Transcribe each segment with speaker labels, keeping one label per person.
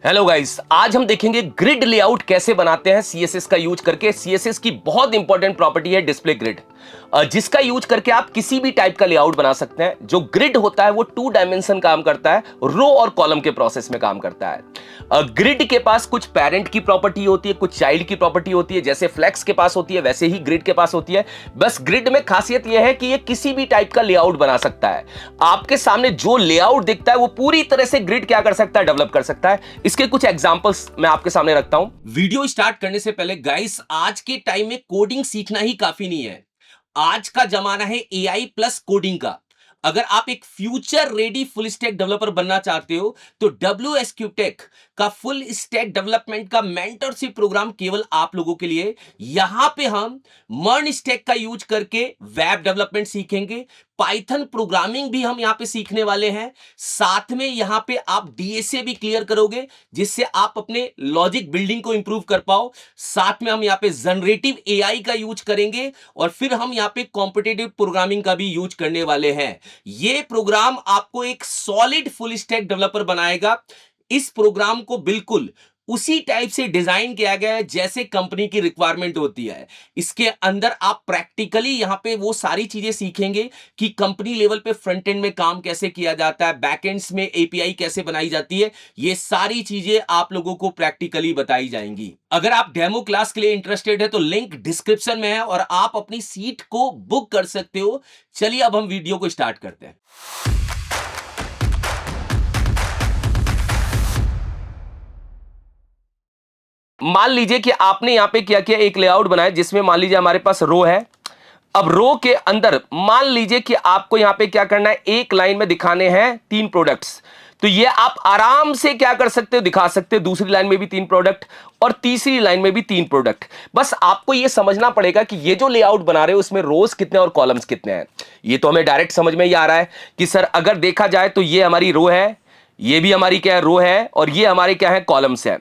Speaker 1: Hello guys, आज हम देखेंगे ग्रिड लेआउट कैसे बनाते हैं सीएसएस का यूज करके। सीएसएस की बहुत इंपॉर्टेंट प्रॉपर्टी है डिस्प्ले ग्रिड, जिसका यूज करके आप किसी भी टाइप का लेआउट बना सकते हैं। जो ग्रिड होता है वो 2 डायमेंशन काम करता है, रो और कॉलम के प्रोसेस में काम करता है। ग्रिड के पास कुछ पेरेंट की प्रॉपर्टी होती है, कुछ चाइल्ड की प्रॉपर्टी होती है। जैसे फ्लेक्स के पास होती है वैसे ही ग्रिड के पास होती है। बस ग्रिड में खासियत यह है कि ये किसी भी टाइप का लेआउट बना सकता है। आपके सामने जो लेआउट दिखता है वो पूरी तरह से ग्रिड क्या कर सकता है, डेवलप कर सकता है। इसके कुछ एग्जांपल्स मैं आपके सामने रखता हूं। वीडियो स्टार्ट करने से पहले गाइस, आज के टाइम में कोडिंग सीखना ही काफी नहीं है। आज का जमाना है एआई प्लस कोडिंग का। अगर आप एक future ready full stack developer बनना चाहते हो तो WSQ टेक का फुल स्टैक डेवलपमेंट का मेंटरशिप प्रोग्राम केवल आप लोगों के लिए। यहां पे हम मर्न स्टैक का यूज करके वेब डेवलपमेंट सीखेंगे, पाइथन प्रोग्रामिंग भी हम यहां पे सीखने वाले हैं। साथ में यहां पे आप डीएसए भी क्लियर करोगे, जिससे आप अपने लॉजिक बिल्डिंग को इंप्रूव कर पाओ। साथ में हम यहां पे जनरेटिव एआई का यूज करेंगे और फिर हम यहां पे कॉम्पिटिटिव प्रोग्रामिंग का भी यूज करने वाले हैं। ये प्रोग्राम आपको एक सॉलिड फुल स्टैक डेवलपर बनाएगा। इस प्रोग्राम को बिल्कुल उसी टाइप से डिजाइन किया गया है जैसे कंपनी की रिक्वायरमेंट होती है। इसके अंदर आप प्रैक्टिकली यहां पे वो सारी चीजें सीखेंगे कि कंपनी लेवल पे फ्रंट एंड में काम कैसे किया जाता है, बैक एंड्स में एपीआई कैसे बनाई जाती है। ये सारी चीजें आप लोगों को प्रैक्टिकली बताई जाएंगी। अगर आप डेमो क्लास के लिए इंटरेस्टेड है तो लिंक डिस्क्रिप्शन में है और आप अपनी सीट को बुक कर सकते हो। चलिए अब हम वीडियो को स्टार्ट करते हैं। मान लीजिए कि आपने यहां पे क्या किया, एक लेआउट बनाया जिसमें मान लीजिए हमारे पास रो है। अब रो के अंदर मान लीजिए कि आपको यहां पे क्या करना है, एक लाइन में दिखाने हैं 3 प्रोडक्ट्स। तो ये आप आराम से क्या कर सकते हो, दिखा सकते हो। दूसरी लाइन में भी 3 प्रोडक्ट और तीसरी लाइन में भी 3 प्रोडक्ट। बस आपको ये समझना पड़ेगा कि ये जो लेआउट बना रहे हो उसमें रोज कितने और कॉलम्स कितने हैं। ये तो हमें डायरेक्ट समझ में ही आ रहा है कि सर अगर देखा जाए तो ये हमारी रो है, ये भी हमारी क्या है, रो है, और ये हमारे क्या है, कॉलम्स है।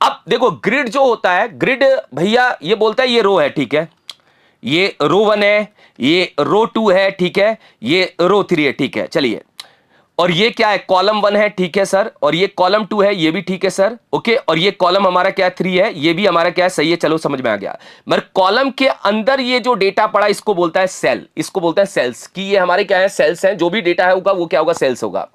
Speaker 1: अब देखो ग्रिड जो होता है, ग्रिड भैया ये बोलता है ये रो है, ठीक है, ये रो 1 है, ये रो 2 है, ठीक है, ये रो 3 है, ठीक है, चलिए। और ये क्या है, कॉलम 1 है, ठीक है सर, और ये कॉलम 2 है, ये भी ठीक है सर, ओके। और ये कॉलम हमारा क्या है, 3 है, ये भी हमारा क्या है, सही है, चलो समझ में आ गया। मगर कॉलम के अंदर ये जो डेटा पड़ा इसको बोलता है सेल, इसको बोलता है सेल्स, कि ये हमारे क्या है, सेल्स हैं। जो भी डेटा है होगा वो क्या होगा, सेल्स होगा।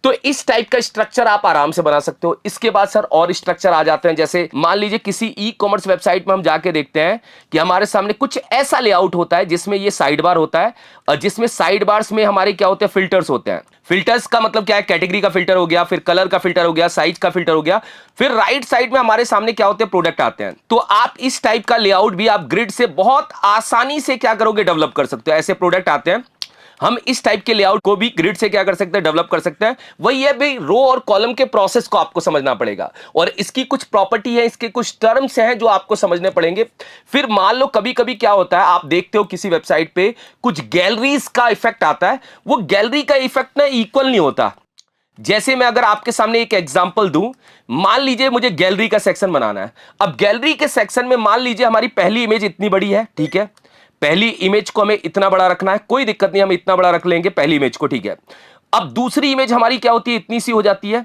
Speaker 1: तो इस टाइप का स्ट्रक्चर आप आराम से बना सकते हो। इसके बाद सर और स्ट्रक्चर आ जाते हैं। जैसे मान लीजिए किसी ई कॉमर्स वेबसाइट में हम जाके देखते हैं कि हमारे सामने कुछ ऐसा लेआउट होता है जिसमें ये साइड बार होता है, और जिसमें साइड बार्स में हमारे क्या होते हैं, फिल्टर्स होते हैं। फिल्टर्स का मतलब क्या है, कैटेगरी का फिल्टर हो गया, फिर कलर का फिल्टर हो गया, साइज का फिल्टर हो गया, फिर राइट साइड में हमारे सामने क्या होते हैं, प्रोडक्ट आते हैं। तो आप इस टाइप का लेआउट भी आप ग्रिड से बहुत आसानी से क्या करोगे, डेवलप कर सकते हो। ऐसे प्रोडक्ट आते हैं, हम इस टाइप के लेआउट को भी ग्रिड से क्या कर सकते हैं, डेवलप कर सकते हैं। वही है भाई, रो और कॉलम के प्रोसेस को आपको समझना पड़ेगा, और इसकी कुछ प्रॉपर्टी है, इसके कुछ टर्म्स हैं जो आपको समझने पड़ेंगे। फिर मान लो कभी कभी क्या होता है, आप देखते हो किसी वेबसाइट पे कुछ गैलरीज का इफेक्ट आता है, वो गैलरी का इफेक्ट ना इक्वल नहीं होता। जैसे मैं अगर आपके सामने एक एग्जांपल दूं, मान लीजिए मुझे गैलरी का सेक्शन बनाना है। अब गैलरी के सेक्शन में मान लीजिए हमारी पहली इमेज इतनी बड़ी है, ठीक है, पहली इमेज को हमें इतना बड़ा रखना है, कोई दिक्कत नहीं, हम इतना बड़ा रख लेंगे पहली इमेज को, ठीक है। अब दूसरी इमेज हमारी क्या होती है, इतनी सी हो जाती है,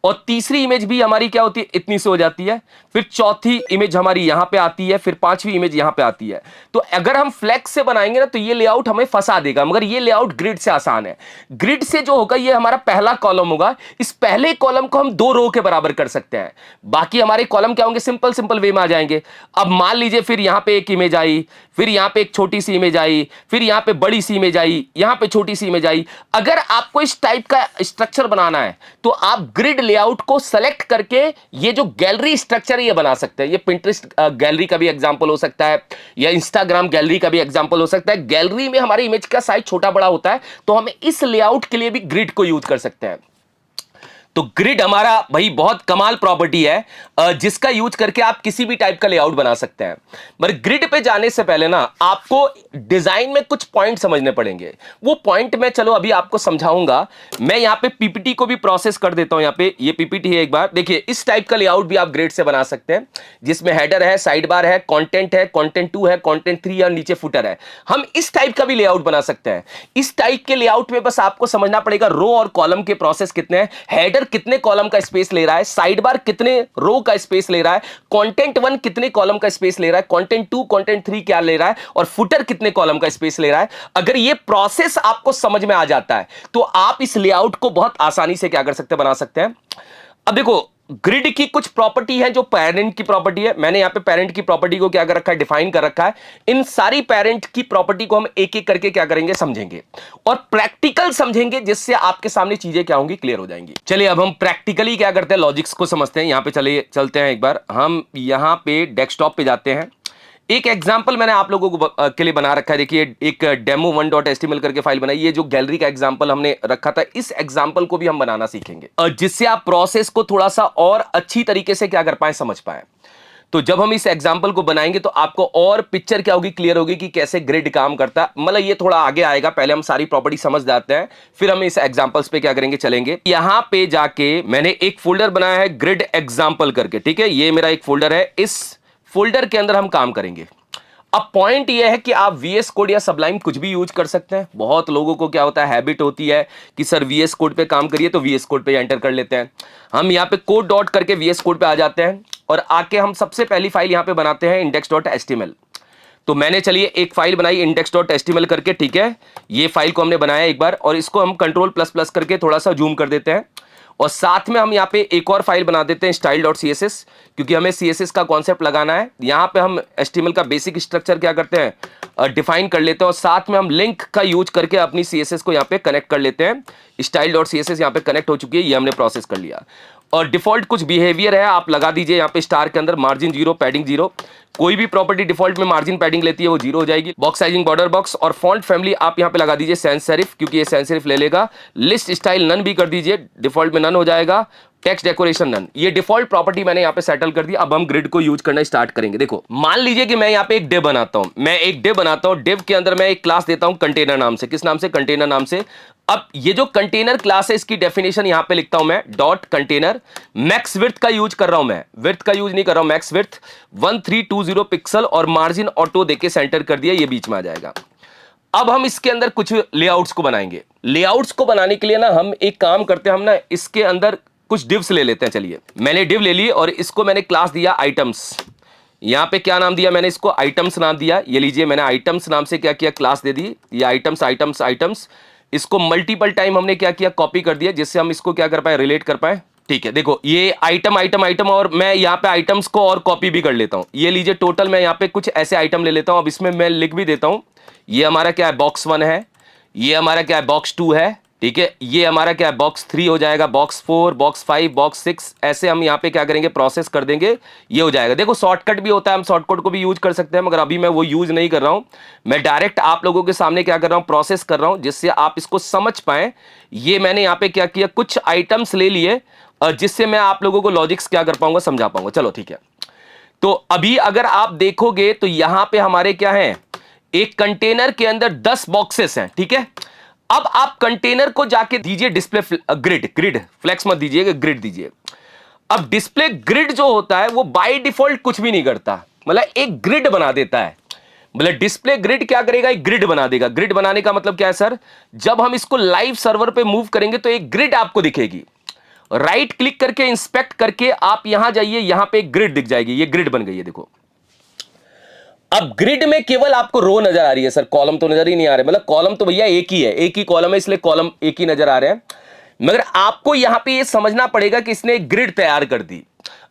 Speaker 1: और तीसरी इमेज भी हमारी क्या होती है, इतनी सी हो जाती है। फिर चौथी इमेज हमारी यहां पे आती है, फिर पांचवी इमेज यहां पे आती है। तो अगर हम फ्लेक्स से बनाएंगे ना तो ये लेआउट हमें फंसा देगा, मगर ये लेआउट ग्रिड से आसान है। ग्रिड से जो होगा, ये हमारा पहला कॉलम होगा, इस पहले कॉलम को हम 2 रो के बराबर कर सकते हैं। बाकी हमारे कॉलम क्या होंगे, सिंपल सिंपल वे में आ जाएंगे। अब मान लीजिए फिर यहां पे एक इमेज आई, फिर यहां पे एक छोटी सी इमेज आई, फिर यहां पे बड़ी सी इमेज आई, यहां पे छोटी सी इमेज आई। अगर आपको इस टाइप का स्ट्रक्चर बनाना है तो आप ग्रिड लेआउट को सेलेक्ट करके ये जो गैलरी स्ट्रक्चर है ये बना सकते हैं। ये पिंटरेस्ट गैलरी का भी एग्जांपल हो सकता है, या इंस्टाग्राम गैलरी का भी एग्जांपल हो सकता है। गैलरी में हमारी इमेज का साइज छोटा बड़ा होता है, तो हम इस लेआउट के लिए भी ग्रिड को यूज कर सकते हैं। तो ग्रिड हमारा भाई बहुत कमाल प्रॉपर्टी है, जिसका यूज करके आप किसी भी टाइप का लेआउट बना सकते हैं। मगर ग्रिड पे जाने से पहले ना आपको डिजाइन में कुछ पॉइंट समझने पड़ेंगे। वो पॉइंट मैं चलो अभी आपको समझाऊंगा। मैं यहां पे पीपीटी को भी प्रोसेस कर देता हूं। यहां पे ये पीपीटी है, एक बार देखिए। इस टाइप का लेआउट भी आप ग्रिड से बना सकते हैं, जिसमें हेडर है, साइड बार है, कंटेंट है, कंटेंट 2 है, कंटेंट 3 है, और नीचे फुटर है। हम इस टाइप का भी लेआउट बना सकते हैं। इस टाइप के लेआउट में बस आपको समझना पड़ेगा रो और कॉलम के प्रोसेस कितने हैं। हेडर हेडर कितने कॉलम का स्पेस ले रहा है, साइड बार कितने रो का स्पेस ले रहा है, कंटेंट 1 कितने कॉलम का स्पेस ले रहा है, कंटेंट 2 कंटेंट 3 क्या ले रहा है, और फुटर कितने कॉलम का स्पेस ले रहा है। अगर ये प्रोसेस आपको समझ में आ जाता है तो आप इस लेआउट को बहुत आसानी से क्या कर सकते हैं, बना सकते हैं। अब देखो, ग्रिड की कुछ प्रॉपर्टी है जो पेरेंट की प्रॉपर्टी है। मैंने यहां पे पेरेंट की प्रॉपर्टी को क्या कर रखा है, डिफाइन कर रखा है। इन सारी पेरेंट की प्रॉपर्टी को हम एक एक करके क्या करेंगे, समझेंगे और प्रैक्टिकल समझेंगे, जिससे आपके सामने चीजें क्या होंगी, क्लियर हो जाएंगी। चलिए अब हम प्रैक्टिकली क्या करते हैं, लॉजिक्स को समझते हैं। यहां पे चलिए चलते हैं, एक बार हम यहां पे डेस्कटॉप पे जाते हैं। एक एग्जाम्पल मैंने आप लोगों को के लिए बना रखा है। देखिए, एक demo1.html करके फाइल बनाई। ये जो गैलरी का एग्जाम्पल हमने रखा था, इस एग्जाम्पल को भी हम बनाना सीखेंगे, जिससे आप प्रोसेस को थोड़ा सा और अच्छी तरीके से क्या कर पाए, समझ पाए। तो जब हम इस एग्जाम्पल को बनाएंगे तो आपको और पिक्चर क्या होगी, क्लियर होगी कि कैसे ग्रिड काम करता है। मतलब ये थोड़ा आगे आएगा, पहले हम सारी प्रॉपर्टी समझ जाते हैं, फिर हम इस एग्जाम्पल्स पे क्या करेंगे, चलेंगे। यहां पे जाके मैंने एक फोल्डर बनाया है ग्रिड एग्जाम्पल करके, ठीक है। ये मेरा एक फोल्डर है, इस फोल्डर के अंदर हम काम करेंगे। अब पॉइंट यह है कि आप VS कोड या सबलाइम कुछ भी यूज कर सकते हैं। बहुत लोगों को क्या होता है, हैबिट होती है कि सर VS कोड पे काम करिए, तो VS कोड पे एंटर कर लेते हैं। हम यहाँ पे कोड डॉट करके VS कोड पे आ जाते हैं और आके हम सबसे पहली फाइल यहाँ पे बनाते हैं index.html। तो मैंने चलिए एक फाइल बनाई index.html करके, ठीक है। ये फाइल को हमने बनाया एक बार, और इसको हम Ctrl++ करके थोड़ा सा जूम कर देते हैं। और साथ में हम यहाँ पे एक और फाइल बना देते हैं style.css, क्योंकि हमें CSS का कॉन्सेप्ट लगाना है। यहाँ पे हम HTML का बेसिक स्ट्रक्चर क्या करते हैं, डिफाइन कर लेते हैं, और साथ में हम लिंक का यूज करके अपनी CSS को यहाँ पे कनेक्ट कर लेते हैं। style.css यहाँ पे कनेक्ट हो चुकी है, ये हमने प्रोसेस कर लिया। और डिफॉल्ट कुछ बिहेवियर है, आप लगा दीजिए यहाँ पे स्टार के अंदर मार्जिन 0, पैडिंग 0। कोई भी प्रॉपर्टी डिफॉल्ट में मार्जिन पैडिंग लेती है वो 0 हो जाएगी। बॉक्स साइजिंग बॉर्डर बॉक्स, और फॉन्ट फैमिली आप यहाँ पे लगा दीजिए सैंस सेरिफ, क्योंकि ये सैंस सेरिफ ले लेगा। लिस्ट स्टाइल नन भी कर दीजिए, डिफॉल्ट में नन हो जाएगा। टेक्स्ट डेकोरेशन नन, ये डिफॉल्ट प्रॉपर्टी मैंने यहाँ पे सेटल कर दी। अब हम ग्रिड को यूज करना स्टार्ट करेंगे। देखो, मान लीजिए कि मैं यहाँ पे एक डिव बनाता हूं, मैं एक डिव बनाता हूं। डिव के अंदर मैं एक क्लास देता हूं कंटेनर नाम से। किस नाम से, कंटेनर नाम से। अब ये जो कंटेनर क्लास है, इसकी डेफिनेशन यहां पे लिखता हूं मैं, डॉट कंटेनर। मैक्स विड्थ का यूज कर रहा हूं मैं, विड्थ का यूज नहीं कर रहा हूं। मैक्स विड्थ 1320 पिक्सल, और मार्जिन ऑटो देके सेंटर कर दिया, ये बीच में आ जाएगा। अब हम इसके अंदर कुछ लेआउट्स को बनाएंगे। लेआउट्स को बनाने के लिए ना हम एक काम करते हैं, हम ना इसके अंदर कुछ डिव्स ले लेते हैं। चलिए, मैंने डिव ले ली और इसको मैंने क्लास दिया आइटम्स। यहां पे क्या नाम दिया मैंने, इसको आइटम्स नाम दिया। ये लीजिए, मैंने आइटम्स नाम से क्या किया, क्लास दे दी। ये आइटम्स आइटम्स आइटम्स, इसको मल्टीपल टाइम हमने क्या किया, कॉपी कर दिया, जिससे हम इसको क्या कर पाए, रिलेट कर पाए। ठीक है, देखो ये आइटम आइटम आइटम, और मैं यहाँ पे आइटम्स को और कॉपी भी कर लेता हूं। ये लीजिए, टोटल मैं यहाँ पे कुछ ऐसे आइटम ले लेता हूं। अब इसमें मैं लिख भी देता हूं, ये हमारा क्या है, बॉक्स 1 है, ये हमारा क्या है, बॉक्स 2 है, ठीक है। ये हमारा क्या है, बॉक्स 3 हो जाएगा, बॉक्स 4, बॉक्स 5, बॉक्स 6। ऐसे हम यहाँ पे क्या करेंगे, प्रोसेस कर देंगे, ये हो जाएगा। देखो, शॉर्टकट भी होता है, हम शॉर्टकट को भी यूज कर सकते हैं, मगर अभी मैं वो यूज नहीं कर रहा हूं। मैं डायरेक्ट आप लोगों के सामने क्या कर रहा हूं, प्रोसेस कर रहा हूं, जिससे आप इसको समझ पाए। ये मैंने यहाँ पे क्या किया, कुछ आइटम्स ले लिए, जिससे मैं आप लोगों को लॉजिक्स क्या कर पाऊंगा, समझा पाऊंगा। चलो ठीक है। तो अभी अगर आप देखोगे तो यहां पे हमारे क्या है, एक कंटेनर के अंदर 10 बॉक्सेस हैं, ठीक है। अब आप कंटेनर को जाके दीजिए डिस्प्ले ग्रिड, ग्रिड फ्लेक्स मत दीजिएगा, ग्रिड दीजिए। अब डिस्प्ले ग्रिड जो होता है वो बाय डिफॉल्ट कुछ भी नहीं करता, मतलब एक ग्रिड बना देता है। मतलब डिस्प्ले ग्रिड क्या करेगा, एक ग्रिड बना देगा। ग्रिड बनाने का मतलब क्या है सर, जब हम इसको लाइव सर्वर पे मूव करेंगे तो एक ग्रिड आपको दिखेगी। राइट क्लिक करके इंस्पेक्ट करके आप यहां जाइए, यहां पे एक ग्रिड दिख जाएगी, ये ग्रिड बन गई है, देखो। अब ग्रिड में केवल आपको रो नजर आ रही है सर, कॉलम तो नजर ही नहीं आ रहे। मतलब कॉलम तो भैया एक ही है, एक ही कॉलम है, इसलिए कॉलम एक ही नजर आ रहे हैं। मगर आपको यहां पे ये समझना पड़ेगा कि इसने एक ग्रिड तैयार कर दी।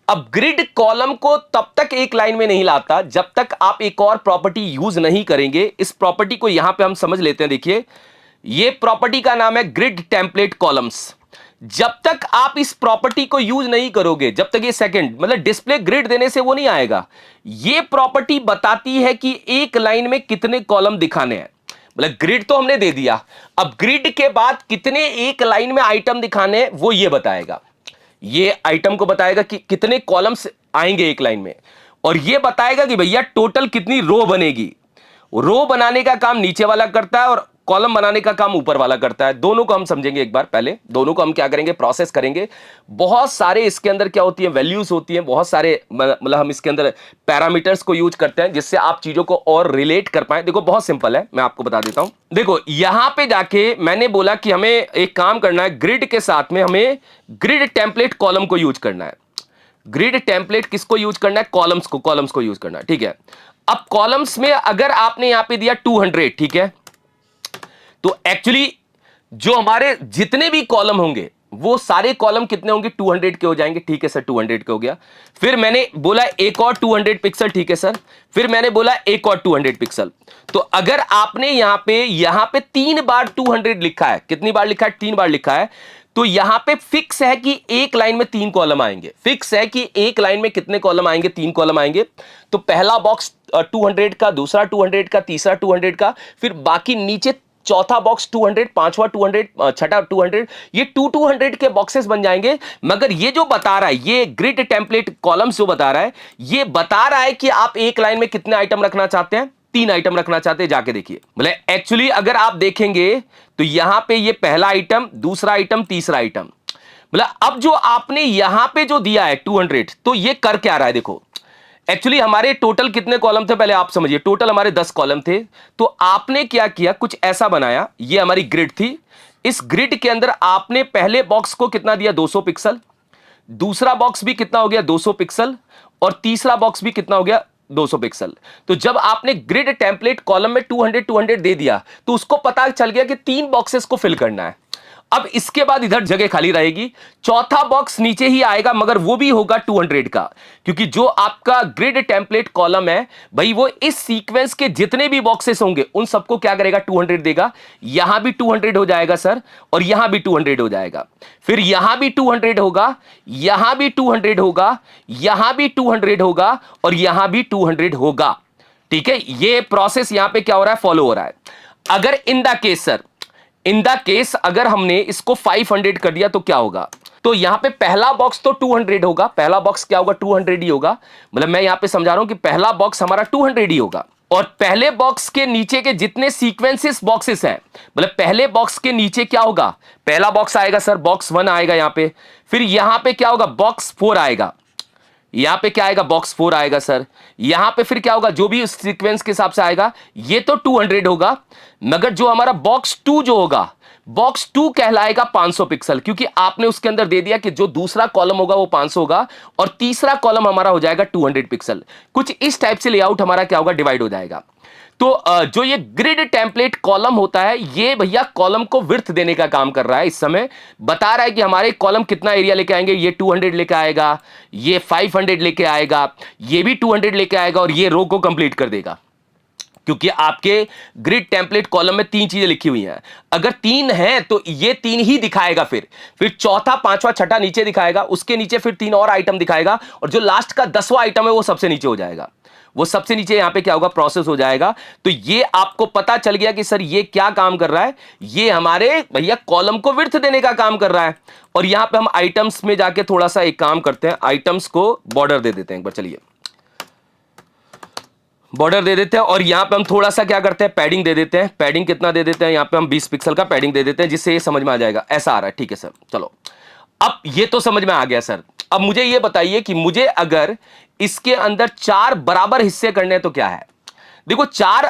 Speaker 1: अब ग्रिड कॉलम को तब तक एक लाइन में नहीं लाता जब तक आप एक और प्रॉपर्टी यूज नहीं करेंगे। इस प्रॉपर्टी को यहां पे हम समझ लेते हैं। देखिए, ये प्रॉपर्टी का नाम है ग्रिड टेम्पलेट कॉलम्स। जब तक आप इस प्रॉपर्टी को यूज नहीं करोगे, जब तक ये सेकंड मतलब डिस्प्ले ग्रिड देने से वो नहीं आएगा। ये प्रॉपर्टी बताती है कि एक लाइन में कितने कॉलम दिखाने हैं। मतलब ग्रिड तो हमने दे दिया, अब ग्रिड के बाद कितने एक लाइन में आइटम दिखाने हैं वो ये बताएगा। ये आइटम को बताएगा कि कितने कॉलम्स आएंगे एक लाइन में, और ये बताएगा कि भैया टोटल कितनी रो बनेगी। रो बनाने का काम नीचे वाला करता है और कॉलम बनाने का काम ऊपर वाला करता है। दोनों को हम समझेंगे एक बार, पहले दोनों को हम क्या करेंगे, प्रोसेस करेंगे। बहुत सारे इसके अंदर क्या होती है, वैल्यूज होती हैं, बहुत सारे मतलब हम इसके अंदर पैरामीटर्स को यूज करते हैं जिससे आप चीजों को और रिलेट कर पाए। देखो बहुत सिंपल है, मैं आपको बता देता हूं। देखो यहां पे जाके मैंने बोला कि हमें एक काम करना है, ग्रिड के साथ में हमें ग्रिड टेम्पलेट कॉलम को यूज करना है। ग्रिड टेम्पलेट किसको यूज करना है, कॉलम्स को यूज करना है, ठीक है। अब कॉलम्स में अगर आपने यहां पे दिया 200, ठीक है, तो एक्चुअली जो हमारे जितने भी कॉलम होंगे वो सारे कॉलम कितने होंगे, 200 के हो जाएंगे, ठीक है सर, 200 के हो गया। फिर मैंने बोला एक और 200 पिक्सल, ठीक है सर। फिर मैंने बोला एक और 200 पिक्सल। तो अगर आपने यहां पे 3 बार 200 लिखा है, कितनी बार लिखा है, 3 बार लिखा है, तो यहां पे फिक्स है कि एक लाइन में 3 कॉलम आएंगे। फिक्स है कि एक लाइन में कितने कॉलम आएंगे, 3 कॉलम आएंगे। तो पहला बॉक्स 200 का, दूसरा 200 का, तीसरा 200 का, फिर बाकी नीचे चौथा बॉक्स 200, पांचवा 200, छठा 200, ये 200 के बॉक्सेस बन जाएंगे। मगर ये जो बता रहा है, ये ग्रिड टेम्पलेट कॉलम्स जो बता रहा है, ये बता रहा है कि आप एक लाइन में कितने आइटम रखना चाहते हैं, 3 आइटम रखना चाहते हैं। जाके देखिए, मतलब एक्चुअली अगर आप देखेंगे तो यहां पे ये पहला आइटम, दूसरा आइटम, तीसरा आइटम, मतलब अब जो आपने यहां पे जो दिया है 200, तो ये कर क्या रहा है, देखो एक्चुअली हमारे टोटल कितने कॉलम थे, पहले आप समझिए। टोटल हमारे 10 कॉलम थे। तो आपने क्या किया, कुछ ऐसा बनाया, ये हमारी ग्रिड थी। इस ग्रिड के अंदर आपने पहले बॉक्स को कितना दिया, 200 पिक्सल, दूसरा बॉक्स भी कितना हो गया, 200 पिक्सल, और तीसरा बॉक्स भी कितना हो गया, 200 पिक्सल। तो जब आपने ग्रिड टेम्पलेट कॉलम में 200 दे दिया, तो उसको पता चल गया कि 3 बॉक्सेस को फिल करना है। अब इसके बाद इधर जगह खाली रहेगी, चौथा बॉक्स नीचे ही आएगा, मगर वो भी होगा 200 का, क्योंकि जो आपका ग्रिड टेम्पलेट कॉलम है भाई, वो इस सीक्वेंस के जितने भी बॉक्सेस होंगे उन सबको क्या करेगा, 200 देगा। यहां भी 200 हो जाएगा सर, और यहां भी 200 हो जाएगा। फिर यहां भी 200 होगा, यहां भी 200 होगा, यहां भी 200 होगा, और यहां भी 200 होगा, ठीक है। ये प्रोसेस यहां पे क्या हो रहा है, फॉलो हो रहा है। अगर इन द केस अगर हमने इसको 500 कर दिया तो क्या होगा, तो यहां पे पहला बॉक्स तो 200 होगा, पहला बॉक्स क्या होगा, 200 ही होगा। मतलब मैं यहां पे समझा रहा हूं कि पहला बॉक्स हमारा 200 ही होगा। और पहले बॉक्स के नीचे के जितने सीक्वेंसेस बॉक्सेस हैं, मतलब पहले बॉक्स के नीचे क्या होगा, पहला बॉक्स आएगा सर, बॉक्स 1 आएगा यहां पे। फिर यहां पे क्या होगा, बॉक्स 4 आएगा। यहां पे क्या आएगा, बॉक्स 4 आएगा सर। यहां पे फिर क्या होगा, जो भी उस सीक्वेंस के हिसाब से आएगा, ये तो 200 होगा। मगर जो हमारा बॉक्स 2 जो होगा, बॉक्स 2 कहलाएगा 500 पिक्सल, क्योंकि आपने उसके अंदर दे दिया कि जो दूसरा कॉलम होगा वो 500 होगा, और तीसरा कॉलम हमारा हो जाएगा 200 पिक्सल। कुछ इस टाइप से लेआउट हमारा क्या होगा, डिवाइड हो जाएगा। तो जो ये ग्रिड टेम्पलेट कॉलम होता है, ये भैया कॉलम को विड्थ देने का काम कर रहा है। इस समय बता रहा है कि हमारे कॉलम कितना एरिया लेके आएंगे, ये 200 लेके आएगा, ये 500 लेके आएगा, ये भी 200 लेके आएगा, और ये रो को कंप्लीट कर देगा। क्योंकि आपके ग्रिड टेम्पलेट कॉलम में 3 चीजें लिखी हुई हैं, अगर 3 हैं तो ये 3 ही दिखाएगा। फिर चौथा, पांचवा, छठा नीचे दिखाएगा, उसके नीचे फिर 3 और आइटम दिखाएगा, और जो लास्ट का 10वां आइटम है वो सबसे नीचे हो जाएगा। वो सबसे नीचे यहां पे क्या होगा, प्रोसेस हो जाएगा। तो ये आपको पता चल गया कि सर ये क्या काम कर रहा है, ये हमारे भैया कॉलम को विड्थ देने का काम कर रहा है। और यहां पे हम आइटम्स में जाके थोड़ा सा एक काम करते हैं, आइटम्स को बॉर्डर दे देते हैं एक बार, चलिए बॉर्डर दे देते हैं। और यहां पे हम थोड़ा सा क्या करते हैं, पैडिंग दे देते हैं। पैडिंग कितना दे देते हैं, यहां पे हम 20 पिक्सल का पैडिंग दे देते हैं, जिससे ये समझ में आ जाएगा। ऐसा आ रहा है, ठीक है सर, चलो अब ये तो समझ में आ गया सर। अब मुझे ये बताइए कि मुझे अगर इसके अंदर 4 बराबर हिस्से करने हैं तो क्या है। देखो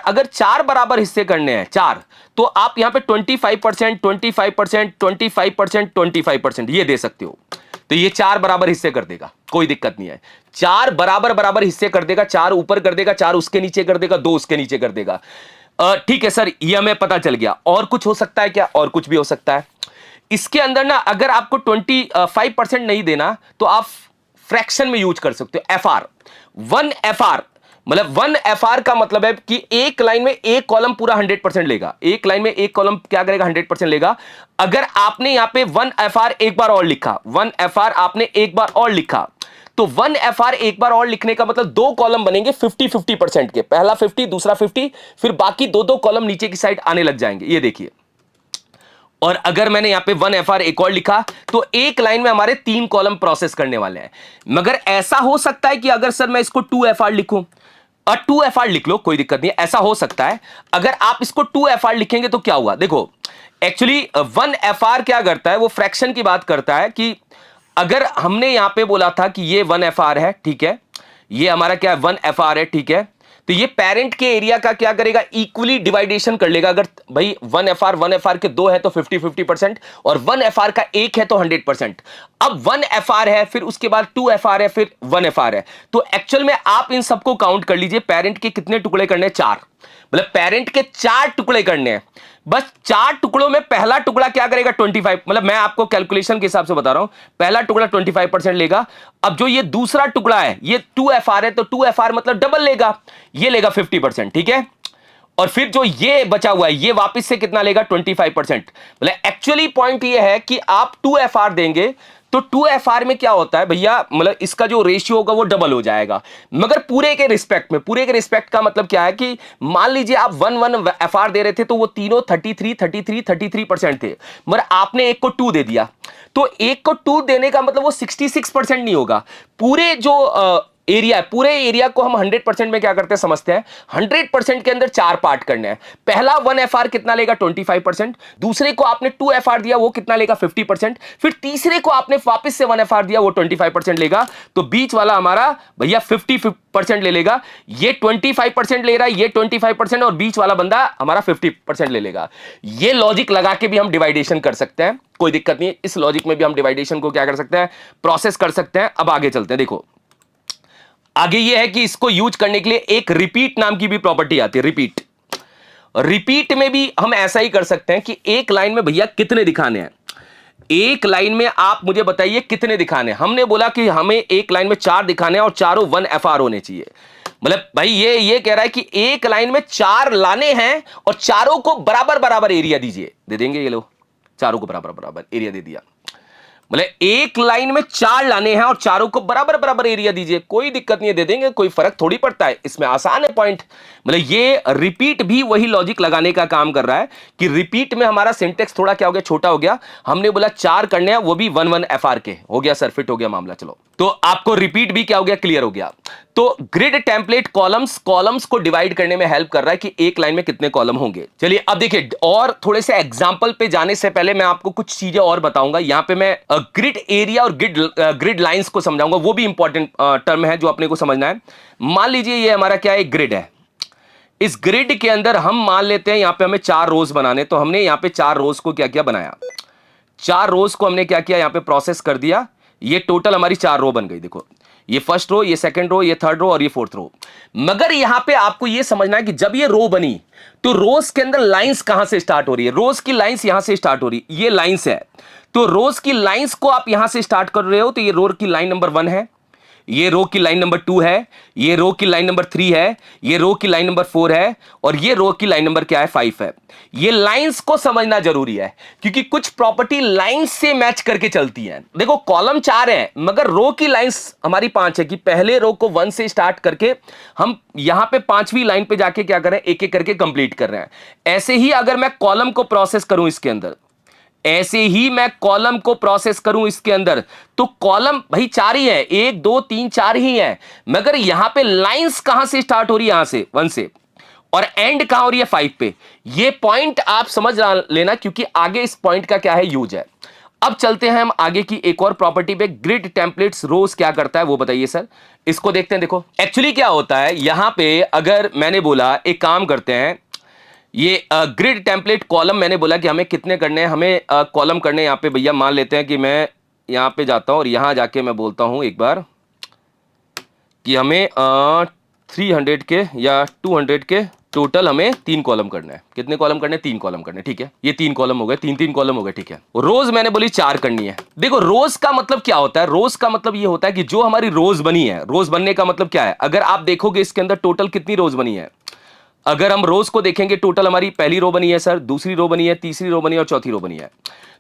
Speaker 1: अगर 4 बराबर हिस्से करने हैं, 4, तो आप यहां पे 25%, 25%, 25%, 25% ये दे सकते हो। तो ये 4 बराबर हिस्से कर देगा, कोई दिक्कत नहीं है। 4 बराबर हिस्से कर देगा, 4 ऊपर कर देगा, 4 उसके नीचे कर देगा, 2 उसके नीचे कर देगा। ठीक है सर, ये हमें पता चल गया। और कुछ हो सकता है क्या, और कुछ भी हो सकता है। इसके अंदर ना अगर आपको 25% नहीं देना तो आप फ्रैक्शन में यूज कर सकते हो, FR 1FR। मतलब 1FR का मतलब है कि एक लाइन में एक कॉलम पूरा 100% लेगा, एक लाइन में एक कॉलम क्या करेगा, 100% लेगा। अगर आपने यहां पे 1FR एक बार और लिखा, 1FR आपने एक बार और लिखा, तो 1FR एक बार और लिखने का मतलब 2 कॉलम बनेंगे 50-50% के, पहला 50 दूसरा 50, फिर बाकी 2-2 कॉलम नीचे की साइड आने लग जाएंगे, ये देखिए। और अगर मैंने यहां पे 1FR एक और लिखा तो एक लाइन में हमारे 3 कॉलम प्रोसेस करने वाले हैं। मगर ऐसा हो सकता है कि अगर सर मैं इसको 2FR लिखूं, 2FR लिख लो, कोई दिक्कत नहीं, ऐसा हो सकता है। अगर आप इसको 2FR लिखेंगे तो क्या हुआ, देखो एक्चुअली 1FR क्या करता है, वो फ्रैक्शन की बात करता है कि अगर हमने यहां पे बोला था कि ये 1FR है, ठीक है, ये हमारा क्या है 1FR है, ठीक है, तो ये पेरेंट के एरिया का क्या करेगा, इक्वली डिवाइडेशन कर लेगा। अगर भाई 1FR के 2 है तो 50-50% और 1FR का 1 है तो 100%। अब 1FR है, फिर उसके बाद 2FR है, फिर 1FR है, तो एक्चुअल में आप इन सबको काउंट कर लीजिए। पेरेंट के कितने टुकड़े करने हैं, 4, मतलब पेरेंट के 4 टुकड़े करने हैं। बस 4 टुकड़ों में पहला टुकड़ा क्या करेगा 25, मतलब मैं आपको कैलकुलेशन के हिसाब से बता रहा हूं, पहला टुकड़ा 25% लेगा। अब जो ये दूसरा टुकड़ा है ये 2FR है, तो 2FR मतलब डबल लेगा, ये लेगा 50%, ठीक है। और फिर जो ये बचा हुआ है ये वापस से कितना लेगा 25%। मतलब एक्चुअली पॉइंट ये है कि आप 2FR देंगे तो 2FR में क्या होता है भैया, मतलब इसका जो रेशियो होगा वो डबल हो जाएगा, मगर पूरे के रिस्पेक्ट में। पूरे के रिस्पेक्ट का मतलब क्या है कि मान लीजिए आप 1FR दे रहे थे तो वो तीनों 33% थे, मगर आपने एक को 2 दे दिया, तो एक को 2 देने का मतलब वो 66% नहीं होगा। पूरे जो एरिया है, पूरे एरिया को हम 100% में क्या करते हैं समझते हैं, 100% के अंदर 4 पार्ट करने हैं। पहला 1FR कितना लेगा 25%, दूसरे को आपने 2FR दिया वो कितना लेगा 50%, फिर तीसरे को आपने वापस से 1FR दिया वो 25% लेगा, तो बीच वाला हमारा भैया 50% ले लेगा। ये 25% ले रहा है, ये 25% और बीच वाला बंदा हमारा 50% ले लेगा। ये लॉजिक लगा के भी हम डिवाइडेशन कर सकते हैं, कोई दिक्कत नहीं, इस लॉजिक में भी हम डिवाइडेशन को क्या कर सकते हैं, प्रोसेस कर सकते हैं। अब आगे चलते हैं, देखो आगे ये है कि इसको यूज करने के लिए एक रिपीट नाम की भी प्रॉपर्टी आती है। रिपीट में भी हम ऐसा ही कर सकते हैं कि एक लाइन में भैया कितने दिखाने हैं, एक लाइन में आप मुझे बताइए कितने दिखाने हैं। हमने बोला कि हमें एक लाइन में 4 दिखाने हैं और चारों 1FR होने चाहिए। मतलब भाई ये कह रहा है कि एक लाइन में 4 लाने हैं और चारों को बराबर बराबर एरिया दीजिए, दे देंगे ये लो, चारों को बराबर बराबर एरिया दे दिया। मतलब एक लाइन में 4 लाने हैं और चारों को बराबर बराबर एरिया दीजिए, कोई दिक्कत नहीं है, दे देंगे, कोई फर्क थोड़ी पड़ता है, इसमें आसान है पॉइंट। मतलब ये रिपीट भी वही लॉजिक लगाने का काम कर रहा है कि रिपीट में हमारा सिंटेक्स थोड़ा क्या हो गया, छोटा हो गया। हमने बोला 4 करने हैं, वो भी 1FR के, हो गया सर, फिट हो गया मामला। चलो तो आपको रिपीट भी क्या हो गया, क्लियर हो गया। तो ग्रिड टेम्पलेट कॉलम्स को डिवाइड करने में हेल्प कर रहा है कि एक लाइन में कितने कॉलम होंगे। चलिए अब देखिए, और थोड़े से एग्जांपल पे जाने से पहले मैं आपको कुछ चीजें और बताऊंगा। यहां पे मैं ग्रिड एरिया और ग्रिड लाइंस को समझाऊंगा, वो भी इंपॉर्टेंट टर्म है जो अपने को समझना है। मान लीजिए ये हमारा क्या है, ग्रिड है। इस ग्रिड के अंदर हम मान लेते हैं यहां पे हमें 4 रोज बनाने, तो हमने यहां पे 4 रोज को क्या किया, बनाया। 4 रोज को हमने क्या किया, यहां पे प्रोसेस कर दिया। ये टोटल हमारी 4 रो बन गई। देखो ये फर्स्ट रो, ये सेकंड रो, ये थर्ड रो और ये फोर्थ रो। मगर यहां पे आपको ये समझना है कि जब ये रो बनी तो रोज के अंदर लाइंस कहां से स्टार्ट हो रही है, रोज की लाइंस यहां से स्टार्ट हो रही है, ये लाइंस है। तो रोज की लाइंस को आप यहां से स्टार्ट कर रहे हो, तो ये रो की लाइन नंबर 1 है, ये रो की लाइन नंबर 2 है, ये रो की लाइन नंबर 3 है, ये रो की लाइन नंबर 4 है और ये रो की लाइन नंबर क्या है, 5 है। ये लाइंस को समझना जरूरी है क्योंकि कुछ प्रॉपर्टी लाइंस से मैच करके चलती है। देखो कॉलम 4 है मगर रो की लाइंस हमारी 5 है कि पहले रो को 1 से स्टार्ट करके हम यहां पे 5वीं लाइन पे जाके क्या कर रहे हैं, एक एक करके कंप्लीट कर रहे हैं। ऐसे ही अगर मैं कॉलम को प्रोसेस करूं इसके अंदर, ऐसे ही मैं कॉलम को प्रोसेस करूं इसके अंदर, तो कॉलम भाई 4 ही है, 1 2 3 4 ही है, मगर यहां पे लाइंस कहां से स्टार्ट हो रही है, यहां से 1 से, और एंड कहां हो रही है 5 पे। ये पॉइंट आप समझ लेना क्योंकि आगे इस पॉइंट का क्या है, यूज है। अब चलते हैं हम आगे की एक और प्रॉपर्टी पे, ग्रिड टेम्पलेट्स रोज क्या करता है वो बताइए सर। इसको देखते हैं। देखो एक्चुअली क्या होता है यहां पे, अगर मैंने बोला एक काम करते हैं, ये ग्रिड टेम्पलेट कॉलम मैंने बोला कि हमें कितने करने हैं, हमें कॉलम करने। यहां पे भैया मान लेते हैं कि मैं यहां पे जाता हूं और यहां जाके मैं बोलता हूं एक बार कि हमें 300 के या 200 के टोटल हमें 3 कॉलम करना है। कितने कॉलम करने, 3 कॉलम करने, ठीक है। ये 3 कॉलम हो गए, 3 कॉलम हो गए, ठीक है। रोज मैंने बोली 4 करनी है। देखो रोज का मतलब क्या होता है, रोज का मतलब ये होता है कि जो हमारी रोज बनी है, रोज बनने का मतलब क्या है, अगर आप देखोगे इसके अंदर टोटल कितनी रोज बनी है, अगर हम रोज को देखेंगे टोटल हमारी पहली रो बनी है सर, दूसरी रो बनी है, तीसरी रो बनी है और चौथी रो बनी है।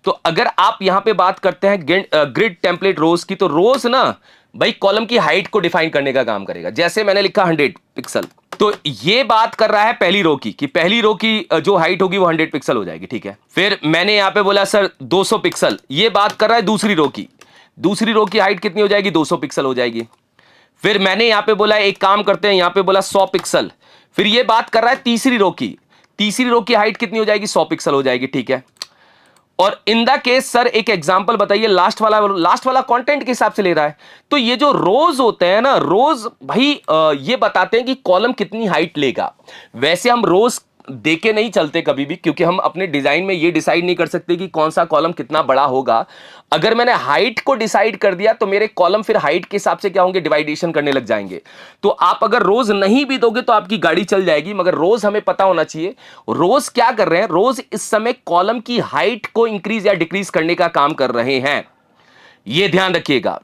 Speaker 1: तो अगर आप यहां पे बात करते हैं ग्रिड टेम्पलेट रोज की, तो रोज ना भाई कॉलम की हाइट को डिफाइन करने का काम करेगा। जैसे मैंने लिखा 100 पिक्सल, तो ये बात कर रहा है पहली रो की कि पहली रो की जो हाइट होगी वो 100 पिक्सल हो जाएगी, ठीक है। फिर मैंने यहां पे बोला सर 200 पिक्सल, ये बात कर रहा है दूसरी रो की, दूसरी रो की हाइट कितनी हो जाएगी, 200 पिक्सल हो जाएगी। फिर मैंने यहां पे बोला एक काम करते हैं, यहां पे बोला 100 पिक्सल। फिर ये बात कर रहा है तीसरी रो की, तीसरी रो की हाइट कितनी हो जाएगी, 100 पिक्सल हो जाएगी, ठीक है। और इन द केस सर एक एग्जांपल बताइए, लास्ट वाला कंटेंट के हिसाब से ले रहा है। तो ये जो रोज होते हैं ना, रोज भाई ये बताते हैं कि कॉलम कितनी हाइट लेगा। वैसे हम रोज देके नहीं चलते कभी भी, क्योंकि हम अपने डिजाइन में ये डिसाइड नहीं कर सकते कि कौन सा कॉलम कितना बड़ा होगा। अगर मैंने हाइट को डिसाइड कर दिया तो मेरे कॉलम फिर हाइट के हिसाब से क्या होंगे, डिवाइडेशन करने लग जाएंगे। तो आप अगर रोज नहीं भी दोगे तो आपकी गाड़ी चल जाएगी, मगर रोज हमें पता होना चाहिए रोज क्या कर रहे हैं। रोज इस समय कॉलम की हाइट को इंक्रीज या डिक्रीज करने का काम कर रहे हैं, ये ध्यान रखिएगा।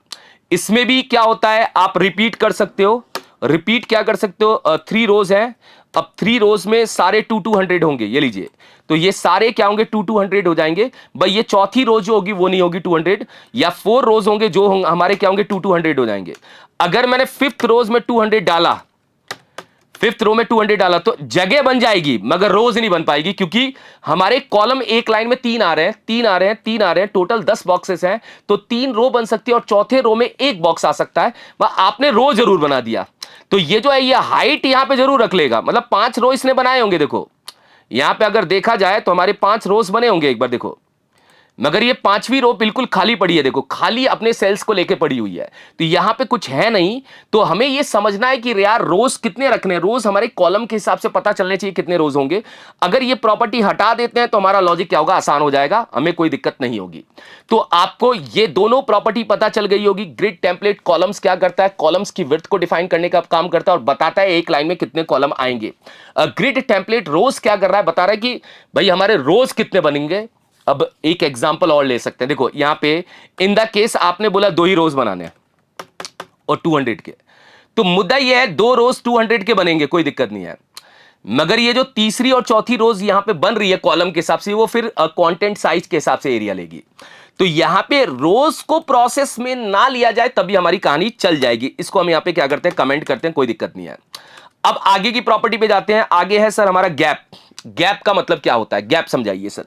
Speaker 1: इसमें भी क्या होता है, आप रिपीट कर सकते हो, रिपीट क्या कर सकते हो, 3 रोज है। अब 3 रोज में सारे 200 होंगे, ये लीजिए। तो ये सारे क्या होंगे, 200 हो जाएंगे भाई। ये चौथी रोज जो होगी वो नहीं होगी 200, या 4 रोज होंगे जो हमारे क्या होंगे, 200 हो जाएंगे। अगर मैंने 5th रोज में 200 डाला, 5th रो में 200 डाला, तो जगह बन जाएगी मगर रोज नहीं बन पाएगी, क्योंकि हमारे कॉलम एक लाइन में 3 आ रहे हैं, 3 आ रहे हैं, 3 आ रहे हैं, टोटल 10 बॉक्सेस हैं। तो 3 रो बन सकती है और चौथे रो में 1 बॉक्स आ सकता है। वह आपने रो जरूर बना दिया। तो ये जो है ये हाइट यहां पे जरूर रख लेगा, मतलब 5 रो इसने बनाए होंगे। देखो यहां पे अगर देखा जाए तो हमारे 5 रोज बने होंगे, एक बार देखो। मगर ये 5वीं रो बिल्कुल खाली पड़ी है, देखो खाली अपने सेल्स को लेके पड़ी हुई है। तो यहां पे कुछ है नहीं। तो हमें ये समझना है कि यार रोज कितने रखने हैं, रोज हमारे कॉलम के हिसाब से पता चलने चाहिए कितने रोज होंगे। अगर ये प्रॉपर्टी हटा देते हैं तो हमारा लॉजिक क्या होगा, आसान हो जाएगा, हमें कोई दिक्कत नहीं होगी। तो आपको ये दोनों प्रॉपर्टी पता चल गई होगी। ग्रिड टेम्पलेट कॉलम्स क्या करता है, कॉलम्स की विड्थ को डिफाइन करने का काम करता है और बताता है एक लाइन में कितने कॉलम आएंगे। ग्रिड टेम्पलेट रोज क्या कर रहा है, बता रहा है कि भाई हमारे रोज कितने बनेंगे। अब एक एग्जांपल और ले सकते हैं, देखो यहां पे इन द केस आपने बोला 2 ही रोज बनाने हैं और 200 के। तो मुद्दा यह है 2 रोज 200 के बनेंगे, कोई दिक्कत नहीं है। मगर ये जो तीसरी और चौथी रोज यहां पे बन रही है कॉलम के हिसाब से, वो फिर कंटेंट साइज के हिसाब से एरिया लेगी। तो यहां पे रोज को प्रोसेस में ना लिया जाए तभी हमारी कहानी चल जाएगी। इसको हम यहां पे क्या करते हैं, कमेंट करते हैं, कोई दिक्कत नहीं है। अब आगे की प्रॉपर्टी पे जाते हैं। आगे है सर हमारा गैप। गैप का मतलब क्या होता है, गैप समझाइए सर।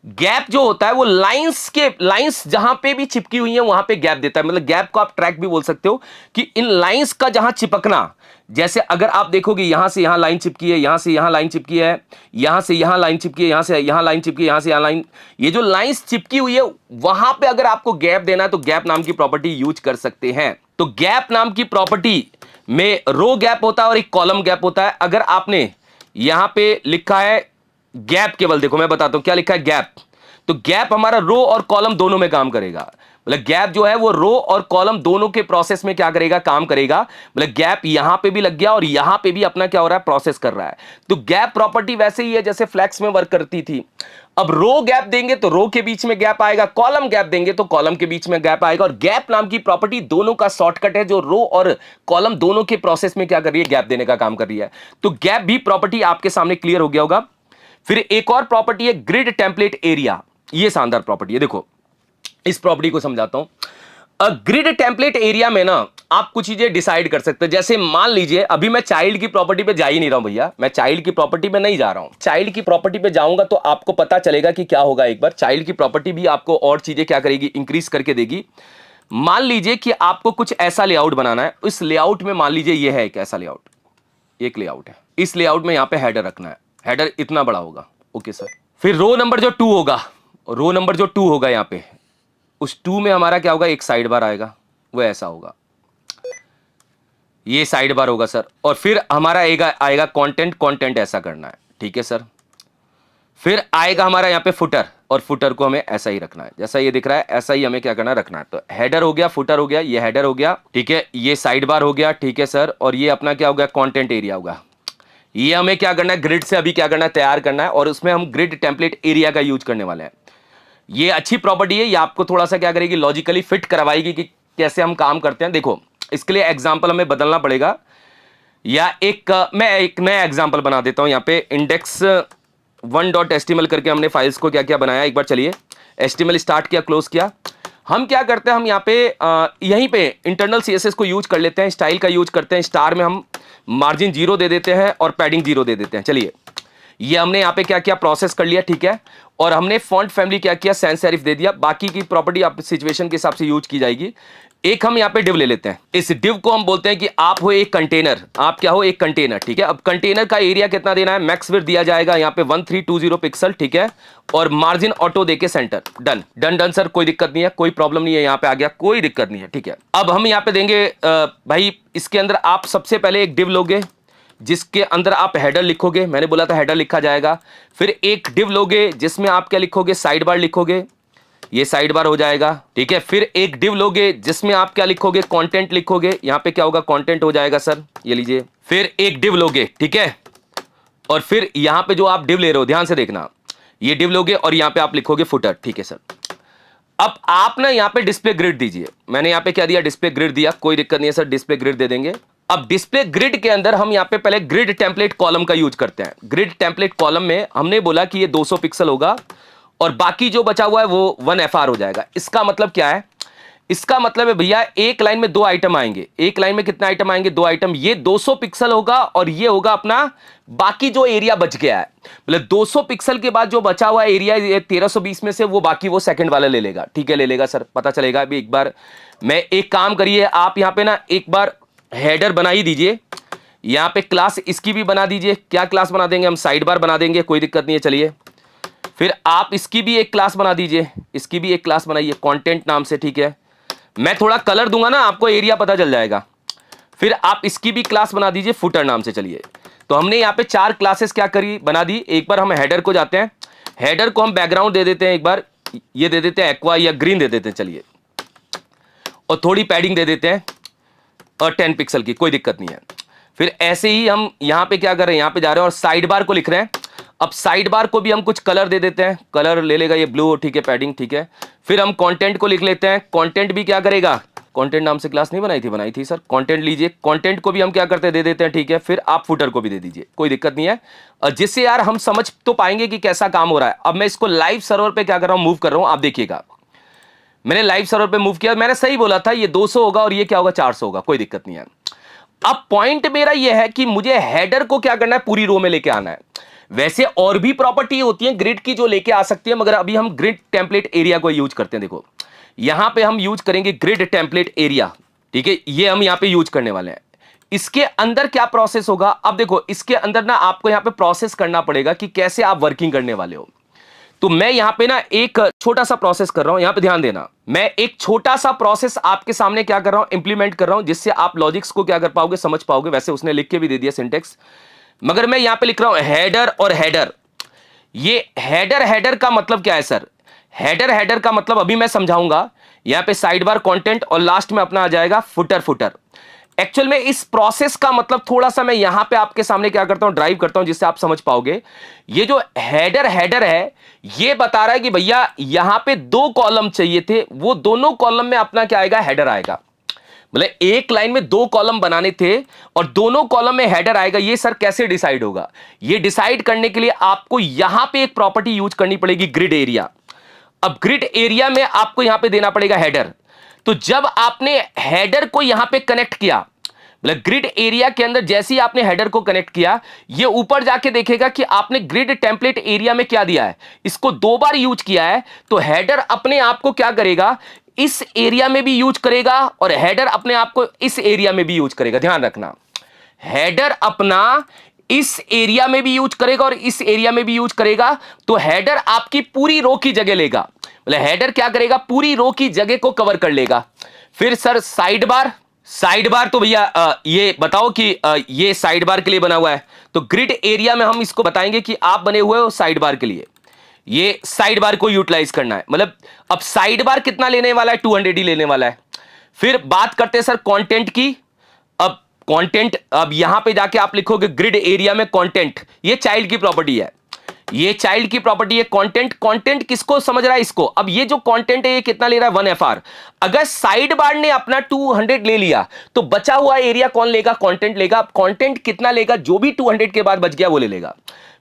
Speaker 1: गैप जो होता है वो लाइंस जहां पे भी चिपकी हुई है वहां पे गैप देता है। मतलब गैप को आप ट्रैक भी बोल सकते हो कि इन लाइंस का जहां चिपकना, जैसे अगर आप देखोगे यहां से यहां लाइन चिपकी है, यहां से यहां लाइन चिपकी है, यहां से यहां लाइन चिपकी है, यहां से यहां लाइन चिपकी है, यहां से यहां लाइन, ये जो लाइंस चिपकी हुई है वहां पे अगर आपको गैप देना है तो गैप नाम की प्रॉपर्टी यूज कर सकते हैं। तो गैप नाम की प्रॉपर्टी में रो गैप होता है और एक कॉलम गैप होता है। अगर आपने यहां पे लिखा है गैप, केवल देखो मैं बताता हूं क्या लिखा है, गैप। तो गैप हमारा रो और कॉलम दोनों में काम करेगा। मतलब गैप जो है वो रो और कॉलम दोनों के प्रोसेस में क्या करेगा, काम करेगा। मतलब गैप यहां पे भी लग गया और यहां पे भी अपना क्या हो रहा है, प्रोसेस कर रहा है। तो गैप प्रॉपर्टी वैसे ही है जैसे फ्लैक्स में वर्क करती थी। अब रो गैप देंगे तो रो के बीच में गैप आएगा, कॉलम गैप देंगे तो कॉलम के बीच में गैप आएगा। और गैप नाम की प्रॉपर्टी दोनों का शॉर्टकट है, जो रो और कॉलम दोनों के प्रोसेस में क्या कर रही है, गैप देने का काम कर रही है। तो गैप भी प्रॉपर्टी आपके सामने क्लियर हो गया होगा। फिर एक और प्रॉपर्टी है ग्रिड टेम्पलेट एरिया। ये शानदार प्रॉपर्टी है, देखो इस प्रॉपर्टी को समझाता हूं। ग्रिड टेम्पलेट एरिया में ना आप कुछ चीजें डिसाइड कर सकते हैं। जैसे मान लीजिए अभी मैं चाइल्ड की प्रॉपर्टी पे जा ही नहीं रहा हूं भैया, मैं चाइल्ड की प्रॉपर्टी पे नहीं जा रहा हूं। चाइल्ड की प्रॉपर्टी पे जाऊंगा तो आपको पता चलेगा कि क्या होगा। एक बार चाइल्ड की प्रॉपर्टी भी आपको और चीजें क्या करेगी, इंक्रीज करके देगी। मान लीजिए कि आपको कुछ ऐसा लेआउट बनाना है। इस लेआउट में मान लीजिए ये है एक ऐसा लेआउट, एक लेआउट है। इस लेआउट में यहां पे हेडर रखना है, हेडर इतना बड़ा होगा, ओके सर। फिर रो नंबर जो 2 होगा, रो नंबर जो 2 होगा यहां पे, उस 2 में हमारा क्या होगा, एक साइड बार आएगा, वो ऐसा होगा, ये साइड बार होगा सर। और फिर हमारा आएगा कंटेंट ऐसा करना है, ठीक है सर। फिर आएगा हमारा यहां पे फुटर, और फुटर को हमें ऐसा ही रखना है, जैसा ये दिख रहा है ऐसा ही हमें क्या करना है, रखना है। तो हेडर हो गया, फुटर हो गया, ये हेडर हो गया, ठीक है, ये साइड बार हो गया, ठीक है सर। और ये अपना क्या हो गया, कंटेंट एरिया होगा। ये हमें क्या करना है, ग्रिड से अभी क्या करना है, तैयार करना है। और उसमें हम ग्रिड टेम्पलेट एरिया का यूज करने वाले हैं। ये अच्छी प्रॉपर्टी है, ये आपको थोड़ा सा क्या करेगी, लॉजिकली फिट करवाएगी कि कैसे हम काम करते हैं। देखो इसके लिए एग्जांपल हमें बदलना पड़ेगा, या मैं एक नया एग्जांपल बना देता हूं। यहाँ पे index1.html करके हमने फाइल्स को क्या क्या बनाया, एक बार चलिए। HTML स्टार्ट किया, क्लोज किया। हम क्या करते हैं, हम यहाँ पे यहीं पे इंटरनल CSS को यूज कर लेते हैं, स्टाइल का यूज करते हैं। स्टार में हम मार्जिन 0 दे देते हैं और पैडिंग 0 दे देते हैं। चलिए ये हमने यहाँ पे क्या किया, प्रोसेस कर लिया, ठीक है। और हमने फॉन्ट फैमिली क्या किया, सैंस सेरिफ दे दिया। बाकी की प्रॉपर्टी आप सिचुएशन के हिसाब से यूज की जाएगी। एक हम यहाँ पे डिव ले लेते हैं। इस डिव को हम बोलते हैं कि आप हो एक कंटेनर, आप क्या हो एक कंटेनर, ठीक है। अब कंटेनर का एरिया कितना देना है, मैक्स विड्थ दिया जाएगा यहाँ पे 1320 पिक्सल, ठीक है, और मार्जिन ऑटो देके centre. Done done done sir, कोई दिक्कत नहीं है, कोई प्रॉब्लम नहीं है, यहाँ पे आ गया, कोई दिक्कत नहीं है, ठीक है। अब हम यहाँ पे देंगे भाई इसके अंदर आप सबसे पहले एक डिव लोगे जिसके अंदर आप हेडर लिखोगे, मैंने बोला था हेडर लिखा जाएगा। फिर एक डिव लोगे जिसमें आप क्या लिखोगे, साइड बार लिखोगे, ये साइड बार हो जाएगा, ठीक है। फिर एक डिव लोगे जिसमें आप क्या लिखोगे, कंटेंट लिखोगे, यहां पे क्या होगा, कंटेंट हो जाएगा सर, ये लीजिए। फिर एक डिव लोगे, ठीक है, और फिर यहां पे जो आप डिव ले रहे हो ध्यान से देखना, ये डिव लोगे और यहां पे आप लिखोगे फुटर, ठीक है सर। अब आप ना यहां पे डिस्प्ले ग्रिड दीजिए, मैंने यहां पे क्या दिया, डिस्प्ले ग्रिड दिया, कोई दिक्कत नहीं है सर, डिस्प्ले ग्रिड दे देंगे। अब डिस्प्ले ग्रिड के अंदर हम यहां पे पहले ग्रिड टेम्पलेट कॉलम का यूज करते हैं। ग्रिड टेम्पलेट कॉलम में हमने बोला कि ये 200 पिक्सल होगा और बाकी जो बचा हुआ है वो 1 FR हो जाएगा। इसका मतलब क्या है, इसका मतलब है भैया एक लाइन में 2 आइटम आएंगे। एक लाइन में कितने आइटम आएंगे, 2 आइटम। ये 200 पिक्सल होगा और ये होगा अपना बाकी जो एरिया बच गया है, मतलब 200 पिक्सल के बाद जो बचा हुआ एरिया 1320 में से वो बाकी वो सेकंड वाला ले लेगा, ठीक है, ले लेगा सर, पता चलेगा। अभी एक बार मैं एक काम करिए, आप यहां पे ना एक बार हेडर बना ही दीजिए, यहां पे क्लास इसकी भी बना दीजिए। क्या क्लास बना देंगे हम, साइड बार बना देंगे, कोई दिक्कत नहीं है, चलिए। फिर आप इसकी भी एक क्लास बना दीजिए, इसकी भी एक क्लास बनाइए कंटेंट नाम से, ठीक है। मैं थोड़ा कलर दूंगा ना, आपको एरिया पता चल जाएगा। फिर आप इसकी भी क्लास बना दीजिए फुटर नाम से, चलिए। तो हमने यहाँ पे 4 क्लासेस क्या करी, बना दी। एक बार हम हेडर को जाते हैं, हेडर को हम बैकग्राउंड दे देते हैं, एक बार ये दे देते हैं एक्वा या ग्रीन दे देते हैं, चलिए, और थोड़ी पैडिंग दे देते हैं और 10 पिक्सल की, कोई दिक्कत नहीं है। फिर ऐसे ही हम यहाँ पे क्या कर रहे हैं, यहाँ पे जा रहे हैं और साइड बार को लिख रहे हैं। अब साइड बार को भी हम कुछ कलर दे देते हैं, कलर ले लेगा ये ब्लू, ठीक है, पैडिंग, ठीक है। फिर हम कंटेंट को लिख लेते हैं, कंटेंट भी क्या करेगा, कंटेंट नाम से क्लास नहीं बनाई थी सर, कंटेंट लीजिए, कंटेंट को भी हम क्या करते हैं, दे देते हैं, ठीक है। फिर आप फुटर को भी दे दीजिए, कोई दिक्कत नहीं है, जिससे यार हम समझ तो पाएंगे कि कैसा काम हो रहा है। अब मैं इसको लाइव सर्वर पे क्या कर रहा हूं, मूव कर रहा हूं, आप देखिएगा। मैंने लाइव सर्वर पे मूव किया, मैंने सही बोला था, ये 200 होगा और ये क्या होगा, 400 होगा, कोई दिक्कत नहीं है। अब पॉइंट मेरा यह है कि मुझे हेडर को क्या करना है, पूरी रो में लेके आना है। वैसे और भी प्रॉपर्टी होती है ग्रिड की जो लेके आ सकती है, मगर अभी हम ग्रिड टेम्पलेट एरिया को यूज करते हैं। देखो यहां पे हम यूज करेंगे ग्रिड टेम्पलेट एरिया, ठीक है, ये हम यहां पे यूज करने वाले हैं। इसके अंदर क्या प्रोसेस होगा, अब देखो इसके अंदर ना आपको यहां पे प्रोसेस करना पड़ेगा कि कैसे आप वर्किंग करने वाले हो। तो मैं यहां पे ना एक छोटा सा प्रोसेस कर रहा हूं, यहां पे ध्यान देना। मैं एक छोटा सा प्रोसेस आपके सामने क्या कर रहा हूं, इंप्लीमेंट कर रहा हूं, जिससे आप लॉजिक्स को क्या कर पाओगे, समझ पाओगे। वैसे उसने लिख के भी दे दिया सिंटेक्स, मगर मैं यहां पे लिख रहा हूं हेडर और हेडर। ये हेडर का मतलब क्या है सर, हेडर का मतलब अभी मैं समझाऊंगा। यहां पे साइड बार, कंटेंट और लास्ट में अपना आ जाएगा फुटर। एक्चुअल में इस प्रोसेस का मतलब थोड़ा सा मैं यहां पे आपके सामने क्या करता हूं, ड्राइव करता हूं, जिससे आप समझ पाओगे। ये जो हेडर है, ये बता रहा है कि भैया यहां पे 2 कॉलम चाहिए थे, वो दोनों कॉलम में अपना क्या आएगा, हेडर आएगा। मतलब एक लाइन में 2 कॉलम बनाने थे और दोनों कॉलम में हेडर आएगा। ये सर कैसे डिसाइड होगा, ये डिसाइड करने के लिए आपको यहां पे एक प्रॉपर्टी यूज करनी पड़ेगी, ग्रिड एरिया। अब ग्रिड एरिया में आपको यहां पे देना पड़ेगा हेडर। तो जब आपने हेडर को यहां पे कनेक्ट किया, मतलब ग्रिड एरिया के अंदर जैसे ही आपने हेडर को कनेक्ट किया, ये ऊपर जाके देखेगा कि आपने ग्रिड टेम्पलेट एरिया में क्या दिया है, इसको 2 बार यूज किया है। तो हेडर अपने आप को क्या करेगा, इस एरिया में भी यूज करेगा और हेडर अपने आप को इस एरिया में भी यूज करेगा। ध्यान रखना, हेडर अपना इस एरिया में भी यूज करेगा और इस एरिया में भी यूज करेगा। तो हेडर आपकी पूरी रो की जगह लेगा, मतलब हेडर क्या करेगा, पूरी रो की जगह को कवर कर लेगा। फिर सर साइड बार तो भैया ये बताओ कि ये साइड बार के लिए बना हुआ है, तो ग्रिड एरिया में हम इसको बताएंगे कि आप बने हुए हो साइड बार के लिए, ये साइड बार को यूटिलाइज करना है। मतलब अब साइड बार कितना लेने वाला है, 200 ही लेने वाला है। फिर बात करते हैं सर कंटेंट की। अब कंटेंट, अब यहां पे जाके आप लिखोगे ग्रिड एरिया में कंटेंट, ये चाइल्ड की प्रॉपर्टी है, ये चाइल्ड की प्रॉपर्टी है कंटेंट किसको समझ रहा है, इसको। अब ये जो कंटेंट है ये कितना ले रहा है, 1 FR। अगर साइड बार ने अपना 200 ले लिया तो बचा हुआ एरिया कौन लेगा, कंटेंट लेगा। अब कंटेंट कितना लेगा, जो भी 200 के बाद बच गया वो ले लेगा।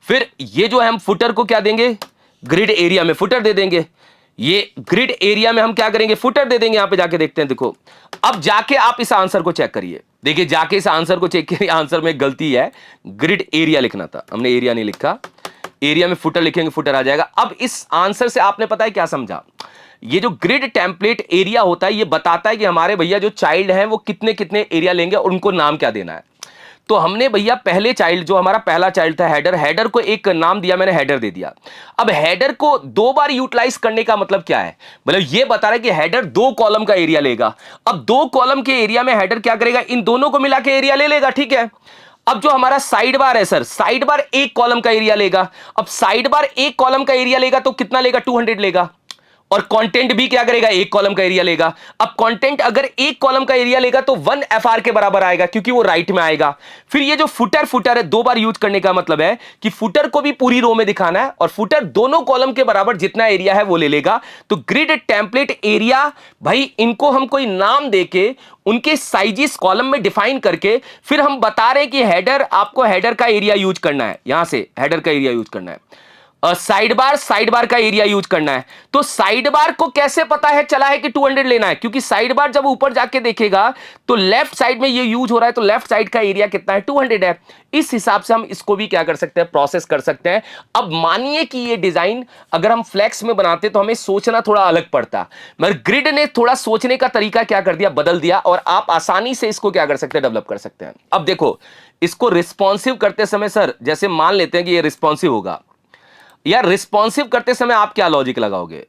Speaker 1: फिर ये जो हम फुटर को क्या देंगे, ग्रिड एरिया में फुटर दे देंगे। ये ग्रिड एरिया में हम क्या करेंगे, फुटर दे देंगे। यहां पे जाके देखते हैं, देखो अब जाके आप इस आंसर को चेक करिए। देखिए जाके इस आंसर को चेक करिए, आंसर में गलती है, ग्रिड एरिया लिखना था, हमने एरिया नहीं लिखा। एरिया में फुटर लिखेंगे, फुटर आ जाएगा। अब इस आंसर से आपने पता है क्या समझा, ये जो ग्रिड टेम्पलेट एरिया होता है ये बताता है कि हमारे भैया जो चाइल्ड हैं वो कितने कितने एरिया लेंगे और उनको नाम क्या देना है। तो हमने भैया पहले चाइल्ड, जो हमारा पहला चाइल्ड था हेडर, हेडर को एक नाम दिया, मैंने हेडर दे दिया। अब हेडर को 2 बार यूटिलाइज करने का मतलब क्या है, मतलब ये बता रहा है कि हेडर 2 कॉलम का एरिया लेगा। अब 2 कॉलम के एरिया में हेडर क्या करेगा, इन दोनों को मिला के एरिया ले लेगा, ठीक है। अब जो हमारा साइड बार है सर, साइड बार 1 कॉलम का एरिया लेगा। अब साइड बार 1 कॉलम का एरिया लेगा तो कितना लेगा, 200 लेगा। और कंटेंट भी क्या करेगा, 1 कॉलम का एरिया लेगा। अब कंटेंट अगर 1 कॉलम का एरिया लेगा तो 1 FR के बराबर आएगा, क्योंकि वो राइट में आएगा। फिर ये जो फुटर, फुटर है 2 बार यूज करने का मतलब है कि फुटर को भी पूरी रो में दिखाना है, और फुटर दोनों कॉलम के बराबर जितना एरिया है वो ले लेगा। तो ग्रिड टेम्पलेट एरिया भाई, इनको हम कोई नाम देके उनके साइजेस कॉलम में डिफाइन करके फिर हम बता रहे हैं कि हेडर, आपको हेडर का एरिया यूज करना है, यहां से हेडर का एरिया यूज करना है। साइड बार का एरिया यूज करना है। तो साइड बार को कैसे पता है चला है कि 200 लेना है, क्योंकि साइड बार जब ऊपर जाके देखेगा तो लेफ्ट साइड में ये यूज हो रहा है, तो लेफ्ट साइड का एरिया कितना है, 200 है। इस हिसाब से हम इसको भी क्या कर सकते हैं, प्रोसेस कर सकते हैं। अब मानिए कि ये डिजाइन अगर हम फ्लेक्स में बनाते तो हमें सोचना थोड़ा अलग पड़ता, मगर ग्रिड ने थोड़ा सोचने का तरीका क्या कर दिया, बदल दिया, और आप आसानी से इसको क्या कर सकते हैं, डेवलप कर सकते हैं। अब देखो, इसको रिस्पॉन्सिव करते समय सर, जैसे मान लेते हैं कि ये रिस्पॉन्सिव होगा, यार रिस्पॉन्सिव करते समय आप क्या लॉजिक लगाओगे,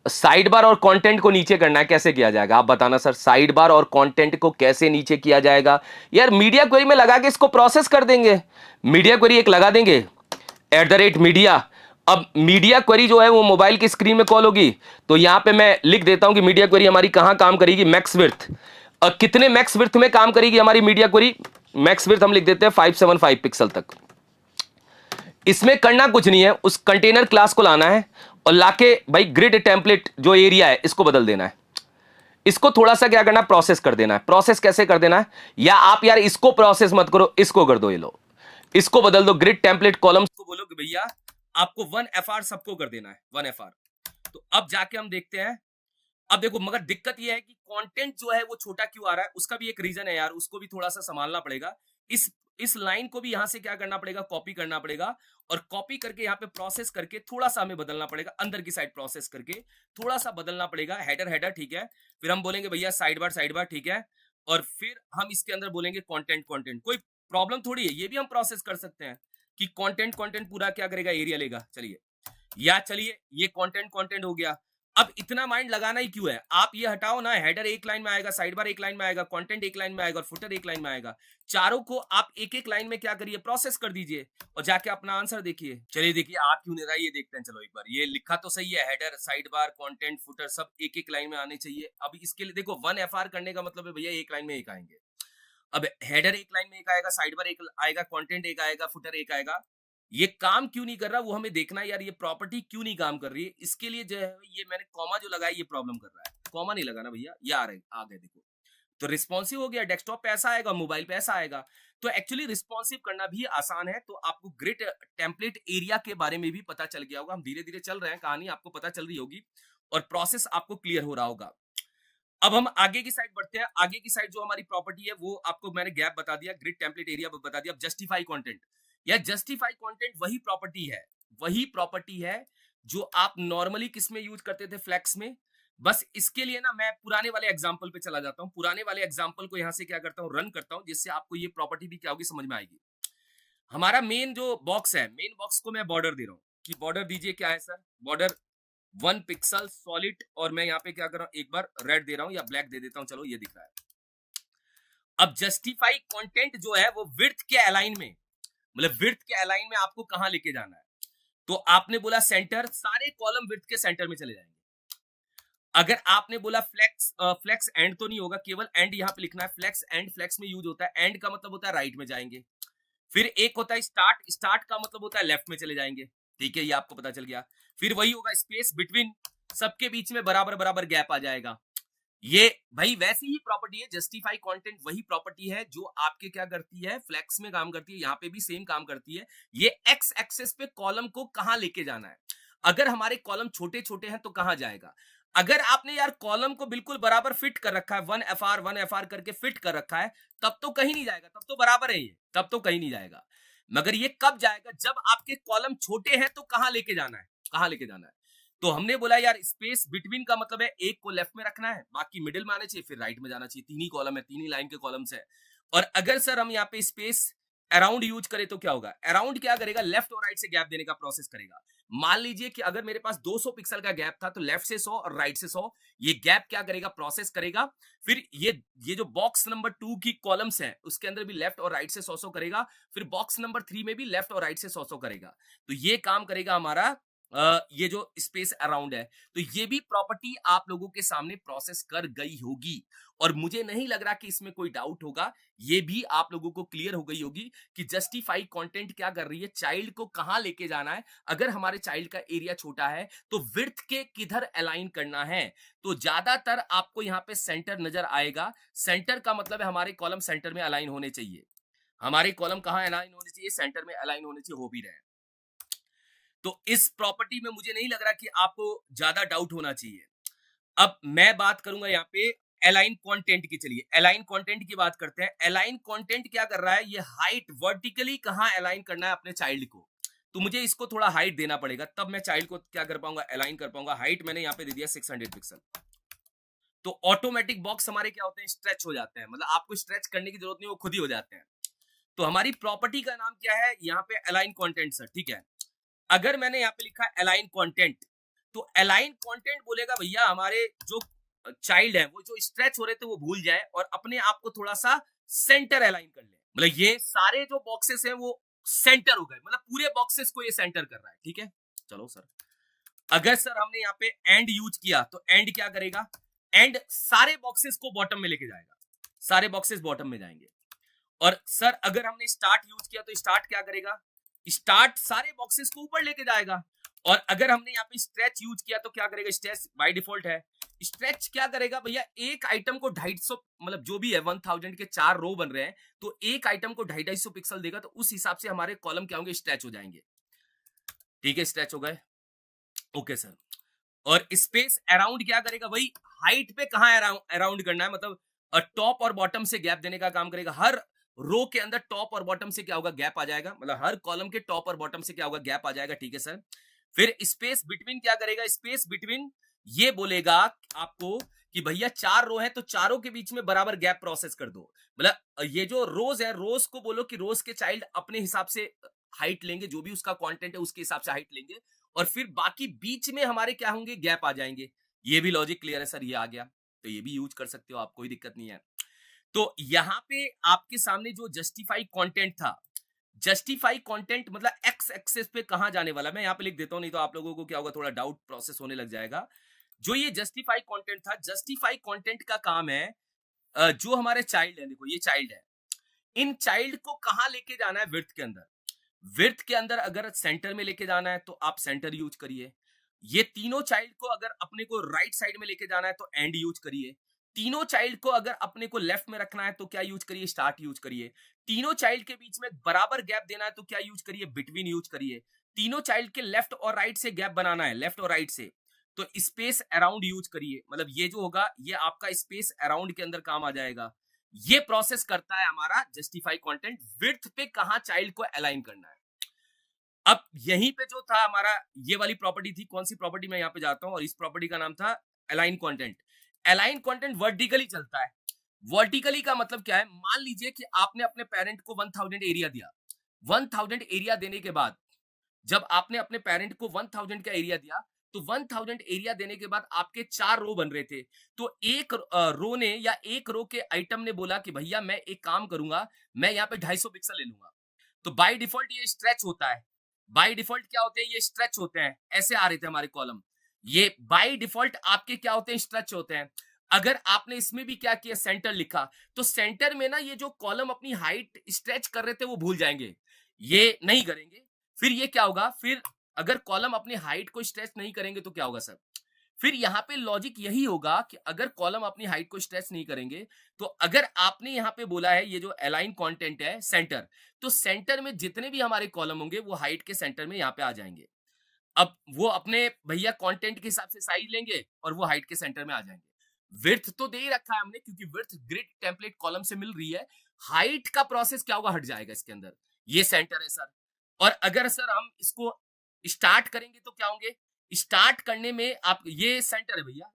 Speaker 1: साइड बार और कंटेंट को नीचे करना है, कैसे किया जाएगा आप बताना सर, साइड बार और कंटेंट को कैसे नीचे किया जाएगा। यार मीडिया क्वेरी में लगा के इसको प्रोसेस कर देंगे, मीडिया क्वेरी एक लगा देंगे @मीडिया। अब मीडिया क्वेरी जो है वो मोबाइल की स्क्रीन में कॉल होगी, तो यहां पे मैं लिख देता हूं कि मीडिया क्वेरी हमारी कहां काम करेगी, मैक्स विड्थ। कितने मैक्स विड्थ में काम करेगी हमारी मीडिया क्वेरी, मैक्स विड्थ हम लिख देते हैं 575 पिक्सल तक। इसमें करना कुछ नहीं है, उस कंटेनर क्लास को लाना है और लाके भाई ग्रिड टेम्पलेट जो एरिया है इसको बदल देना है, इसको थोड़ा सा क्या करना है, प्रोसेस कर देना है। प्रोसेस कैसे कर देना है, या आप यार इसको प्रोसेस मत करो, इसको कर दो, ये लो इसको बदल दो, ग्रिड टेम्पलेट कॉलम्स को बोलो कि भैया आपको 1 FR सबको कर देना है, 1 FR। तो अब जाके हम देखते हैं। अब देखो, मगर दिक्कत यह है कि कंटेंट जो है वो छोटा क्यों आ रहा है, उसका भी एक रीजन है यार, उसको भी थोड़ा सा संभालना पड़ेगा। इस लाइन को भी यहां से क्या करना पड़ेगा, कॉपी करना पड़ेगा, और कॉपी करके यहाँ पे प्रोसेस करके थोड़ा सा हमें बदलना पड़ेगा, अंदर की साइड प्रोसेस करके थोड़ा सा बदलना पड़ेगा। हेडर हेडर ठीक है, फिर हम बोलेंगे भैया साइड बार ठीक है, और फिर हम इसके अंदर बोलेंगे कंटेंट कंटेंट। कोई प्रॉब्लम थोड़ी है, ये भी हम प्रोसेस कर सकते हैं कि कंटेंट कंटेंट पूरा क्या करेगा, एरिया लेगा। चलिए, या चलिए ये कंटेंट कंटेंट हो गया। अब इतना माइंड लगाना ही क्यों है, आप ये हटाओ ना, हेडर एक लाइन में आएगा, साइड बार एक लाइन में आएगा, कंटेंट एक लाइन में आएगा, और फुटर एक लाइन में आएगा। चारों को आप एक एक लाइन में क्या करिए, प्रोसेस कर दीजिए, और जाके अपना आंसर देखिए। चलिए देखिए आप क्यों नहीं रहा, ये देखते हैं। चलो एक बार, ये लिखा तो सही है, header side bar content footer सब एक एक लाइन में आने चाहिए। अब इसके लिए देखो 1 FR करने का मतलब है भैया एक लाइन में एक आएंगे। अब हेडर एक लाइन में एक आएगा, साइड बार एक आएगा, कंटेंट एक आएगा, फुटर एक आएगा। ये काम क्यों नहीं कर रहा वो हमें देखना है यार, ये प्रॉपर्टी क्यों नहीं काम कर रही है। इसके लिए जो है ये मैंने कॉमा जो लगाया ये प्रॉब्लम कर रहा है, कॉमा नहीं लगाना भैया, ये आ गए देखो। तो रिस्पॉन्सिव हो गया, डेस्कटॉप पे ऐसा आएगा, मोबाइल पे ऐसा आएगा। तो एक्चुअली रिस्पॉन्सिव करना भी आसान है। तो आपको ग्रिड टेम्पलेट एरिया के बारे में भी पता चल गया होगा। हम धीरे धीरे चल रहे हैं, कहानी आपको पता चल रही होगी और प्रोसेस आपको क्लियर हो रहा होगा। अब हम आगे की साइड बढ़ते हैं। आगे की साइड जो हमारी प्रॉपर्टी है वो आपको मैंने गैप बता दिया, ग्रिड टेम्पलेट एरिया बता दिया। अब जस्टिफाई कंटेंट, या जस्टिफाई कंटेंट वही प्रॉपर्टी है जो आप नॉर्मली किस में यूज करते थे, फ्लेक्स में। बस इसके लिए ना मैं पुराने वाले एग्जांपल पे चला जाता हूं, पुराने वाले एग्जांपल को यहां से क्या करता हूं, रन करता हूं, जिससे आपको ये प्रॉपर्टी भी क्या होगी, समझ में आएगी। हमारा मेन जो बॉक्स है, मेन बॉक्स को मैं बॉर्डर दे रहा हूं कि बॉर्डर दीजिए, क्या है सर, बॉर्डर 1 पिक्सल सॉलिड, और मैं यहाँ पे क्या कर रहा हूं, एक बार रेड दे रहा हूं या ब्लैक दे देता हूं, चलो ये दिख रहा है। अब जस्टिफाई कंटेंट जो है वो विड्थ के अलाइन में, मतलब विड्थ के अलाइन में आपको कहां लेके जाना है। तो आपने बोला सेंटर, सारे कॉलम विड्थ के सेंटर में चले जाएंगे। अगर आपने बोला फ्लेक्स, फ्लेक्स एंड तो नहीं होगा, केवल एंड यहां पे लिखना है। फ्लेक्स एंड, फ्लेक्स में यूज होता है, एंड का मतलब होता है राइट में जाएंगे। फिर एक होता है स्टार्ट, स्टार्ट का मतलब होता है लेफ्ट में चले जाएंगे। ठीक है, ये आपको पता चल गया। फिर वही होगा स्पेस बिटवीन, सबके बीच में बराबर बराबर गैप आ जाएगा। ये भाई वैसी ही प्रॉपर्टी है, जस्टिफाई कंटेंट वही प्रॉपर्टी है जो आपके क्या करती है, फ्लेक्स में काम करती है, यहां पे भी सेम काम करती है। ये एक्स एक्सेस पे कॉलम को कहां लेके जाना है। अगर हमारे कॉलम छोटे छोटे हैं तो कहां जाएगा। अगर आपने यार कॉलम को बिल्कुल बराबर फिट कर रखा है, 1 FR करके फिट कर रखा है, तब तो कहीं नहीं जाएगा, तब तो बराबर है ये, तब तो कहीं नहीं जाएगा। मगर ये कब जाएगा, जब आपके कॉलम छोटे हैं तो कहां लेके जाना है, कहां लेके जाना है। तो हमने बोला यार स्पेस बिटवीन का मतलब है एक को लेफ्ट में रखना है, बाकी मिडिल में आना चाहिए, फिर राइट में जाना चाहिए। तीन ही कॉलम है, तीन ही लाइन के कॉलम्स है। और अगर सर हम यहाँ पे स्पेस अराउंड यूज करें तो क्या होगा? अराउंड क्या करेगा? लेफ्ट और राइट से गैप देने का प्रोसेस करेगा। मान लीजिए कि अगर मेरे पास 200 पिक्सल का गैप था, तो लेफ्ट से 100 और राइट से 100, ये गैप क्या करेगा? प्रोसेस करेगा। फिर ये जो बॉक्स नंबर 2 की कॉलम्स है उसके अंदर भी लेफ्ट और राइट से 100 करेगा। फिर बॉक्स नंबर 3 में भी लेफ्ट और राइट से 100 करेगा। तो ये काम करेगा हमारा ये जो स्पेस अराउंड है। तो ये भी प्रॉपर्टी आप लोगों के सामने प्रोसेस कर गई होगी, और मुझे नहीं लग रहा कि इसमें कोई डाउट होगा। ये भी आप लोगों को क्लियर हो गई होगी कि जस्टिफाई कंटेंट क्या कर रही है, चाइल्ड को कहां लेके जाना है। अगर हमारे चाइल्ड का एरिया छोटा है तो विड्थ के किधर अलाइन करना है। तो ज्यादातर आपको यहां पे सेंटर नजर आएगा। सेंटर का मतलब है हमारे कॉलम सेंटर में अलाइन होने चाहिए। हमारे कॉलम कहां अलाइन होने चाहिए? सेंटर में अलाइन होने चाहिए, हो भी रहे। तो इस प्रॉपर्टी में मुझे नहीं लग रहा कि आपको ज्यादा डाउट होना चाहिए। अब मैं बात करूंगा यहाँ पे अलाइन कंटेंट की। चलिए अलाइन कंटेंट की बात करते हैं। अलाइन कंटेंट क्या कर रहा है? ये हाइट वर्टिकली कहां अलाइन करना है अपने चाइल्ड को। तो मुझे इसको थोड़ा हाइट देना पड़ेगा, तब मैं चाइल्ड को क्या कर पाऊंगा? अलाइन कर पाऊंगा। हाइट मैंने यहाँ पे दे दिया 600 पिक्सल। तो ऑटोमेटिक बॉक्स हमारे क्या होते हैं? स्ट्रेच हो जाते हैं। मतलब आपको स्ट्रेच करने की जरूरत नहीं, वो खुद ही हो जाते हैं। तो हमारी प्रॉपर्टी का नाम क्या है यहाँ पे? अलाइन कंटेंट सर, ठीक है। अगर मैंने यहाँ पे लिखा अलाइन कंटेंट, तो अलाइन कंटेंट बोलेगा भैया हमारे जो चाइल्ड है वो जो स्ट्रेच हो रहे थे वो भूल जाए और अपने आप को थोड़ा सा सेंटर अलाइन कर ले। मतलब ये सारे जो बॉक्सेस हैं वो सेंटर हो गए, मतलब पूरे बॉक्सेस को ये सेंटर कर रहा है, ठीक है। चलो सर, अगर सर हमने यहाँ पे एंड यूज किया तो एंड क्या करेगा? एंड सारे बॉक्सेस को बॉटम में लेके जाएगा, सारे बॉक्सेस बॉटम में जाएंगे। और सर अगर हमने स्टार्ट यूज किया तो स्टार्ट क्या करेगा? स्टार्ट सारे बॉक्सेस को ऊपर लेके जाएगा। और अगर हमने यहाँ पे स्ट्रेच यूज किया तो क्या करेगा? स्ट्रेच बाय डिफॉल्ट है। स्ट्रेच क्या करेगा भैया? एक आइटम को 250, मतलब जो भी है 1000 के 4 रो बन रहे हैं, तो एक आइटम को 250 पिक्सल देगा, तो उस हिसाब से हमारे कॉलम क्या होंगे? स्ट्रेच हो जाएंगे। ठीक है, स्ट्रेच हो गए। Okay sir. और स्पेस अराउंड क्या करेगा? भाई हाइट पे कहां अराउंड करना है, मतलब टॉप और बॉटम से गैप देने का काम करेगा। हर रो के अंदर टॉप और बॉटम से क्या होगा? गैप आ जाएगा। मतलब हर कॉलम के टॉप और बॉटम से क्या होगा? गैप आ जाएगा, ठीक है सर। फिर स्पेस बिटवीन क्या करेगा? स्पेस बिटवीन ये बोलेगा आपको कि भैया 4 रो है तो चारों के बीच में बराबर गैप प्रोसेस कर दो। मतलब ये जो रोज है, रोज को बोलो कि रोज के चाइल्ड अपने हिसाब से हाइट लेंगे, जो भी उसका कंटेंट है उसके हिसाब से हाइट लेंगे, और फिर बाकी बीच में हमारे क्या होंगे? गैप आ जाएंगे। ये भी लॉजिक क्लियर है सर, ये आ गया। तो ये भी यूज कर सकते हो आप, कोई दिक्कत नहीं है। तो यहां पे आपके सामने जो जस्टिफाई कंटेंट था, जस्टिफाई कंटेंट मतलब एक्स एक्सेस पे कहां जाने वाला, मैं यहां पे लिख देता हूं, नहीं तो आप लोगों को क्या होगा? थोड़ा डाउट प्रोसेस होने लग जाएगा। जो ये जस्टिफाई कंटेंट था, जस्टिफाई कंटेंट का काम है जो हमारे चाइल्ड है, देखो ये चाइल्ड है, इन चाइल्ड को कहां लेके जाना है? विड्थ के अंदर। विड्थ के अंदर अगर सेंटर में लेके जाना है तो आप सेंटर यूज करिए। ये तीनों चाइल्ड को अगर अपने को राइट साइड में लेके जाना है तो एंड यूज करिए। तीनों चाइल्ड को अगर अपने को लेफ्ट में रखना है तो क्या यूज करिए? स्टार्ट यूज करिए। तीनों चाइल्ड के बीच में बराबर गैप देना है तो क्या यूज करिए? बिटवीन यूज करिए। तीनों चाइल्ड के लेफ्ट और राइट से गैप बनाना है, लेफ्ट और राइट से, तो स्पेस अराउंड यूज करिए। मतलब ये जो होगा ये आपका स्पेस अराउंड के अंदर काम आ जाएगा। ये प्रोसेस करता है हमारा जस्टिफाई कंटेंट, विड्थ पे कहां चाइल्ड को अलाइन करना है। अब यहीं पे जो था हमारा, ये वाली प्रॉपर्टी थी, कौन सी प्रॉपर्टी? मैं यहां पे जाता हूं, और इस प्रॉपर्टी का नाम था align content. Align content vertically चलता है। वर्टिकली का मतलब क्या है? मान लीजिए कि आपने अपने पेरेंट को 1000 एरिया दिया। 1000 एरिया देने के बाद, जब आपने अपने पेरेंट को 1000 का एरिया दिया, तो 1000 एरिया देने के बाद आपके 4 रो बन रहे थे। तो एक रो ने या एक रो के आइटम ने बोला कि भैया मैं एक काम करूंगा, मैं यहाँ पे 250 पिक्सल ले लूंगा। तो बाय डिफॉल्ट ये स्ट्रेच होता है। बाय डिफॉल्ट क्या होते हैं? ये स्ट्रेच होते हैं। ऐसे आ रहे थे हमारे कॉलम, ये बाय डिफॉल्ट आपके क्या होते हैं? स्ट्रेच होते हैं। अगर आपने इसमें भी क्या किया? सेंटर लिखा, तो सेंटर में ना ये जो कॉलम अपनी हाइट स्ट्रेच कर रहे थे वो भूल जाएंगे, ये नहीं करेंगे। फिर ये क्या होगा? फिर अगर कॉलम अपनी हाइट को स्ट्रेच नहीं करेंगे तो क्या होगा सर? फिर यहां पे लॉजिक यही होगा कि अगर कॉलम अपनी हाइट को स्ट्रेच नहीं करेंगे, तो अगर आपने यहां पे बोला है ये जो अलाइन कंटेंट है सेंटर, तो सेंटर में जितने भी हमारे कॉलम होंगे वो हाइट के सेंटर में यहां पे आ जाएंगे। अब वो अपने भैया कंटेंट के हिसाब से साइज लेंगे और वो हाइट के सेंटर में आ जाएंगे। विड्थ तो दे ही रखा है हमने, क्योंकि विड्थ ग्रिड टेम्पलेट कॉलम से मिल रही है। हाइट का प्रोसेस क्या होगा? हट जाएगा इसके अंदर। ये सेंटर है सर। और अगर सर हम इसको स्टार्ट करेंगे तो क्या होंगे? स्टार्ट करने में आप, ये सेंटर है भैया,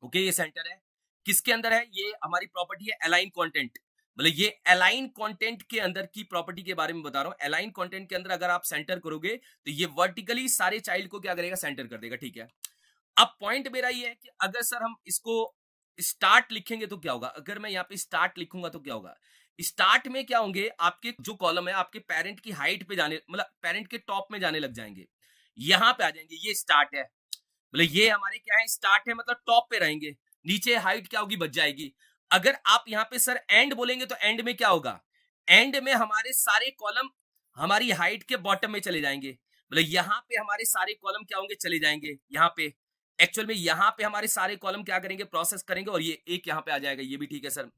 Speaker 1: ओके, ये सेंटर है, किसके अंदर है, ये हमारी प्रॉपर्टी है अलाइन कंटेंट, मतलब ये अलाइन कंटेंट के अंदर की प्रॉपर्टी के बारे में बता रहा हूं। अलाइन कंटेंट के अंदर अगर आप सेंटर करोगे तो ये वर्टिकली सारे चाइल्ड को क्या करेगा, सेंटर कर देगा, ठीक है। अब पॉइंट मेरा ये है कि अगर सर हम इसको स्टार्ट लिखेंगे तो क्या होगा, अगर मैं यहाँ पे स्टार्ट लिखूंगा तो क्या होगा, स्टार्ट में क्या होंगे, आपके जो कॉलम है आपके पेरेंट की हाइट पे जाने, मतलब पेरेंट के टॉप में जाने लग जाएंगे, यहां पे आ जाएंगे, ये स्टार्ट है, मतलब ये हमारे क्या है, स्टार्ट है, मतलब टॉप पे रहेंगे, नीचे हाइट क्या होगी, बच जाएगी। अगर आप यहाँ पे सर एंड बोलेंगे तो एंड में क्या होगा, एंड में हमारे सारे कॉलम हमारी हाइट के बॉटम में चले जाएंगे, मतलब यहाँ पे हमारे सारे कॉलम क्या होंगे, चले जाएंगे यहाँ पे, एक्चुअल में यहाँ पे हमारे सारे कॉलम क्या करेंगे, प्रोसेस करेंगे, और ये एक यहाँ पे आ जाएगा, ये भी ठीक है सर।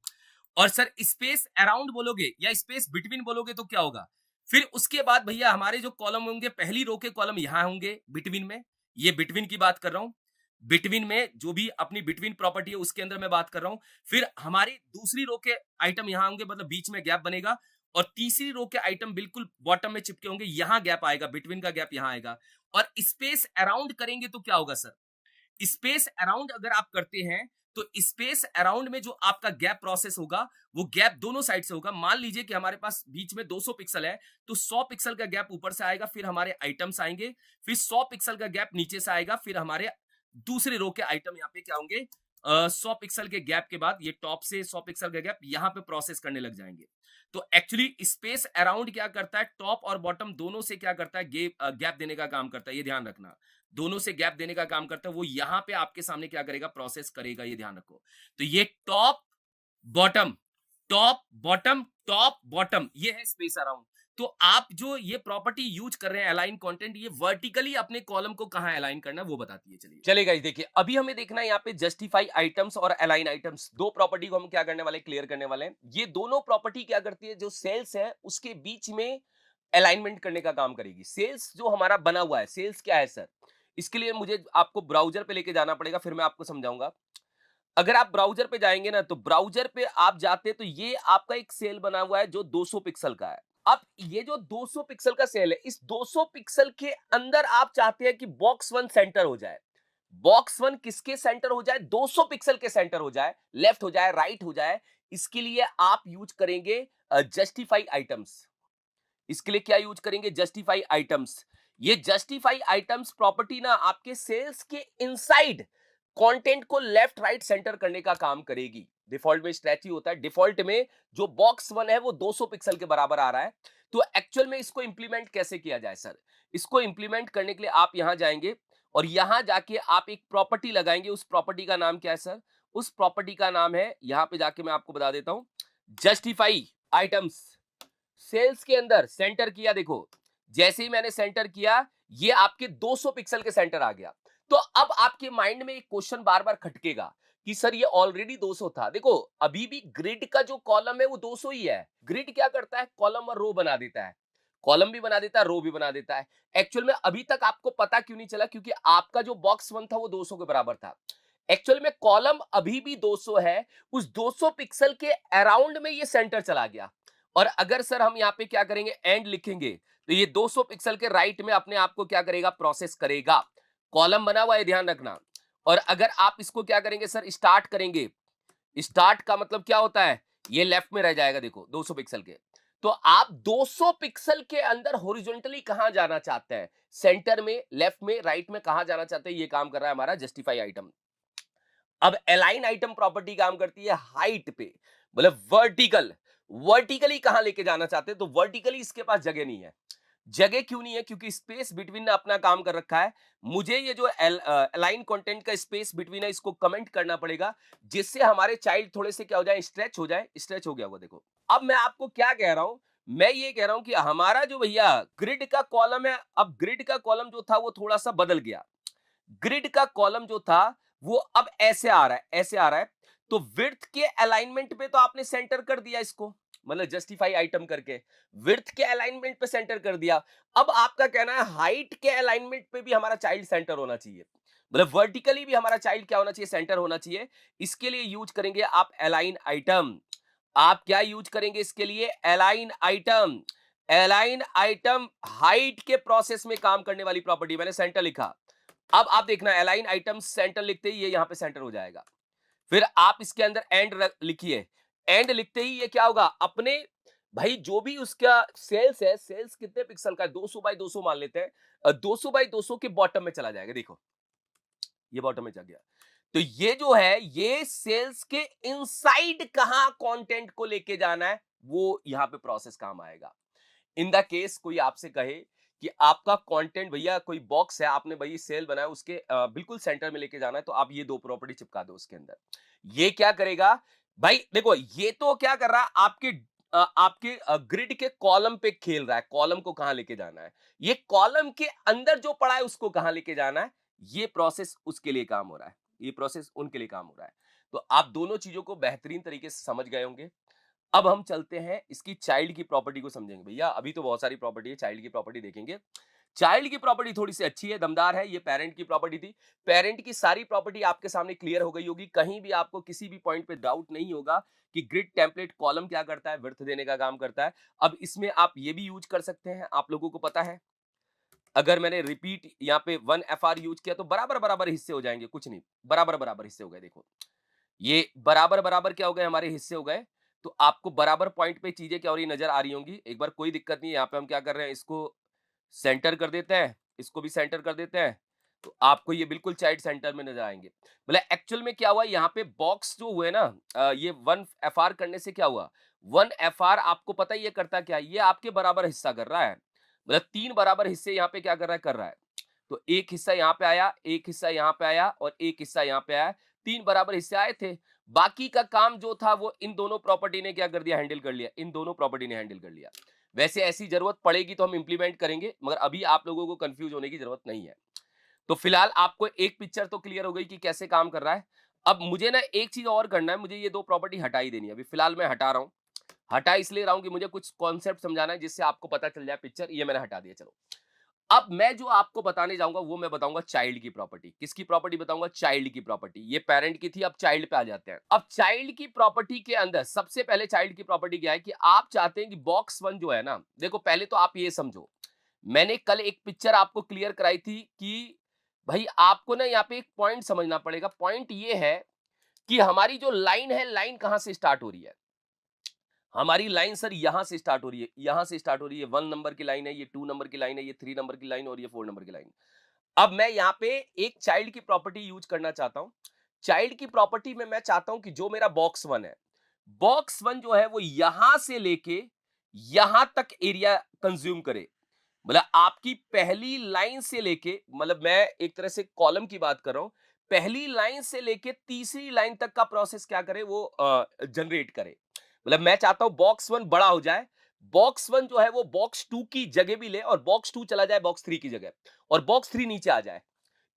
Speaker 1: और सर स्पेस अराउंड बोलोगे या स्पेस बिटवीन बोलोगे तो क्या होगा, फिर उसके बाद भैया हमारे जो कॉलम होंगे, पहली रो के कॉलम यहाँ होंगे बिटवीन में, ये बिटवीन की बात कर रहा हूं, बिटवीन में जो भी अपनी बिटवीन प्रॉपर्टी है उसके अंदर मैं बात कर रहा हूं, फिर हमारी दूसरी रो के आइटम यहाँ होंगे, मतलब बीच में गैप बनेगा, और तीसरी रो के आइटम बिल्कुल बॉटम में चिपके होंगे, यहां गैप आएगा, बिटवीन का गैप यहां आएगा। और स्पेस अराउंड करेंगे तो क्या होगा सर, स्पेस अराउंड अगर आप करते हैं तो स्पेस अराउंड में जो आपका गैप प्रोसेस होगा वो गैप दोनों साइड से होगा। मान लीजिए कि हमारे पास बीच में 200 पिक्सल है तो 100 पिक्सल का गैप ऊपर से आएगा, फिर हमारे आइटम्स आएंगे, फिर 100 पिक्सल का गैप नीचे से आएगा, फिर हमारे दूसरे रो के आइटम यहाँ पे क्या होंगे, 100 पिक्सल के गैप के बाद ये टॉप से 100 पिक्सल का गैप यहाँ पे प्रोसेस करने लग जाएंगे। तो एक्चुअली स्पेस अराउंड क्या करता है, टॉप और बॉटम दोनों से क्या करता है, गैप देने का काम करता है, ये ध्यान रखना, दोनों से गैप देने का काम करता है, वो यहां पे आपके सामने क्या करेगा, प्रोसेस करेगा, ये ध्यान रखो। तो ये top bottom, top bottom, top bottom, ये है स्पेस अराउंड। तो आप जो ये प्रॉपर्टी यूज कर रहे हैं अलाइन कंटेंट, ये वर्टिकली अपने कॉलम को कहां अलाइन करना है वो बताती है। चलिए चलेगा, देखिए अभी हमें देखना है यहाँ पे जस्टिफाई आइटम्स और अलाइन आइटम्स, दो प्रॉपर्टी को हम क्या करने वाले, क्लियर करने वाले हैं। ये दोनों प्रॉपर्टी क्या करती है, जो सेल्स है उसके बीच में अलाइनमेंट करने का काम करेगी। सेल्स जो हमारा बना हुआ है, सेल्स क्या है सर, इसके लिए मुझे आपको ब्राउजर पे लेके जाना पड़ेगा, फिर मैं आपको समझाऊंगा। अगर आप ब्राउजर पे जाएंगे ना, तो ब्राउजर पे आप जाते तो ये आपका एक सेल बना हुआ है जो 200 पिक्सल का है। अब ये जो 200 पिक्सल का सेल है, इस 200 पिक्सल के अंदर आप चाहते हैं कि बॉक्स वन सेंटर हो जाए। बॉक्स वन किसके सेंटर हो जाए, 200 पिक्सल के सेंटर हो जाए, लेफ्ट हो जाए, राइट हो जाए। इसके लिए आप यूज करेंगे जस्टिफाई आइटम्स। इसके लिए क्या यूज करेंगे, जस्टिफाई आइटम्स। ये जस्टिफाई आइटम्स प्रॉपर्टी ना आपके सेल्स के इनसाइड कंटेंट को लेफ्ट राइट सेंटर करने का काम करेगी। डिफॉल्ट में स्ट्रेच ही होता है, डिफॉल्ट में जो बॉक्स वन है वो 200 पिक्सल के बराबर आ रहा है। तो एक्चुअल में इसको इंप्लीमेंट कैसे किया जाए सर, इसको इंप्लीमेंट करने के लिए आप यहां जाएंगे और यहां जाके आप एक प्रॉपर्टी लगाएंगे। उस प्रॉपर्टी का नाम क्या है सर, उस प्रॉपर्टी का नाम है, यहां पे जाके मैं आपको बता देता हूं, जस्टिफाई आइटम्स। सेल्स के अंदर सेंटर किया, देखो जैसे ही मैंने सेंटर किया ये आपके 200 पिक्सल के सेंटर आ गया। तो अब आपके माइंड में एक क्वेश्चन बार बार खटकेगा कि सर ये ऑलरेडी 200 था। देखो अभी भी ग्रिड का जो कॉलम है वो 200 ही है। ग्रिड क्या करता है, कॉलम और रो बना देता है, कॉलम भी बना देता है, रो भी बना देता है। एक्चुअल में अभी तक आपको पता क्यों नहीं चला, क्योंकि आपका जो बॉक्स वन था वो 200 के बराबर था। एक्चुअल में कॉलम अभी भी 200 है, उस 200 पिक्सल के अराउंड में ये सेंटर चला गया। और अगर सर हम यहाँ पे क्या करेंगे, एंड लिखेंगे, तो ये 200 पिक्सल के राइट में अपने आप को क्या करेगा, प्रोसेस करेगा। कॉलम बना हुआ है, ध्यान रखना। और अगर आप इसको क्या करेंगे सर, स्टार्ट करेंगे, स्टार्ट का मतलब क्या होता है, ये लेफ्ट में रह जाएगा, देखो 200 पिक्सल के। तो आप 200 पिक्सल के अंदर हॉरिजॉन्टली कहां जाना चाहते हैं, सेंटर में, लेफ्ट में, राइट में, कहां जाना चाहते हैं, ये काम कर रहा है हमारा जस्टिफाई आइटम। अब अलाइन आइटम प्रॉपर्टी काम करती है हाइट पे, मतलब वर्टिकल, वर्टिकली कहां लेके जाना चाहते हैं, तो वर्टिकली इसके पास जगह नहीं है। जगह क्यों नहीं है, क्योंकि स्पेस बिटवीन ने अपना काम कर रखा है। मुझे ये जो अलाइन कंटेंट का स्पेस बिटवीन है इसको कमेंट करना पड़ेगा, जिससे हमारे चाइल्ड थोड़े से क्या हो जाए, स्ट्रेच हो जाए। स्ट्रेच हो गया वो देखो। अब मैं आपको क्या कह रहा हूं, मैं ये कह रहा हूं कि हमारा जो भैया ग्रिड का कॉलम है, अब ग्रिड का कॉलम जो था वो थोड़ा सा बदल गया। ग्रिड का कॉलम जो था वो अब ऐसे आ रहा है, ऐसे आ रहा है। तो विड्थ के अलाइनमेंट पे तो आपने सेंटर कर दिया इसको, मतलब जस्टिफाई आइटम करके विड्थ के अलाइनमेंट पे सेंटर कर दिया। अब आपका कहना है हाइट के अलाइनमेंट पे भी हमारा चाइल्ड सेंटर होना चाहिए, मतलब वर्टिकली भी हमारा चाइल्ड क्या होना चाहिए, सेंटर होना चाहिए। इसके लिए यूज करेंगे आप अलाइन आइटम। आप क्या यूज करेंगे इसके लिए, align item. Align item height के प्रोसेस में काम करने वाली प्रॉपर्टी, मैंने सेंटर लिखा, अब आप देखना अलाइन आइटम सेंटर लिखते ही ये यहां पे सेंटर हो जाएगा। फिर आप इसके अंदर एंड लिखिए, एंड लिखते ही ये क्या होगा, अपने भाई जो भी उसका सेल्स है, सेल्स कितने पिक्सल का है, 200 बाई 200 मान लेते हैं, 200 बाई 200 के बॉटम में चला जाएगा। देखो ये बॉटम में चल गया। तो ये जो है, ये सेल्स के इनसाइड कहां कंटेंट को लेके जाना है, वो यहां पे प्रोसेस काम आएगा। इन द केस कोई आपसे कहे कि आपका कंटेंट भैया कोई बॉक्स है, आपने भाई सेल बनाया, उसके बिल्कुल सेंटर में लेके जाना है, तो आप ये दो प्रॉपर्टी चिपका दो उसके अंदर। ये क्या करेगा भाई, देखो ये तो क्या कर रहा है, आपके ग्रिड के कॉलम पे खेल रहा है, कॉलम को कहां लेके जाना है, ये कॉलम के अंदर जो पड़ा है उसको कहां लेके जाना है, ये प्रोसेस उसके लिए काम हो रहा है, ये प्रोसेस उनके लिए काम हो रहा है। तो आप दोनों चीजों को बेहतरीन तरीके से समझ गए होंगे। अब हम चलते हैं इसकी चाइल्ड की प्रॉपर्टी को समझेंगे। भैया अभी तो बहुत सारी प्रॉपर्टी है, चाइल्ड की प्रॉपर्टी देखेंगे। चाइल्ड की प्रॉपर्टी थोड़ी सी अच्छी है, दमदार है। ये पेरेंट की प्रॉपर्टी थी। पेरेंट की सारी प्रॉपर्टी आपके सामने क्लियर हो गई होगी, कहीं भी आपको किसी भी पॉइंट पे डाउट नहीं होगा कि ग्रिड टेम्पलेट कॉलम क्या करता है, विड्थ देने का काम करता है। अब इसमें आप ये भी यूज कर सकते हैं, आप लोगों को पता है, अगर मैंने रिपीट यहाँ पे 1 FR यूज किया तो बराबर बराबर हिस्से हो जाएंगे, कुछ नहीं, बराबर बराबर हिस्से हो गए। देखो ये बराबर बराबर क्या हो गए, हमारे हिस्से हो गए। तो आपको बराबर पॉइंट पे चीजें क्या हो रही नजर आ रही होंगी। एक बार कोई दिक्कत नहीं है, यहाँ पे हम क्या कर रहे हैं, इसको सेंटर कर देते हैं, इसको भी सेंटर कर देते हैं, तो आपको ये बिल्कुल चाइल्ड सेंटर में नजर आएंगे। मतलब एक्चुअल में क्या हुआ, यहाँ पे बॉक्स जो हुए ना, ये 1 FR करने से क्या हुआ, 1 FR आपको पता ही ये करता क्या है, ये आपके बराबर हिस्सा कर रहा है। मतलब 3 बराबर हिस्से यहाँ पे क्या कर रहा है। तो एक हिस्सा यहाँ पे आया, एक हिस्सा यहाँ पे आया और एक हिस्सा यहाँ पे आया, 3 बराबर हिस्से आए थे। बाकी का काम जो था वो इन दोनों प्रॉपर्टी ने क्या कर दिया, हैंडल कर लिया, इन दोनों प्रॉपर्टी ने हैंडल कर लिया। वैसे ऐसी जरूरत पड़ेगी तो हम इंप्लीमेंट करेंगे, मगर अभी आप लोगों को कंफ्यूज होने की जरूरत नहीं है। तो फिलहाल आपको एक पिक्चर तो क्लियर हो गई कि कैसे काम कर रहा है। अब मुझे ना एक चीज और करना है, मुझे ये दो प्रॉपर्टी हटा ही देनी है। अभी फिलहाल मैं हटा रहा हूं, हटा इसलिए रहा हूं कि मुझे कुछ कॉन्सेप्ट समझाना है जिससे आपको पता चल जाए पिक्चर। ये मैंने हटा दिया। चलो अब मैं जो आपको बताने जाऊंगा वो मैं बताऊंगा चाइल्ड की प्रॉपर्टी। किसकी प्रॉपर्टी बताऊंगा, चाइल्ड की प्रॉपर्टी। ये पेरेंट की थी, अब चाइल्ड पे आ जाते हैं। अब चाइल्ड की प्रॉपर्टी के अंदर सबसे पहले चाइल्ड की प्रॉपर्टी क्या है कि आप चाहते हैं कि बॉक्स 1 जो है ना, देखो पहले तो आप ये समझो, मैंने कल एक पिक्चर आपको क्लियर कराई थी कि भाई आपको ना यहाँ पे एक पॉइंट समझना पड़ेगा। पॉइंट ये है कि हमारी जो लाइन है, लाइन कहां से स्टार्ट हो रही है, हमारी लाइन सर यहां से स्टार्ट हो रही है, यहां से स्टार्ट हो रही है। 1 नंबर की लाइन है, ये 2 नंबर की लाइन है, ये 3 नंबर की लाइन और ये 4 नंबर की लाइन। अब मैं यहाँ पे एक चाइल्ड की प्रॉपर्टी यूज करना चाहता हूं। चाइल्ड की प्रॉपर्टी में मैं चाहता हूं कि जो मेरा बॉक्स 1 है, बॉक्स 1 जो है वो यहां से लेके यहां तक एरिया कंज्यूम करे। मतलब आपकी पहली लाइन से लेके, मतलब मैं एक तरह से कॉलम की बात कर रहा हूं, पहली लाइन से लेके तीसरी लाइन तक का प्रोसेस क्या करे, वो जनरेट करे। मतलब मैं चाहता हूं बॉक्स 1 बड़ा हो जाए, बॉक्स 1 जो है वो बॉक्स 2 की जगह भी ले और बॉक्स 2 चला जाए बॉक्स 3 की जगह, और बॉक्स 3 नीचे आ जाए।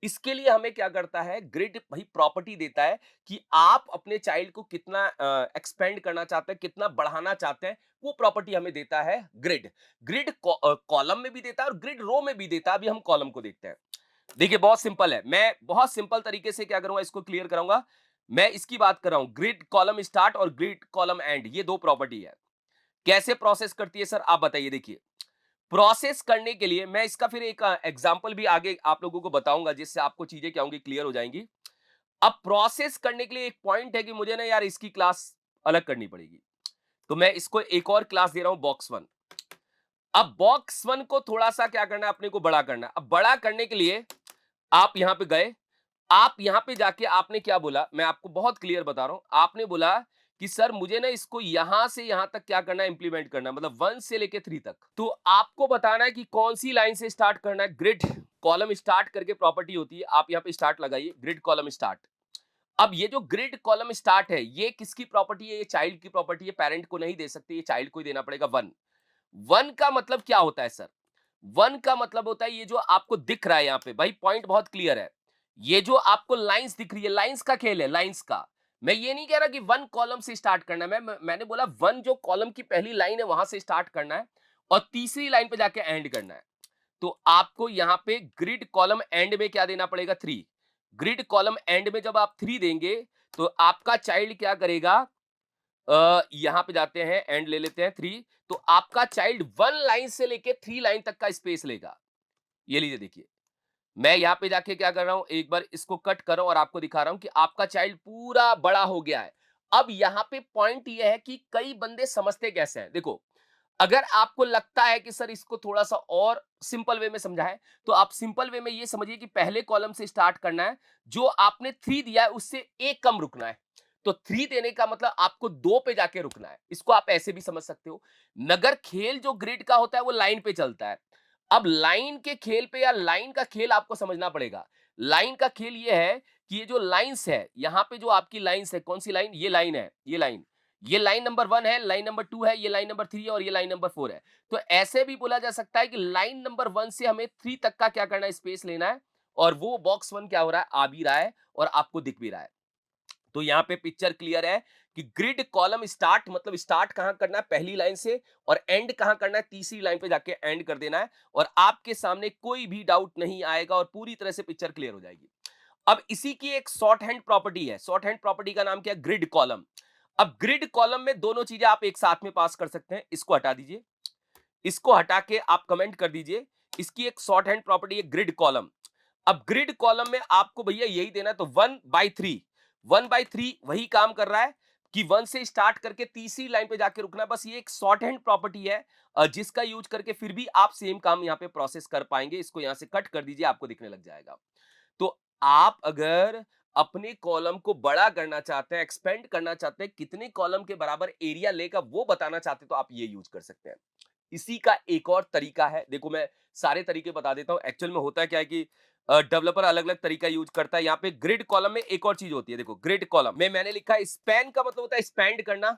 Speaker 1: इसके लिए हमें क्या करता है, ग्रिड भाई प्रॉपर्टी देता है कि आप अपने चाइल्ड को कितना एक्सपेंड करना चाहते हैं, कितना बढ़ाना चाहते हैं, वो प्रॉपर्टी हमें देता है ग्रिड। ग्रिड कॉलम में भी देता है और ग्रिड रो में भी देता है। अभी हम कॉलम को देखते हैं। देखिए बहुत सिंपल है, मैं बहुत सिंपल तरीके से क्या करूंगा, इसको क्लियर कराऊंगा। मैं इसकी बात कर रहा हूं, ग्रिड कॉलम स्टार्ट और ग्रिड कॉलम एंड, ये दो प्रॉपर्टी है। कैसे प्रोसेस करती है सर, आप बताइए। देखिए प्रोसेस करने के लिए मैं इसका फिर एक एग्जांपल भी आगे आप लोगों को बताऊंगा, जिससे आपको चीजें क्या होंगी, क्लियर हो जाएंगी। अब प्रोसेस करने के लिए एक पॉइंट है कि मुझे ना यार इसकी क्लास अलग करनी पड़ेगी, तो मैं इसको एक और क्लास दे रहा हूं, बॉक्स 1। अब बॉक्स 1 को थोड़ा सा क्या करना है, अपने को बड़ा करना है। अब बड़ा करने के लिए आप यहां पे गए, आप यहां पे जाके आपने क्या बोला, मैं आपको बहुत क्लियर बता रहा हूं। आपने बोला कि सर मुझे ना इसको यहां से यहां तक क्या करना है, इंप्लीमेंट करना है, मतलब 1 से लेके 3 तक। तो आपको बताना है कि कौन सी लाइन से स्टार्ट करना है। ग्रिड कॉलम स्टार्ट करके प्रॉपर्टी होती है, आप यहां पे स्टार्ट लगाइए, ग्रिड कॉलम स्टार्ट। अब ये जो ग्रिड कॉलम स्टार्ट है, ये किसकी प्रॉपर्टी है, ये चाइल्ड की प्रॉपर्टी है। पेरेंट को नहीं दे सकते, ये चाइल्ड को ही देना पड़ेगा। 1 1 का मतलब क्या होता है सर, 1 का मतलब होता है ये जो आपको दिख रहा है यहाँ पे, भाई पॉइंट बहुत क्लियर है। ये जो आपको लाइंस दिख रही है, लाइंस का खेल है, लाइंस का। मैं ये नहीं कह रहा कि 1 कॉलम से स्टार्ट करना है, मैंने बोला 1 जो कॉलम की पहली लाइन है वहां से स्टार्ट करना है और तीसरी लाइन पे जाके एंड करना है। तो आपको यहाँ पे ग्रिड कॉलम एंड में क्या देना पड़ेगा, 3। ग्रिड कॉलम एंड में जब आप 3 देंगे तो आपका चाइल्ड क्या करेगा, यहां पे जाते हैं, एंड ले लेते हैं 3। तो आपका चाइल्ड 1 लाइन से लेके 3 लाइन तक का स्पेस लेगा। ये लीजिए देखिए, मैं यहाँ पे जाके क्या कर रहा हूं, एक बार इसको कट कर रहा हूं और आपको दिखा रहा हूं कि आपका चाइल्ड पूरा बड़ा हो गया है। अब यहाँ पे पॉइंट ये है कि कई बंदे समझते कैसे हैं। देखो, अगर आपको लगता है कि सर इसको थोड़ा सा और सिंपल वे में समझा है, तो आप सिंपल वे में ये समझिए कि पहले कॉलम से स्टार्ट करना है, जो आपने 3 दिया है उससे एक कम रुकना है। तो 3 देने का मतलब आपको 2 पे जाके रुकना है। इसको आप ऐसे भी समझ सकते हो। मगर खेल जो ग्रिड का होता है वो लाइन पे चलता है। अब लाइन के खेल पे या लाइन का खेल आपको समझना पड़ेगा। लाइन का खेल ये है कि ये जो लाइन्स है, यहाँ पे जो आपकी लाइन्स है, कौन सी लाइन? ये लाइन है, ये लाइन। ये लाइन नंबर 1 है, लाइन नंबर 2 है, ये लाइन नंबर 3 है और ये लाइन नंबर 4 है। तो ऐसे भी बोला जा सकता है कि लाइन नंबर 1 से हमें 3 तक का क्या करना है? स्पेस लेना है, और वो बॉक्स 1 क्या हो रहा है? आ भी रहा है और आपको दिख भी रहा है। तो यहाँ पे पिक्चर क्लियर है कि ग्रिड कॉलम स्टार्ट मतलब स्टार्ट कहां करना है? पहली लाइन से, और एंड कहां करना है? तीसरी लाइन पे जाके एंड कर देना है, और आपके सामने कोई भी डाउट नहीं आएगा और पूरी तरह से पिक्चर क्लियर हो जाएगी। अब इसी की एक शॉर्ट हैंड प्रॉपर्टी है। शॉर्ट हैंड प्रॉपर्टी का नाम क्या है? Grid column. अब ग्रिड कॉलम में दोनों चीजें आप एक साथ में पास कर सकते हैं। इसको हटा दीजिए, इसको हटा के आप कमेंट कर दीजिए। इसकी एक शॉर्ट हैंड प्रॉपर्टी है ग्रिड कॉलम। अब ग्रिड कॉलम में आपको भैया यही देना है, तो 1/3, 1/3 वही काम कर रहा है कि 1 से स्टार्ट करके तीसरी लाइन पे जाके रुकना है। बस ये एक शॉर्ट हैंड प्रॉपर्टी है, जिसका यूज करके फिर भी आप सेम काम यहाँ पे प्रोसेस कर पाएंगे। इसको यहां से कट कर दीजिए, आपको दिखने लग जाएगा। तो आप अगर अपने कॉलम को बड़ा करना चाहते हैं, एक्सपेंड करना चाहते हैं, कितने कॉलम के बराबर एरिया लेगा वो बताना चाहते हैं, तो आप ये यूज कर सकते हैं। इसी का एक और तरीका है। देखो, मैं सारे तरीके बता देता हूं। एक्चुअल में होता क्या है कि डेवलपर अलग अलग तरीका यूज करता है। यहाँ पे ग्रिड कॉलम में एक और चीज होती है। देखो, ग्रिड कॉलम में मैंने लिखा है स्पैन का मतलब होता है स्पैंड करना,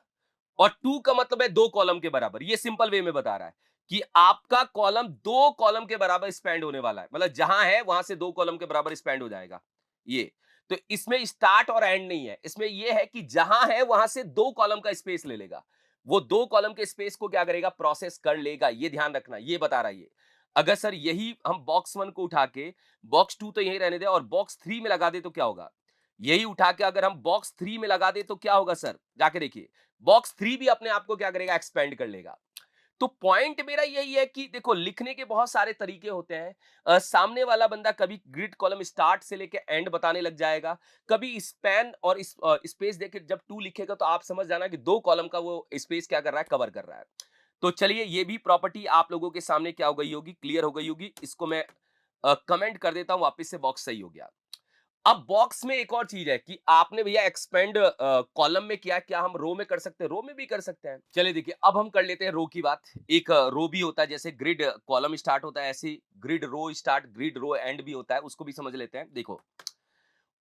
Speaker 1: और टू का मतलब है 2 कॉलम के बराबर। ये सिंपल वे में बता रहा है कि आपका कॉलम 2 कॉलम के बराबर स्पैंड होने वाला है। मतलब जहां है वहां से 2 कॉलम के बराबर स्पैंड हो जाएगा। ये तो इसमें स्टार्ट और एंड नहीं है। इसमें यह है कि जहां है वहां से 2 कॉलम का स्पेस ले लेगा। वो 2 कॉलम के स्पेस को क्या करेगा? प्रोसेस कर लेगा। ये ध्यान रखना, ये बता रहा है ये। अगर सर यही हम बॉक्स 1 को उठा के बॉक्स 2 तो यही रहने दे और बॉक्स 3 में लगा दे तो क्या होगा? यही उठा के अगर हम बॉक्स 3 में लगा दे तो क्या होगा सर? जाके देखिए, बॉक्स 3 भी अपने आप को क्या करेगा? एक्सपेंड कर लेगा। तो पॉइंट मेरा यही है कि देखो, लिखने के बहुत सारे तरीके होते हैं। सामने वाला बंदा कभी ग्रिड कॉलम स्टार्ट से लेके एंड बताने लग जाएगा, कभी स्पैन और स्पेस देके जब 2 लिखेगा तो आप समझ जाना कि 2 कॉलम का वो स्पेस क्या कर रहा है? कवर कर रहा है। तो चलिए, ये भी प्रॉपर्टी आप लोगों के सामने क्या हो गई होगी? क्लियर हो गई होगी। इसको मैं कमेंट कर देता हूं, वापस से बॉक्स सही हो गया। अब बॉक्स में एक और चीज है कि आपने भैया एक्सपेंड कॉलम में किया, क्या हम रो में कर सकते हैं? रो में भी कर सकते हैं। चलिए देखिए, अब हम कर लेते हैं रो की बात। एक रो भी होता है, जैसे ग्रिड कॉलम स्टार्ट होता है ऐसे grid row start, grid row end भी होता है। उसको भी समझ लेते हैं। देखो,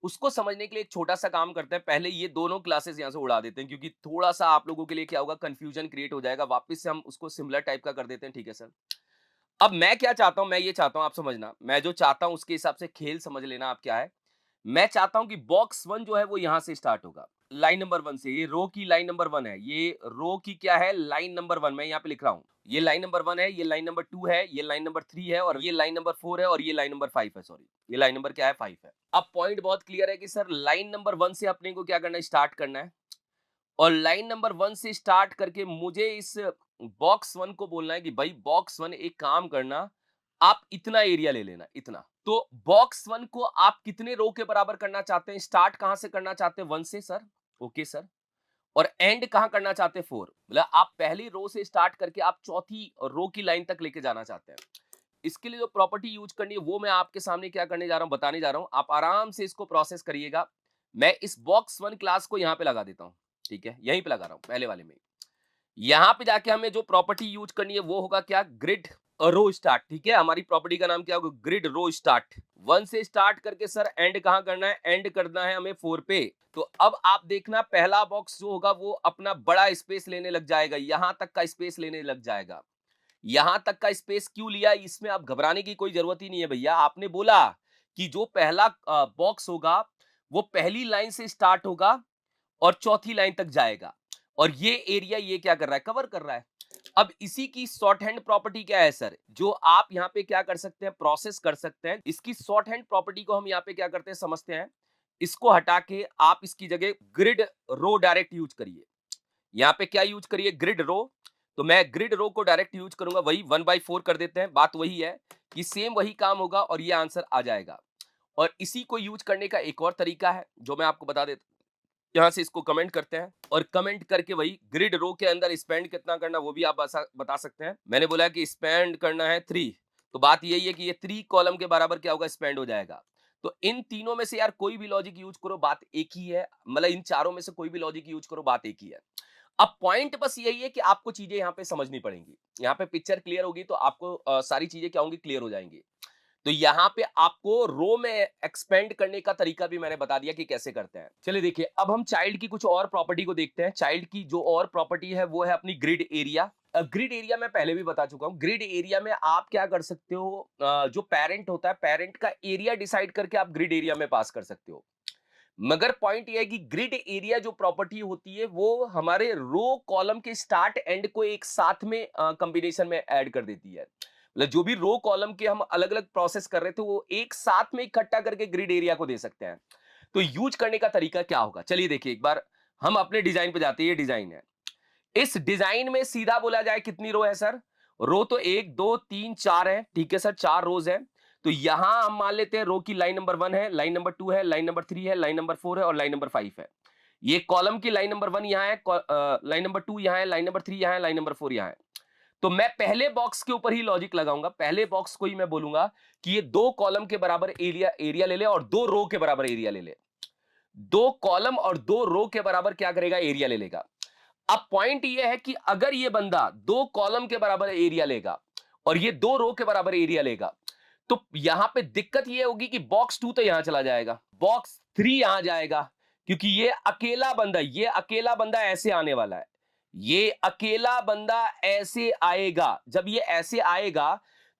Speaker 1: उसको समझने के लिए एक छोटा सा काम करते हैं। पहले ये दोनों क्लासेस यहां से उड़ा देते हैं, क्योंकि थोड़ा सा आप लोगों के लिए क्या होगा? कंफ्यूजन क्रिएट हो जाएगा। वापस से हम उसको सिमिलर टाइप का कर देते हैं। ठीक है सर। अब मैं क्या चाहता हूं? मैं ये चाहता हूं, आप समझना, मैं जो चाहता हूं उसके हिसाब से खेल समझ लेना आप क्या है। मैं चाहता हूं कि बॉक्स 1 जो है वो यहां से स्टार्ट होगा, लाइन नंबर 1 से। ये रो की लाइन नंबर 1 है, ये रो की क्या है? Line number 1। मैं यहां पे लिख रहा हूं, ये लाइन नंबर 1 है, ये लाइन नंबर 2 है, ये लाइन नंबर 3 है, और ये लाइन नंबर 4 है, और ये लाइन नंबर 5 है। सॉरी, ये लाइन नंबर क्या है? 5 है। अब पॉइंट बहुत क्लियर है कि सर लाइन नंबर 1 से अपने को क्या करना है? स्टार्ट करना है, और लाइन नंबर 1 से स्टार्ट करके मुझे इस बॉक्स 1 को बोलना है कि भाई बॉक्स 1 एक काम करना, आप इतना एरिया ले लेना, इतना। तो बॉक्स 1 को आप कितने रो के बराबर करना चाहते हैं? स्टार्ट कहां से करना चाहते हैं? 1 से सर। Okay sir. और एंड कहां करना चाहते हैं? 4। मतलब आप पहली रो से स्टार्ट करके आप चौथी रो की लाइन तक लेके जाना चाहते हैं। इसके लिए जो प्रॉपर्टी यूज करनी है वो मैं आपके सामने क्या करने जा रहा हूं? बताने जा रहा हूं। आप आराम से इसको प्रोसेस करिएगा। मैं इस बॉक्स 1 क्लास को यहां पे लगा देता हूं। ठीक है, यहीं पे लगा रहा हूं, पहले वाले में। यहां पे जाके हमें जो प्रॉपर्टी यूज करनी है वो होगा क्या? Grid row start. ठीक है, हमारी प्रॉपर्टी का नाम क्या होगा? Grid row start. 1 से स्टार्ट करके सर एंड कहां करना है? एंड करना है हमें 4 पे। तो अब आप देखना, पहला बॉक्स जो होगा वो अपना बड़ा स्पेस लेने लग जाएगा, यहां तक का स्पेस लेने लग जाएगा। यहां तक का स्पेस क्यों लिया? इसमें आप घबराने की कोई जरूरत ही नहीं है भैया। आपने बोला कि जो पहला बॉक्स होगा वो पहली लाइन से स्टार्ट होगा और चौथी लाइन तक जाएगा, और ये एरिया ये क्या कर रहा है? कवर कर रहा है। अब इसी की शॉर्ट हैंड प्रॉपर्टी क्या है सर? जो आप यहां पे क्या कर सकते हैं? प्रोसेस कर सकते हैं। इसकी शॉर्ट हैंड प्रॉपर्टी को हम यहां पे क्या करते हैं? समझते हैं। इसको हटा के आप इसकी जगह ग्रिड रो डायरेक्ट यूज करिए। यहां पे क्या यूज करिए? ग्रिड रो। तो मैं ग्रिड रो को डायरेक्ट यूज करूंगा, वही 1/4 कर देते हैं। बात वही है कि सेम वही काम होगा और ये आंसर आ जाएगा। और इसी को यूज करने का एक और तरीका है जो मैं आपको बता देता हूं। यहां से इसको कमेंट करते हैं और कमेंट करके वही ग्रिड रो के अंदर स्पेंड कितना करना वो भी आप बता सकते हैं। मैंने बोला कि स्पेंड करना है 3, तो बात यही है कि ये 3 कॉलम के बराबर क्या होगा, स्पेंड हो जाएगा। तो इन तीनों में से यार कोई भी लॉजिक यूज करो, बात एक ही है। मतलब इन चारों में से कोई भी लॉजिक यूज करो, बात एक ही है। अब पॉइंट बस यही है कि आपको चीजें यहाँ पे समझनी पड़ेंगी। यहाँ पे पिक्चर क्लियर होगी तो आपको सारी चीजें क्या होंगी, क्लियर हो जाएंगी। तो यहाँ पे आपको रो में एक्सपेंड करने का तरीका भी मैंने बता दिया कि कैसे करते हैं। चलिए देखिए, अब हम चाइल्ड की कुछ और प्रॉपर्टी को देखते हैं। चाइल्ड की जो और प्रॉपर्टी है वो है अपनी ग्रिड एरिया। ग्रिड एरिया मैं पहले भी बता चुका हूं। ग्रिड एरिया में आप क्या कर सकते हो, जो पेरेंट होता है, पेरेंट का एरिया डिसाइड करके आप ग्रिड एरिया में पास कर सकते हो। मगर पॉइंट ये है कि ग्रिड एरिया जो प्रॉपर्टी होती है वो हमारे रो कॉलम के स्टार्ट एंड को एक साथ में कॉम्बिनेशन में ऐड कर देती है। मतलब जो भी रो कॉलम के हम अलग अलग प्रोसेस कर रहे थे वो एक साथ में इकट्ठा करके ग्रिड एरिया को दे सकते हैं। तो यूज करने का तरीका क्या होगा, चलिए देखिए एक बार हम अपने डिजाइन पे जाते हैं। ये डिजाइन है। इस डिजाइन में सीधा बोला जाए कितनी रो है सर, रो तो 1 2 3 4 है। ठीक है सर, 4 रोज है। तो यहां हम मान लेते हैं रो की लाइन नंबर 1 है, लाइन नंबर 2 है, लाइन नंबर 3 है, लाइन नंबर 4 है और लाइन नंबर 5 है। ये कॉलम की लाइन नंबर 1 यहां है, लाइन नंबर 2 यहां है, लाइन नंबर 3 यहां है, लाइन नंबर 4 यहां है। तो मैं पहले बॉक्स के ऊपर ही लॉजिक लगाऊंगा। पहले बॉक्स को ही मैं बोलूंगा कि ये 2 कॉलम के बराबर एरिया एरिया ले ले और 2 रो के बराबर एरिया ले ले। 2 कॉलम और 2 रो के बराबर क्या करेगा, एरिया ले लेगा। अब पॉइंट ये है कि अगर ये बंदा 2 कॉलम के बराबर एरिया लेगा और ये 2 रो के बराबर एरिया लेगा, तो यहां पे दिक्कत ये होगी कि बॉक्स 2 तो यहां चला जाएगा, बॉक्स 3 यहां जाएगा, क्योंकि ये अकेला बंदा ऐसे आने वाला है। ये अकेला बंदा ऐसे आएगा। जब ये ऐसे आएगा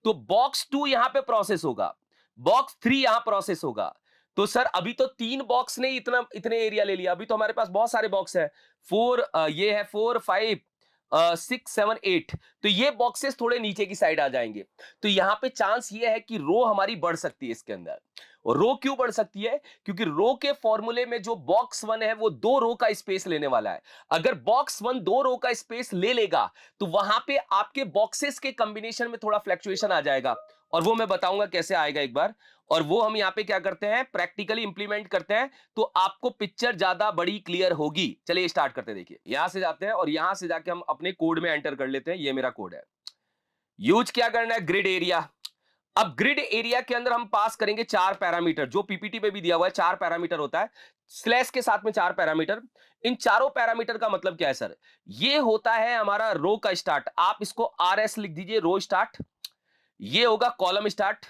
Speaker 1: तो बॉक्स 2 यहां पे प्रोसेस होगा, बॉक्स 3 यहां प्रोसेस होगा। तो सर अभी तो 3 बॉक्स ने इतने एरिया ले लिया, अभी तो हमारे पास बहुत सारे बॉक्स है। 4 ये है 4 5 6 7 8। तो ये बॉक्सेस थोड़े नीचे की साइड आ जाएंगे। तो यहां पे चांस ये है कि रो हमारी बढ़ सकती है इसके अंदर। और रो क्यों बढ़ सकती है, क्योंकि रो के फॉर्मूले में जो बॉक्स 1 है वो 2 रो का स्पेस लेने वाला है। अगर बॉक्स 1 2 रो का स्पेस ले लेगा तो वहां पे आपके बॉक्सेस के कॉम्बिनेशन में थोड़ा फ्लक्चुएशन आ जाएगा, और वो मैं बताऊंगा कैसे आएगा एक बार। और वो हम यहाँ पे क्या करते हैं, प्रैक्टिकली इंप्लीमेंट करते हैं, तो आपको पिक्चर ज्यादा बड़ी क्लियर होगी। चलिए स्टार्ट करते हैं। देखिए यहां से जाते हैं और यहां से जाके हम अपने कोड में एंटर कर लेते हैं। ये मेरा कोड है। यूज क्या करना है, ग्रिड एरिया। अब ग्रिड एरिया के अंदर हम पास करेंगे 4 पैरामीटर, जो पीपीटी पे भी दिया हुआ है। 4 पैरामीटर होता है, स्लैश के साथ में 4 पैरामीटर। इन चारों पैरामीटर का मतलब क्या है सर, ये होता है हमारा रो का स्टार्ट। आप इसको आरएस लिख दीजिए, रो स्टार्ट। ये होगा कॉलम स्टार्ट,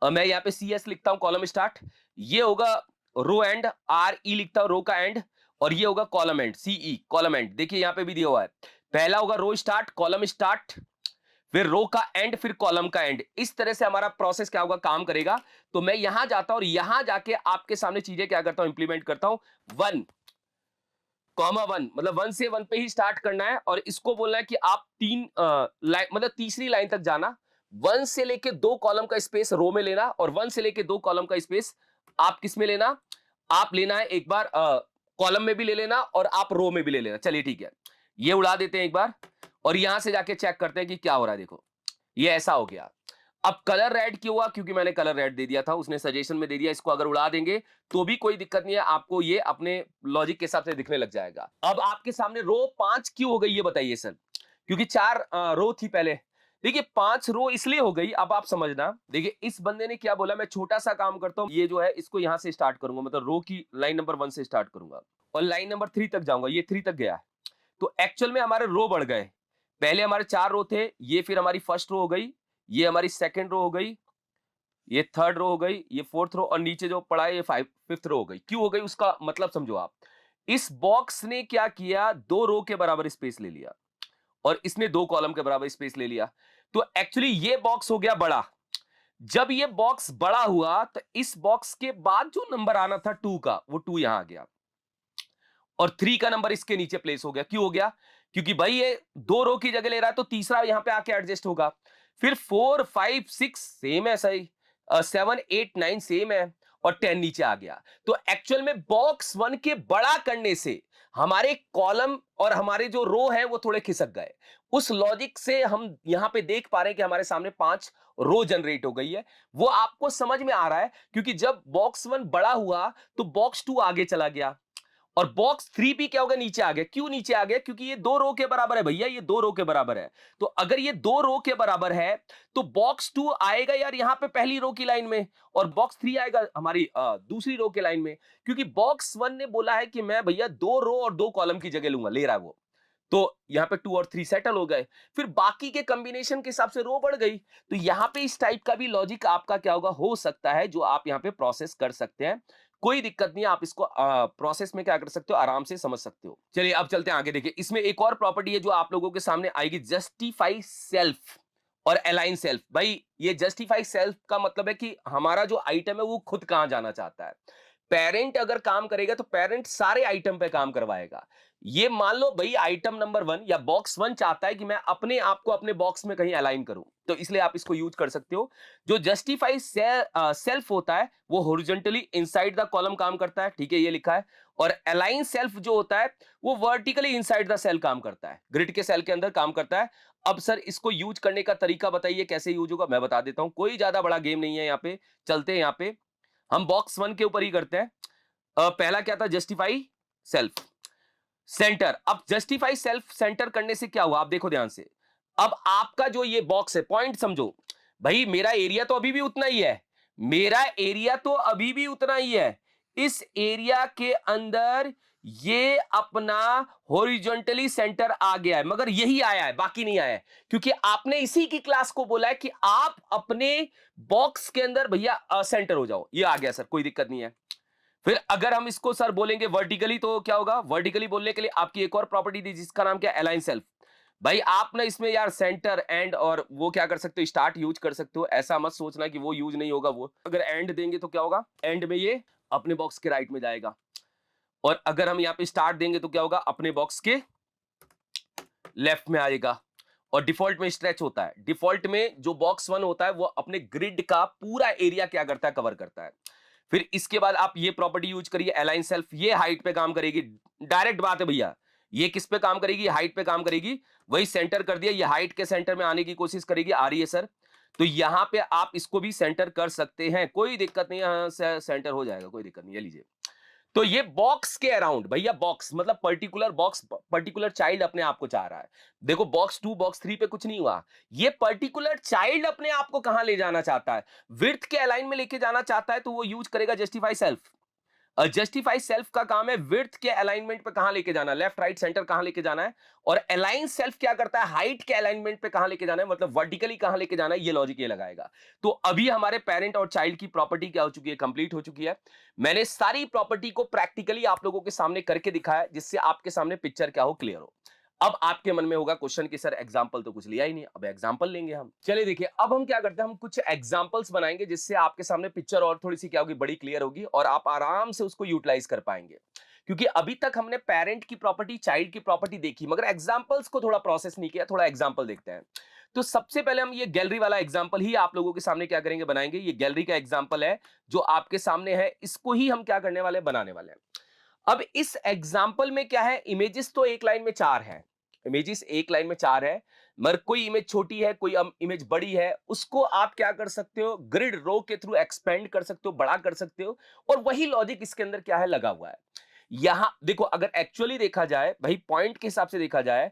Speaker 1: मैं यहाँ पे सी एस लिखता हूं, कॉलम स्टार्ट। ये होगा रो एंड, आर ई लिखता हूं, रो का एंड। और ये होगा column end, C E, column end. देखिए यहाँ पे भी दिया हुआ है, पहला होगा रो स्टार्ट, कॉलम स्टार्ट, फिर रो का एंड, फिर कॉलम का एंड। इस तरह से हमारा प्रोसेस क्या होगा, काम करेगा। तो मैं यहां जाता हूं और यहां जाके आपके सामने चीजें क्या करता हूं, इंप्लीमेंट करता हूं। 1 कॉमा 1, मतलब 1 से 1 पे ही स्टार्ट करना है और इसको बोलना है कि आप 3 लाइन, मतलब तीसरी लाइन तक जाना। 1 से लेके 2 कॉलम का स्पेस रो में लेना और 1 से लेके 2 कॉलम का स्पेस आप किस में लेना, आप लेना है एक बार कॉलम में भी ले लेना और आप रो में भी ले लेना। चलिए ठीक है, ये उड़ा देते हैं एक बार और यहां से जाके चेक करते हैं कि क्या हो रहा है। देखो ये ऐसा हो गया। अब कलर रेड क्यों हुआ, क्योंकि मैंने कलर रेड दे दिया था, उसने सजेशन में दे दिया। इसको अगर उड़ा देंगे तो भी कोई दिक्कत नहीं है, आपको ये अपने लॉजिक के हिसाब से दिखने लग जाएगा। अब आपके सामने रो 5 क्यों हो गई ये बताइए सर, क्योंकि 4 रो थी पहले। देखिए 5 रो इसलिए हो गई, अब आप समझना। देखिए इस बंदे ने क्या बोला, मैं छोटा सा काम करता हूं, ये जो है इसको यहां से स्टार्ट करूंगा, मतलब रो की लाइन नंबर 1 से स्टार्ट करूंगा और लाइन नंबर 3 तक जाऊंगा। ये 3 तक गया है, तो एक्चुअल में हमारे रो बढ़ गए। पहले हमारे 4 रो थे, ये फिर हमारी फर्स्ट रो हो गई, ये हमारी सेकंड रो हो गई, ये थर्ड रो हो गई, ये फोर्थ रो, और नीचे जो पड़ा है ये फिफ्थ रो हो गई। क्यों हो गई उसका मतलब समझो आप। इस बॉक्स ने क्या किया, 2 रो के बराबर स्पेस ले लिया और इसने 2 कॉलम के बराबर स्पेस ले लिया। तो एक्चुअली ये बॉक्स हो गया बड़ा। जब ये बॉक्स बड़ा हुआ तो इस बॉक्स के बाद जो नंबर आना था 2 का, वो 2 यहां आ गया और 3 का नंबर इसके नीचे प्लेस हो गया। क्यों हो गया, क्योंकि भाई ये 2 रो की जगह ले रहा है तो तीसरा यहां पे आके एडजस्ट होगा। फिर 4 5 6 सेम है, सही 7 8 9 सेम है, और 10 नीचे आ गया। तो एक्चुअल में बॉक्स 1 के बड़ा करने से हमारे कॉलम और हमारे जो रो है वो थोड़े खिसक गए। उस लॉजिक से हम यहां पे देख पा रहे हैं कि हमारे सामने 5 रो जनरेट हो गई है। वो आपको समझ में आ रहा है क्योंकि जब बॉक्स 1 बड़ा हुआ तो बॉक्स 2 आगे चला गया और बॉक्स 3 भी क्या होगा, नीचे आ गया। क्यों नीचे आ गया? क्योंकि ये 2 रो के बराबर है भैया, ये 2 रो के बराबर है। तो अगर ये 2 रो के बराबर है तो बॉक्स 2 आएगा यार यहां पे पहली रो की लाइन में और बॉक्स 3 आएगा हमारी दूसरी रो के लाइन में, क्योंकि बॉक्स 1 ने बोला है कि मैं भैया 2 रो और 2 कॉलम की जगह लूंगा, ले रहा है वो। तो यहां पे 2 और 3 सेटल हो गए, फिर बाकी के कॉम्बिनेशन के हिसाब से रो बढ़ गई। तो यहां पे इस टाइप का भी लॉजिक आपका क्या होगा, हो सकता है, जो आप यहां पे प्रोसेस कर सकते हैं। कोई दिक्कत नहीं है, आप इसको प्रोसेस में क्या कर सकते हो, आराम से समझ सकते हो। चलिए अब चलते हैं आगे। देखिए इसमें एक और प्रॉपर्टी है जो आप लोगों के सामने आएगी, जस्टिफाई सेल्फ और अलाइन सेल्फ। भाई ये जस्टिफाई सेल्फ का मतलब है कि हमारा जो आइटम है वो खुद कहां जाना चाहता है। पेरेंट अगर काम करेगा तो पेरेंट सारे आइटम पे काम करवाएगा। ये मान लो भाई आइटम नंबर 1 या बॉक्स 1 चाहता है कि मैं अपने आप को अपने बॉक्स में कहीं अलाइन करूं, तो इसलिए आप इसको यूज कर सकते हो। जो जस्टिफाई सेल्फ होता है वो हॉरिजॉन्टली इनसाइड द कॉलम काम करता है, ठीक है, ये लिखा है। और अलाइन सेल्फ जो होता है वो वर्टिकली इनसाइड द सेल काम करता है, ग्रिड के सेल के अंदर काम करता है। अब सर इसको यूज करने का तरीका बताइए कैसे यूज होगा, मैं बता देता हूं। कोई ज्यादा बड़ा गेम नहीं है, यहाँ पे चलते हैं। यहाँ पे हम बॉक्स 1 के ऊपर ही करते हैं। पहला क्या था, जस्टिफाई सेल्फ सेंटर। अब जस्टिफाई सेल्फ सेंटर करने से क्या हुआ, आप देखो ध्यान से। अब आपका जो ये बॉक्स है, पॉइंट समझो भाई, मेरा एरिया तो अभी भी उतना ही है, मेरा एरिया तो अभी भी उतना ही है। इस एरिया के अंदर ये अपना हॉरिजॉन्टली सेंटर आ गया है, मगर यही आया है, बाकी नहीं आया है, क्योंकि आपने इसी की क्लास को बोला है कि आप अपने बॉक्स के अंदर भैया सेंटर हो जाओ। ये आ गया सर, कोई दिक्कत नहीं है। फिर अगर हम इसको सर बोलेंगे वर्टिकली तो क्या होगा, वर्टिकली बोलने के लिए आपकी एक और प्रॉपर्टी थी जिसका नाम क्या है, अलाइन सेल्फ। भाई आप ना इसमें यार सेंटर एंड और वो क्या कर सकते हो, स्टार्ट यूज कर सकते हो। ऐसा मत सोचना कि वो यूज नहीं होगा। वो अगर एंड देंगे तो क्या होगा, एंड में ये अपने बॉक्स के राइट में जाएगा, और अगर हम यहाँ पे स्टार्ट देंगे तो क्या होगा, अपने बॉक्स के लेफ्ट में आएगा। और डिफॉल्ट में स्ट्रेच होता है, डिफॉल्ट में जो बॉक्स 1 होता है वो अपने ग्रिड का पूरा एरिया क्या करता है, कवर करता है। फिर इसके बाद आप ये प्रॉपर्टी यूज करिए, अलाइन सेल्फ। ये हाइट पे काम करेगी, डायरेक्ट बात है भैया। ये किस पे काम करेगी, हाइट पे काम करेगी। वही सेंटर कर दिया, ये हाइट के सेंटर में आने की कोशिश करेगी, आ रही है सर। तो यहां पे आप इसको भी सेंटर कर सकते हैं, कोई दिक्कत नहीं है, सेंटर हो जाएगा, कोई दिक्कत नहीं है। लीजिए, तो ये बॉक्स के अराउंड भैया, बॉक्स मतलब पर्टिकुलर बॉक्स, पर्टिकुलर चाइल्ड अपने आप को चाह रहा है। देखो बॉक्स 2 बॉक्स 3 पे कुछ नहीं हुआ, ये पर्टिकुलर चाइल्ड अपने आप को कहां ले जाना चाहता है, विड्थ के अलाइन में लेके जाना चाहता है, तो वो यूज करेगा जस्टिफाई सेल्फ। जस्टिफाई सेल्फ का काम है विड्थ के अलाइनमेंट पे कहां लेके जाना है, लेफ्ट राइट सेंटर कहां लेके जाना है। और अलाइन सेल्फ क्या करता है, हाइट के अलाइनमेंट पे कहां लेके जाना है, मतलब वर्टिकली कहां लेके जाना है, ये लॉजिक ये लगाएगा। तो अभी हमारे पेरेंट और चाइल्ड की प्रॉपर्टी क्या हो चुकी है, कंप्लीट हो चुकी है। मैंने सारी प्रॉपर्टी को प्रैक्टिकली आप लोगों के सामने करके दिखाया, जिससे आपके सामने पिक्चर क्या हो, क्लियर हो। अब आपके मन में होगा क्वेश्चन कि सर एग्जांपल तो कुछ लिया ही नहीं, अब एग्जांपल लेंगे हम। चलिए देखिए, अब हम क्या करते हैं, हम कुछ एग्जांपल्स बनाएंगे जिससे आपके सामने पिक्चर और थोड़ी सी क्या होगी, बड़ी क्लियर होगी और आप आराम से उसको यूटिलाइज कर पाएंगे। क्योंकि अभी तक हमने पेरेंट की प्रॉपर्टी, चाइल्ड की प्रॉपर्टी देखी, मगर एग्जांपल्स को थोड़ा प्रोसेस नहीं किया। थोड़ा एग्जांपल देखते हैं। तो सबसे पहले हम ये गैलरी वाला एग्जांपल ही आप लोगों के सामने क्या करेंगे, बनाएंगे। ये गैलरी का एग्जांपल है जो आपके सामने है, इसको ही हम क्या करने वाले, बनाने वाले हैं। अब इस एग्जांपल में क्या है, इमेजेस तो एक लाइन में 4 है, इमेजेस एक लाइन में 4 है, मगर कोई इमेज छोटी है, कोई इमेज बड़ी है, उसको आप क्या कर सकते हो, ग्रिड रो के थ्रू एक्सपेंड कर सकते हो, बड़ा कर सकते हो। और वही लॉजिक इसके अंदर क्या है, लगा हुआ है। यहां देखो, अगर एक्चुअली देखा जाए भाई, पॉइंट के हिसाब से देखा जाए,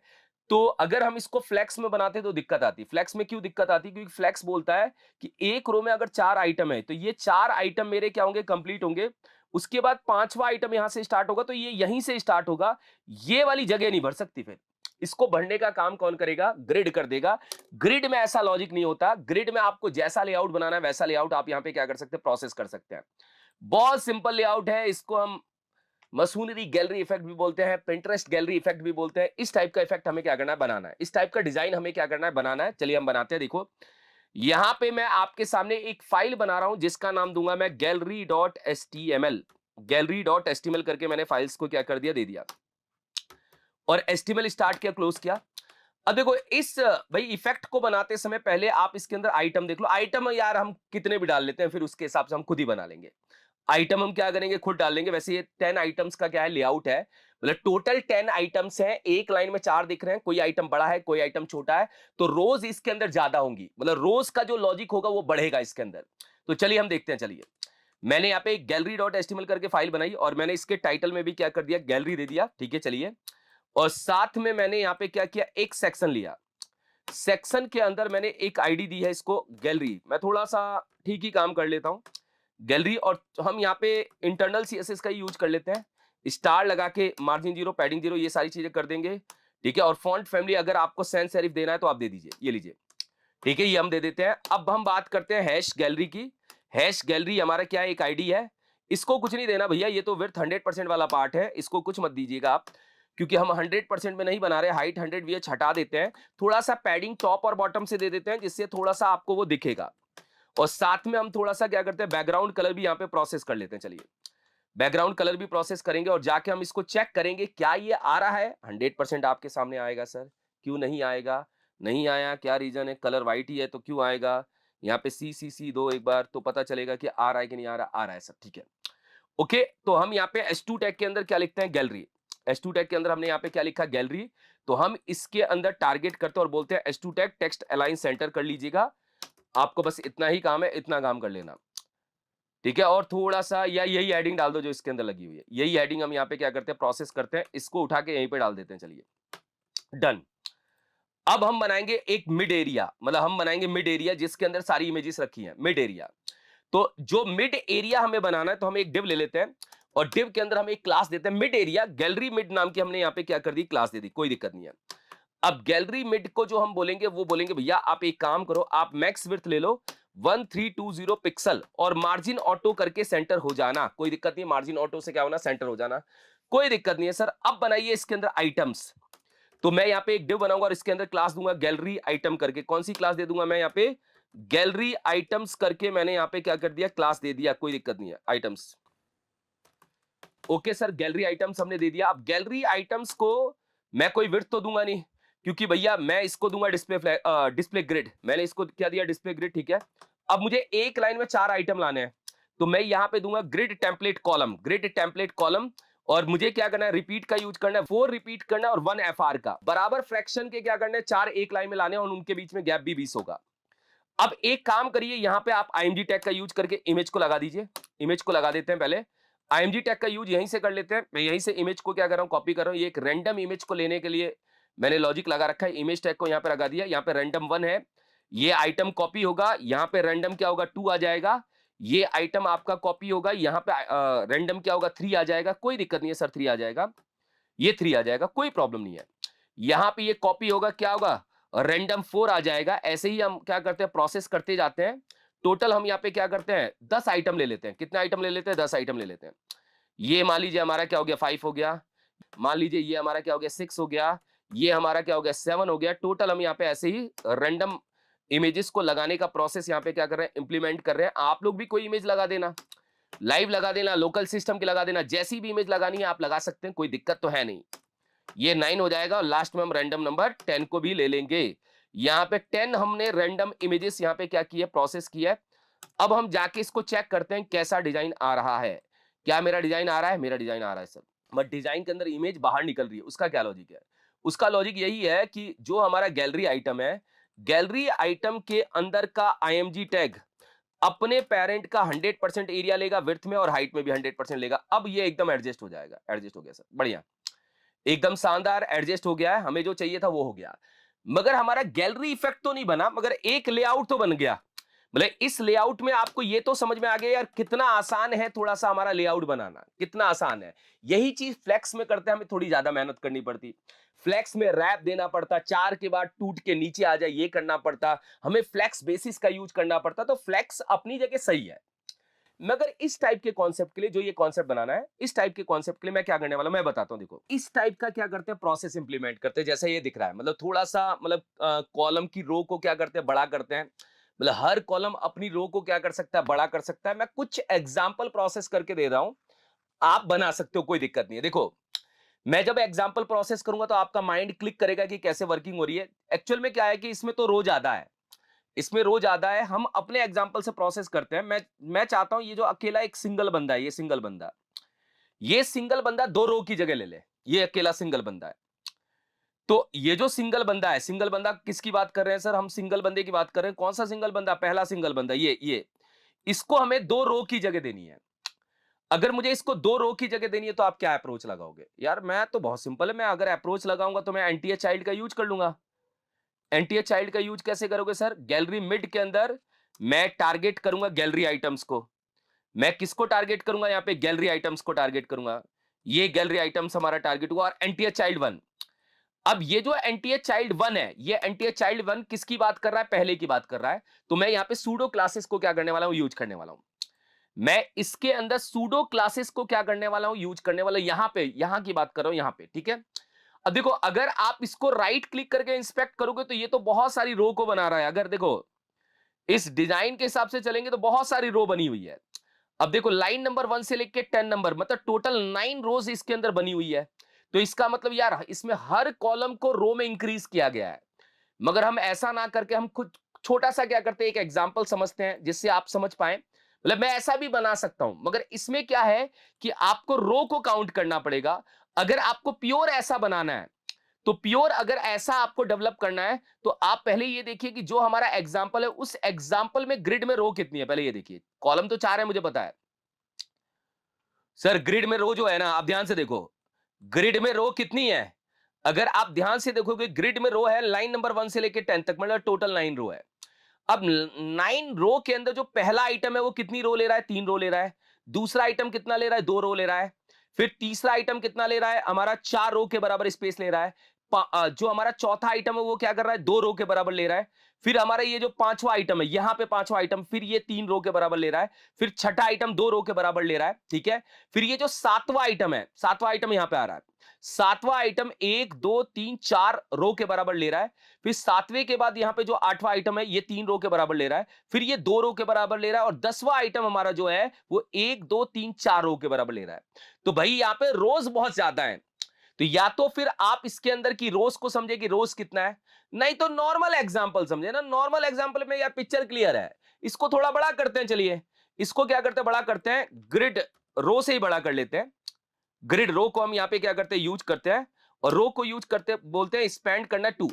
Speaker 1: तो अगर हम इसको फ्लेक्स में बनाते तो दिक्कत आती। फ्लेक्स में क्यों दिक्कत आती, क्योंकि फ्लेक्स बोलता है कि एक रो में अगर 4 आइटम है तो ये 4 आइटम मेरे क्या होंगे, कंप्लीट होंगे। उसके बाद 5वां आइटम यहां से स्टार्ट होगा, तो ये यहीं से स्टार्ट होगा, ये वाली जगह नहीं भर सकती। फिर इसको भरने का काम कौन करेगा, ग्रिड कर देगा। ग्रिड में ऐसा लॉजिक नहीं होता, ग्रिड में आपको जैसा लेआउट बनाना है वैसा लेआउट आप यहां पे क्या कर सकते हैं, प्रोसेस कर सकते हैं। बहुत सिंपल लेआउट है, इसको हम मसूनरी गैलरी इफेक्ट भी बोलते हैं, पिंटरेस्ट गैलरी इफेक्ट भी बोलते हैं। इस टाइप का इफेक्ट हमें क्या करना है, बनाना है। इस टाइप का डिजाइन हमें क्या करना है, बनाना है। चलिए हम बनाते हैं। देखो यहां पे मैं आपके सामने एक फाइल बना रहा हूं जिसका नाम दूंगा मैं gallery.html। gallery.html करके मैंने फाइल्स को क्या कर दिया, दे दिया, और HTML स्टार्ट किया, क्लोज किया। अब देखो इस भाई इफेक्ट को बनाते समय पहले आप इसके अंदर आइटम देख लो। आइटम यार हम कितने भी डाल लेते हैं, फिर उसके हिसाब से हम खुद ही बना लेंगे। आइटम हम क्या करेंगे, खुद डाल देंगे। वैसे ये 10 आइटम्स का क्या है, लेआउट है, मतलब टोटल 10 आइटम्स हैं, एक लाइन में 4 दिख रहे हैं, कोई आइटम बड़ा है कोई आइटम छोटा है, तो रोज इसके अंदर ज्यादा होंगी, मतलब रोज का जो लॉजिक होगा वो बढ़ेगा इसके अंदर। तो चलिए हम देखते हैं। चलिए, मैंने यहाँ पे गैलरी डॉट एचटीएमएल करके फाइल बनाई और मैंने इसके टाइटल में भी क्या कर दिया, गैलरी दे दिया। ठीक है, चलिए, और साथ में मैंने यहाँ पे क्या किया, एक सेक्शन लिया। सेक्शन के अंदर मैंने एक आईडी दी है इसको गैलरी। मैं थोड़ा सा ठीक ही काम कर लेता हूं गैलरी, और हम यहाँ पे इंटरनल सीएसएस का ही यूज कर लेते हैं। स्टार लगा के मार्जिन 0 पैडिंग 0 ये सारी चीजें कर देंगे। ठीक है, और फॉन्ट फैमिली अगर आपको सैंस सेरिफ देना है तो आप दे दीजिए, ये लीजिए। ठीक है, ये हम दे देते हैं। अब हम बात करते हैं हैश गैलरी की। हैश गैलरी हमारा क्या है, एक आईडी है। इसको कुछ नहीं देना भैया, ये तो विड्थ 100% वाला पार्ट है, इसको कुछ मत दीजिएगा आप, क्योंकि हम 100% में नहीं बना रहे। हाइट 100 VH हटा देते हैं, थोड़ा सा पैडिंग टॉप और बॉटम से दे देते हैं, जिससे थोड़ा सा आपको वो दिखेगा। और साथ में हम थोड़ा सा क्या करते हैं, बैकग्राउंड कलर भी यहाँ पे प्रोसेस कर लेते हैं। चलिए, बैकग्राउंड कलर भी प्रोसेस करेंगे और जाके हम इसको चेक करेंगे क्या ये आ रहा है। 100% आपके सामने आएगा सर, क्यों नहीं आएगा, नहीं आया, क्या रीजन है, कलर व्हाइट ही है तो क्यों आएगा। यहाँ पे सी दो एक बार तो पता चलेगा कि आ रहा है कि नहीं आ रहा। आ रहा है सर, ठीक है, ओके। तो हम यहाँ पे S2 टैग के अंदर क्या लिखते हैं, गैलरी। S2 टैग के अंदर हमने यहाँ पे क्या लिखा, गैलरी। तो हम इसके अंदर टारगेट करते हैं और बोलते हैं S2 tag text align centre कर लीजिएगा। आपको बस इतना ही काम है, इतना काम कर लेना। ठीक है, और थोड़ा सा या यही हेडिंग डाल दो जो इसके अंदर लगी हुई है, यही हेडिंग हम यहाँ पे क्या करते हैं, प्रोसेस करते हैं, इसको उठा के यहीं पे डाल देते हैं। चलिए, डन। अब हम बनाएंगे एक मिड एरिया, मतलब हम बनाएंगे मिड एरिया जिसके अंदर सारी इमेजेस रखी हैं, मिड एरिया। तो जो मिड एरिया हमें बनाना है, तो हम एक डिव ले लेते हैं और डिव के अंदर हम एक क्लास देते हैं मिड एरिया। गैलरी मिड नाम की हमने यहाँ पे क्या कर दी, क्लास दे दी, कोई दिक्कत नहीं है। अब गैलरी मिड को जो हम बोलेंगे वो बोलेंगे भैया आप एक काम करो, आप मैक्स विड्थ ले लो 1320 पिक्सल और मार्जिन ऑटो करके सेंटर हो जाना। कोई दिक्कत नहीं, मार्जिन ऑटो से क्या होना, सेंटर हो जाना, कोई दिक्कत नहीं है सर। अब बनाइए इसके अंदर आइटम्स। तो मैं यहाँ पे एक डिव बनाऊंगा और इसके अंदर क्लास दूंगा गैलरी आइटम करके। कौन सी क्लास दे दूंगा मैं यहाँ पे, गैलरी आइटम्स करके मैंने यहाँ पे क्या कर दिया, क्लास दे दिया, कोई दिक्कत नहीं है, items. Okay sir, gallery items हमने दे दिया। अब गैलरी आइटम्स को मैं कोई विड्थ तो दूंगा नहीं, क्योंकि भैया मैं इसको दूंगा डिस्प्ले ग्रिड। मैंने इसको क्या दिया, डिस्प्ले ग्रिड। ठीक है, अब मुझे एक लाइन में 4 आइटम लाने हैं, तो मैं यहां पे दूंगा grid template column, grid template column. और मुझे क्या करना है, रिपीट का यूज करना है, 4 रिपीट करना है और 1 FR का। बराबर फ्रैक्शन के क्या करना है, 4 एक लाइन में लाने हैं और उनके बीच में गैप भी 20 होगा। अब एक काम करिए, यहां पे आप IMG टैग का यूज करके इमेज को लगा दीजिए। इमेज को लगा देते हैं पहले। IMG टैग का यूज यहीं से कर लेते हैं। मैं यहीं से इमेज को क्या कर रहा हूं, कॉपी कर रहा हूं। ये एक रैंडम इमेज को लेने के लिए मैंने लॉजिक लगा रखा है। इमेज टैग को यहां पे लगा दिया, यहां पे रैंडम 1 है, ये आइटम कॉपी होगा, यहां पे रैंडम क्या होगा, 2 आ जाएगा। ये आइटम आपका कॉपी होगा, यहां पे रैंडम क्या होगा, 3 आ जाएगा। कोई दिक्कत नहीं है सर, 3 आ जाएगा, ये 3 आ जाएगा, कोई प्रॉब्लम नहीं है। यहां पे ये कॉपी होगा, क्या होगा, रैंडम 4 आ जाएगा। ऐसे ही हम क्या करते हैं, प्रोसेस करते जाते हैं। टोटल हम यहाँ पे क्या करते हैं, 10 आइटम ले लेते हैं। कितने आइटम ले लेते हैं, 10 आइटम ले लेते हैं। ये मान लीजिए हमारा क्या हो गया, 5 हो गया। मान लीजिए ये हमारा क्या हो गया, 6 हो गया। ये हमारा क्या हो गया, 7 हो गया। टोटल हम यहाँ पे ऐसे ही रैंडम इमेजेस को लगाने का प्रोसेस यहाँ पे क्या कर रहे हैं, इंप्लीमेंट कर रहे हैं। आप लोग भी कोई इमेज लगा देना, लाइव लगा देना, लोकल सिस्टम की लगा देना, जैसी भी इमेज लगानी है आप लगा सकते हैं, कोई दिक्कत तो है नहीं। ये 9 हो जाएगा और लास्ट में हम रैंडम नंबर 10 को भी ले लेंगे। यहाँ पे 10 हमने रैंडम इमेजेस यहाँ पे क्या किया, प्रोसेस किया। अब हम जाके इसको चेक करते हैं कैसा डिजाइन आ रहा है। क्या मेरा डिजाइन आ रहा है, मेरा डिजाइन आ रहा है सर, बट डिजाइन के अंदर इमेज बाहर निकल रही है। उसका क्या लॉजिक है, उसका लॉजिक यही है कि जो हमारा गैलरी आइटम है, गैलरी आइटम के अंदर का IMG टैग अपने पेरेंट का 100% एरिया लेगा, विड्थ में और हाइट में भी 100% लेगा। अब ये एकदम एडजस्ट हो जाएगा, एडजस्ट हो गया सर, बढ़िया, एकदम शानदार एडजस्ट हो गया है। हमें जो चाहिए था वो हो गया, मगर हमारा गैलरी इफेक्ट तो नहीं बना, मगर एक लेआउट तो बन गया। मतलब इस लेआउट में आपको ये तो समझ में आ गया यार कितना आसान है थोड़ा सा हमारा लेआउट बनाना, कितना आसान है। यही चीज फ्लेक्स में करते हैं, हमें थोड़ी ज्यादा मेहनत करनी पड़ती। फ्लेक्स में रैप देना पड़ता, 4 के बाद टूट के नीचे आ जाए ये करना पड़ता, हमें फ्लेक्स बेसिस का यूज करना पड़ता। तो फ्लेक्स अपनी जगह सही है, मगर इस टाइप के कॉन्सेप्ट के लिए, जो ये कॉन्सेप्ट बनाना है, इस टाइप के कॉन्सेप्ट के लिए मैं क्या करने वाला, मैं बताता हूं। देखो इस टाइप का क्या करते हैं, प्रोसेस इंप्लीमेंट करते हैं। जैसे ये दिख रहा है, मतलब थोड़ा सा, मतलब कॉलम की रो को क्या करते हैं, बड़ा करते हैं। मतलब हर कॉलम अपनी रो को क्या कर सकता है, बड़ा कर सकता है। मैं कुछ एग्जाम्पल प्रोसेस करके दे रहा हूं, आप बना सकते हो, कोई दिक्कत नहीं है। देखो मैं जब एग्जाम्पल प्रोसेस करूंगा तो आपका माइंड क्लिक करेगा कि कैसे वर्किंग हो रही है। एक्चुअल में क्या है कि इसमें तो रो ज्यादा है, इसमें रो ज्यादा है, हम अपने एग्जांपल से प्रोसेस करते हैं। मैं चाहता हूं ये जो अकेला एक सिंगल बंदा है, ये सिंगल बंदा 2 रो की जगह ले ले, ये अकेला सिंगल बंदा है। तो ये जो सिंगल बंदा है, सिंगल बंदा किसकी बात कर रहे हैं सर? हम सिंगल बंदे की बात कर रहे हैं। कौन सा सिंगल बंदा? पहला सिंगल बंदा, ये इसको हमें 2 रो की जगह देनी है। अगर मुझे इसको 2 रो की जगह देनी है तो आप क्या अप्रोच लगाओगे? यार मैं तो बहुत सिंपल है, मैं अगर अप्रोच लगाऊंगा तो मैं एंटी चाइल्ड का यूज कर लूंगा। एंटी चाइल्ड का यूज कैसे करोगे सर? गैलरी मिड के अंदर मैं टारगेट करूंगा गैलरी आइटम्स को। मैं किसको टारगेट करूंगा? यहां पे गैलरी आइटम्स को टारगेट करूंगा। ये गैलरी आइटम्स हमारा टारगेट हुआ, और एंटी चाइल्ड 1। अब ये जो एंटी चाइल्ड 1 है, ये एंटी चाइल्ड 1 किसकी बात कर रहा है? पहले की बात कर रहा है। तो मैं यहां पे सूडो क्लासेस को क्या करने वाला हूं? यूज करने वाला हूं। मैं इसके अंदर सूडो क्लासेस को क्या करने वाला हूं? यूज करने वाला। यहां की बात कर रहा हूं, यहां पे, ठीक है। अब देखो, अगर आप इसको राइट क्लिक करके इंस्पेक्ट करोगे तो ये तो बहुत सारी रो को बना रहा है। अगर देखो इस डिजाइन के हिसाब से चलेंगे तो बहुत सारी रो बनी हुई है। अब देखो, लाइन नंबर 1 से लेके 10 नंबर, मतलब टोटल 9 रोज इसके अंदर बनी हुई है। तो इसका मतलब यार इसमें हर कॉलम को रो में इंक्रीज किया गया है। मगर हम ऐसा ना करके हम खुद छोटा सा क्या करते हैं, एक एग्जांपल समझते हैं जिससे आप समझ पाए। मतलब मैं ऐसा भी बना सकता हूं, मगर इसमें क्या है कि आपको रो को काउंट करना पड़ेगा। अगर आपको प्योर ऐसा बनाना है, तो प्योर अगर ऐसा आपको डेवलप करना है, तो आप पहले ये देखिए कि जो हमारा एग्जांपल है, उस एग्जांपल में ग्रिड में रो कितनी है। पहले ये देखिए, कॉलम तो 4 है मुझे पता है सर। ग्रिड में रो जो है ना, आप ध्यान से देखो, ग्रिड में रो कितनी है? अगर आप ध्यान से देखोगे, ग्रिड में रो है लाइन नंबर 1 से लेकर 10 तक, मतलब टोटल 9 रो है। अब 9 रो के अंदर जो पहला आइटम है वो कितनी रो ले रहा है? 3 रो ले रहा है। दूसरा आइटम कितना ले रहा है? 2 रो ले रहा है। फिर तीसरा आइटम कितना ले रहा है? हमारा 4 रो के बराबर स्पेस ले रहा है। जो हमारा चौथा आइटम है वो क्या कर रहा है? 2 रो के बराबर ले रहा है। फिर हमारा ये जो पांचवा आइटम है, यहां पे पांचवा आइटम, फिर ये 3 रो के बराबर ले रहा है। फिर छठा आइटम 2 रो के बराबर ले रहा है, ठीक है। फिर ये जो सातवां आइटम है, सातवां आइटम यहां पे आ रहा है। सातवां आइटम 1 2 3 4 रो के बराबर ले रहा है। फिर सातवें के बाद यहां पे जो आठवां आइटम है, ये 3 रो के बराबर ले रहा है। फिर ये 2 रो के बराबर ले रहा है। और 10वां आइटम हमारा जो है वो 1 2 3 4 रो के बराबर ले रहा है। तो भाई यहां पे रोज बहुत ज्यादा है। तो या तो फिर आप इसके अंदर की रोज को समझे कि रोज कितना है, नहीं तो नॉर्मल एग्जांपल समझे ना। नॉर्मल एग्जांपल में यार पिक्चर क्लियर है। इसको थोड़ा बड़ा करते हैं, चलिए इसको क्या करते हैं, बड़ा करते हैं। ग्रिड रो से ही बड़ा कर लेते हैं। ग्रिड रो को हम यहां पे क्या करते हैं? यूज करते हैं। और रो को यूज करते बोलते हैं स्पैन करना 2।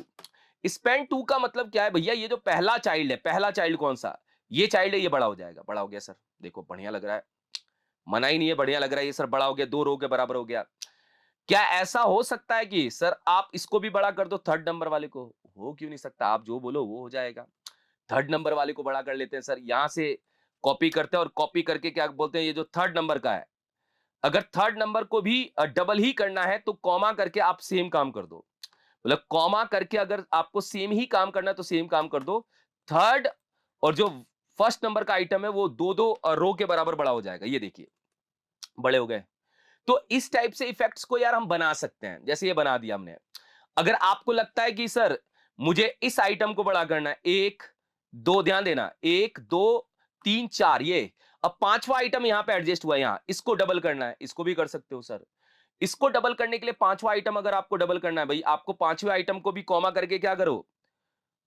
Speaker 1: स्पैन 2 का मतलब क्या है भैया? ये जो पहला चाइल्ड है, पहला चाइल्ड कौन सा? ये चाइल्ड है, ये बड़ा हो जाएगा। बड़ा हो गया सर, देखो बढ़िया लग रहा है, मना ही नहीं है, बढ़िया लग रहा है ये सर। बड़ा हो गया, 2 रो के बराबर हो गया। क्या ऐसा हो सकता है कि सर आप इसको भी बड़ा कर दो, थर्ड नंबर वाले को? हो क्यों नहीं सकता? आप जो बोलो वो हो जाएगा। थर्ड नंबर वाले को बड़ा कर लेते हैं सर। यहां से कॉपी करते हैं, और कॉपी करके क्या बोलते हैं, ये जो थर्ड नंबर का है, अगर थर्ड नंबर को भी डबल ही करना है तो कॉमा करके आप सेम काम कर दो। मतलब कॉमा करके अगर आपको सेम ही काम करना है तो सेम काम कर दो। थर्ड और जो फर्स्ट नंबर का आइटम है वो 2 रो के बराबर बड़ा हो जाएगा। ये देखिए बड़े हो गए। तो इस टाइप से इफेक्ट्स को यार हम बना सकते हैं, जैसे ये बना दिया हमने। अगर आपको लगता है कि सर मुझे इस आइटम को बड़ा करना है, 1 2, ध्यान देना, 1 2 3 4, ये अब पांचवा आइटम यहां पे एडजस्ट हुआ है, यहां इसको डबल करना है, इसको भी कर सकते हो सर। इसको डबल करने के लिए पांचवा आइटम अगर आपको डबल करना है भाई, आपको पांचवे आइटम को भी कॉमा करके क्या करो,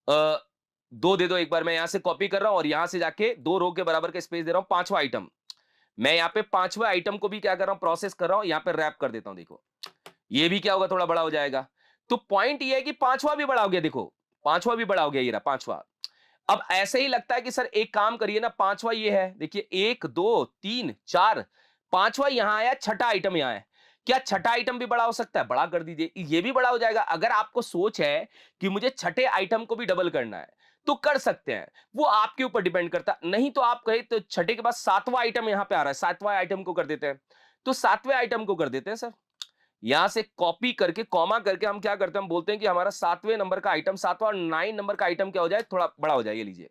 Speaker 1: 2 दे दो। एक बार मैं यहां से कॉपी कर रहा हूं और यहां से जाके 2 रो के बराबर का स्पेस दे रहा हूं। पांचवा आइटम, मैं यहां पे पांचवा आइटम को भी क्या कर रहा हूं, प्रोसेस कर रहा हूं, यहां पे रैप कर देता हूं। देखो ये भी क्या होगा, थोड़ा बड़ा हो जाएगा। तो पॉइंट ये है कि पांचवा भी बड़ा हो गया। देखो पांचवा भी बड़ा हो गया, ये रहा पांचवा। अब ऐसे ही लगता है कि सर एक काम करिए ना, पांचवा ये है, देखिए 1 2 3 4, पांचवा यहां आया, छठा आइटम यहां है। क्या छठा आइटम भी बड़ा हो सकता है? बड़ा कर दीजिए, ये भी बड़ा हो जाएगा। अगर आपको सोच है कि मुझे छठे आइटम को भी डबल करना है तो कर सकते हैं, वो आपके ऊपर डिपेंड करता। नहीं तो आप कहे तो छठे के बाद सातवां आइटम यहां पे आ रहा है, सातवां आइटम को कर देते हैं। तो सातवें आइटम को कर देते हैं सर। यहां से कॉपी करके कॉमा करके हम क्या करते हैं, हम बोलते हैं कि हमारा सातवें नंबर का आइटम, सातवां 9 नंबर का आइटम क्या हो जाए, थोड़ा बड़ा हो जाए। ये लीजिए,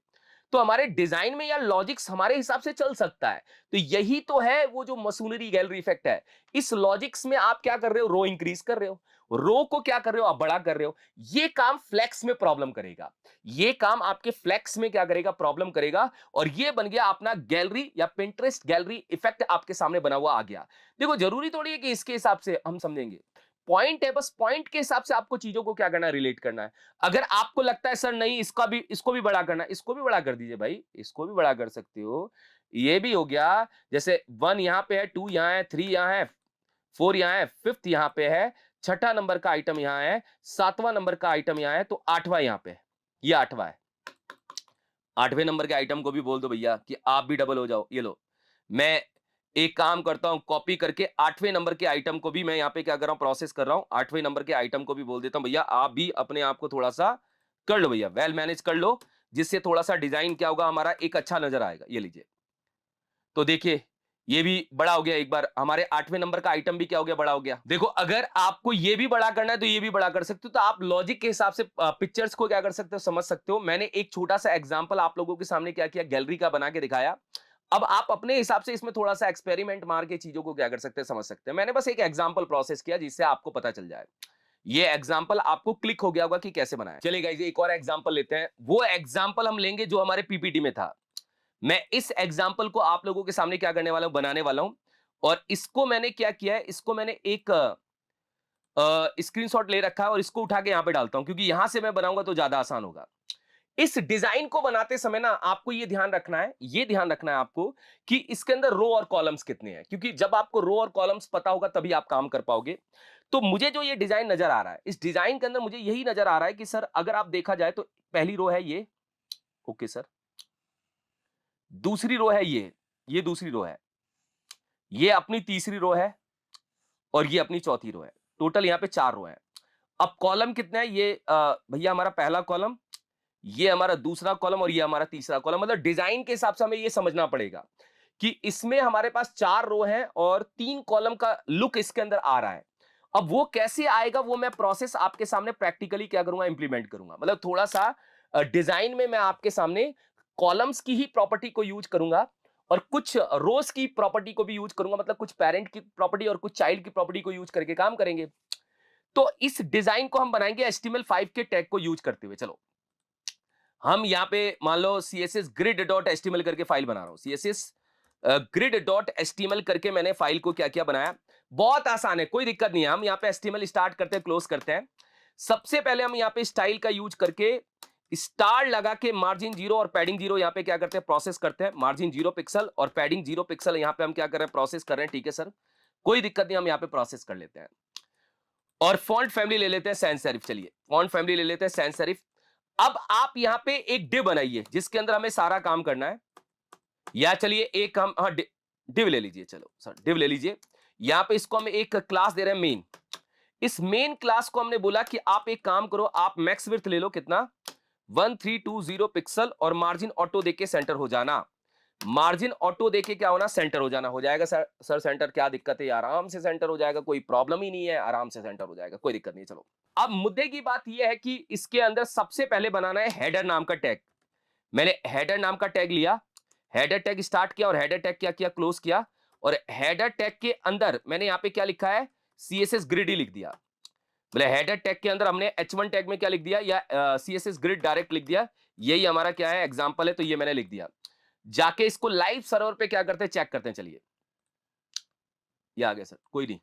Speaker 1: तो हमारे डिजाइन में यार लॉजिक्स हमारे हिसाब से चल सकता है। तो यही तो है वो जो मशीनरी गैलरी इफेक्ट है। इस लॉजिक्स में आप क्या कर रहे हो, रो इंक्रीज कर रहे हो, रो को क्या कर रहे हो, आप बड़ा कर रहे हो। ये काम फ्लेक्स में प्रॉब्लम करेगा, ये काम आपके फ्लेक्स में क्या करेगा, प्रॉब्लम करेगा। और ये बन गया अपना गैलरी या पिंटरेस्ट गैलरी इफेक्ट, आपके सामने बना हुआ आ गया। देखो जरूरी थोड़ी है कि इसके हिसाब से हम समझेंगे, पॉइंट है, बस पॉइंट के हिसाब से आपको चीजों को क्या करना है, रिलेट करना है। अगर आपको लगता है सर नहीं इसको भी बड़ा करना है, इसको भी बड़ा कर दीजिए भाई, इसको भी बड़ा कर सकते हो। ये भी हो गया, जैसे 1 यहां पे है, 2 यहां है, 3 यहां है, 4 यहां है, 5th यहां पे है, छठा नंबर का आइटम यहां है, 7वां नंबर का आइटम यहां है, तो 8वां यहां पे है, ये 8वां है। 8वें नंबर के आइटम को भी बोल दो भैया कि आप भी डबल हो जाओ। ये लो, मैं एक काम करता हूं, कॉपी करके 8वें नंबर के आइटम को भी मैं यहां पे क्या कर रहा हूं, प्रोसेस कर रहा हूं। 8वें नंबर के आइटम को भी बोल देता हूं भैया आप भी अपने आप को थोड़ा सा कर लो भैया, वेल मैनेज कर लो, जिससे थोड़ा सा डिजाइन क्या होगा हमारा एक अच्छा नजर आएगा। ये लीजिए, तो देखिए ये भी बड़ा हो गया, एक बार हमारे 8वें नंबर का आइटम भी क्या हो गया, बड़ा हो गया। देखो अगर आपको ये भी बड़ा करना है तो ये भी बड़ा कर सकते हो, तो आप लॉजिक के हिसाब से पिक्चर्स को क्या कर सकते हो, समझ सकते हो। मैंने एक छोटा सा एग्जांपल आप लोगों के सामने क्या किया, गैलरी का बना के दिखाया। अब आप अपने हिसाब से इसमें थोड़ा सा एक्सपेरिमेंट मार के चीजों को क्या कर सकते हैं, समझ सकते हैं। मैंने बस एक एग्जांपल प्रोसेस किया जिससे आपको पता चल जाए। ये एग्जांपल आपको क्लिक हो गया होगा कि कैसे बनाया। चलिए गाइस एक और एग्जांपल लेते हैं, वो एग्जांपल हम लेंगे जो हमारे पीपीटी में था। मैं इस एग्जाम्पल को आप लोगों के सामने क्या करने वाला हूं, बनाने वाला हूं। और इसको मैंने क्या किया है, इसको मैंने एक स्क्रीनशॉट ले रखा है और इसको उठा के यहां पे डालता हूं, क्योंकि यहां से मैं बनाऊंगा तो ज्यादा आसान होगा। इस डिजाइन को बनाते समय ना आपको ये ध्यान रखना है, ये ध्यान रखना है आपको कि इसके अंदर रो और कॉलम्स कितने हैं, क्योंकि जब आपको रो और कॉलम्स पता होगा तभी आप काम कर पाओगे। तो मुझे जो ये डिजाइन नजर आ रहा है, इस डिजाइन के अंदर मुझे यही नजर आ रहा है कि सर अगर आप देखा जाए तो पहली रो है ये, ओके सर, दूसरी रो है ये दूसरी रो है, ये अपनी तीसरी रो है और ये अपनी चौथी रो है। टोटल यहां पे 4 रो है। अब कॉलम कितने हैं, ये भैया हमारा पहला कॉलम, ये हमारा दूसरा कॉलम और ये हमारा तीसरा कॉलम। मतलब डिजाइन के हिसाब से हमें ये समझना पड़ेगा कि इसमें हमारे पास 4 रो हैं और 3 कॉलम का लुक इसके अंदर आ रहा है। अब वो कैसे आएगा, वो मैं प्रोसेस आपके सामने प्रैक्टिकली क्या करूंगा, इंप्लीमेंट करूंगा। मतलब थोड़ा सा डिजाइन में मैं आपके सामने कॉलम्स की ही प्रॉपर्टी को यूज करूंगा और कुछ रोज की प्रॉपर्टी को भी यूज करूंगा, मतलब कुछ पेरेंट की प्रॉपर्टी और कुछ चाइल्ड की प्रॉपर्टी को यूज करके काम करेंगे। तो इस डिजाइन को हम बनाएंगे HTML5 के टैग को यूज करते हुए। चलो हम यहां पे मान लो css grid.html करके फाइल बना रहा हूं, css grid.html करके मैंने फाइल को क्या क्या बनाया। बहुत आसान है, कोई दिक्कत नहीं है। हम यहां पे HTML स्टार्ट करते हैं, क्लोज करते हैं। सबसे पहले हम यहां पे स्टाइल का यूज करके स्टार लगा के मार्जिन 0 और पैडिंग 0 यहां पे क्या करते हैं, प्रोसेस करते हैं। मार्जिन 0 पिक्सल और पैडिंग 0 पिक्सल यहां पे हम क्या कर रहे हैं, प्रोसेस कर रहे हैं। ठीक है सर, कोई दिक्कत नहीं, हम यहां पे प्रोसेस कर लेते हैं। और फॉन्ट फैमिली ले लेते हैं सैंस सेरिफ। चलिए फॉन्ट फैमिली ले लेते हैं सैंस सेरिफ। अब आप यहां पे एक डिव बनाइए जिसके अंदर हमें सारा काम करना है। या चलिए एक हम डिव ले लीजिए, चलो सर डिव ले लीजिए। यहां पे इसको हम एक क्लास दे रहे हैं मेन। इस मेन क्लास को हमने बोला कि आप एक काम करो, आप मैक्स विड्थ ले लो, कितना 1320 पिक्सल, और मार्जिन ऑटो देके सेंटर हो जाना। मार्जिन ऑटो देके क्या होना, सेंटर हो जाना। हो जाएगा सर सेंटर, क्या दिक्कत है, आराम से सेंटर हो जाएगा, कोई प्रॉब्लम ही नहीं है, आराम से सेंटर हो जाएगा, कोई दिक्कत नहीं। चलो अब मुद्दे की बात यह है कि इसके अंदर सबसे पहले बनाना है हेडर नाम का टैग। मैंने हेडर नाम का टैग लिया, हेडर टैग स्टार्ट किया और हेडर टैग क्या किया, क्लोज किया। और हेडर टैग के अंदर मैंने यहां पे क्या लिखा है, CSS ग्रिड ही लिख दिया। बोले हेडर टैग के अंदर हमने H1 टैग में क्या लिख दिया, या CSS ग्रिड डायरेक्ट लिख दिया। यही हमारा क्या है, एग्जांपल है, तो ये मैंने लिख दिया। जाके इसको लाइव सर्वर पे क्या करते हैं, चेक करते हैं। चलिए ये आ गया सर, कोई नहीं।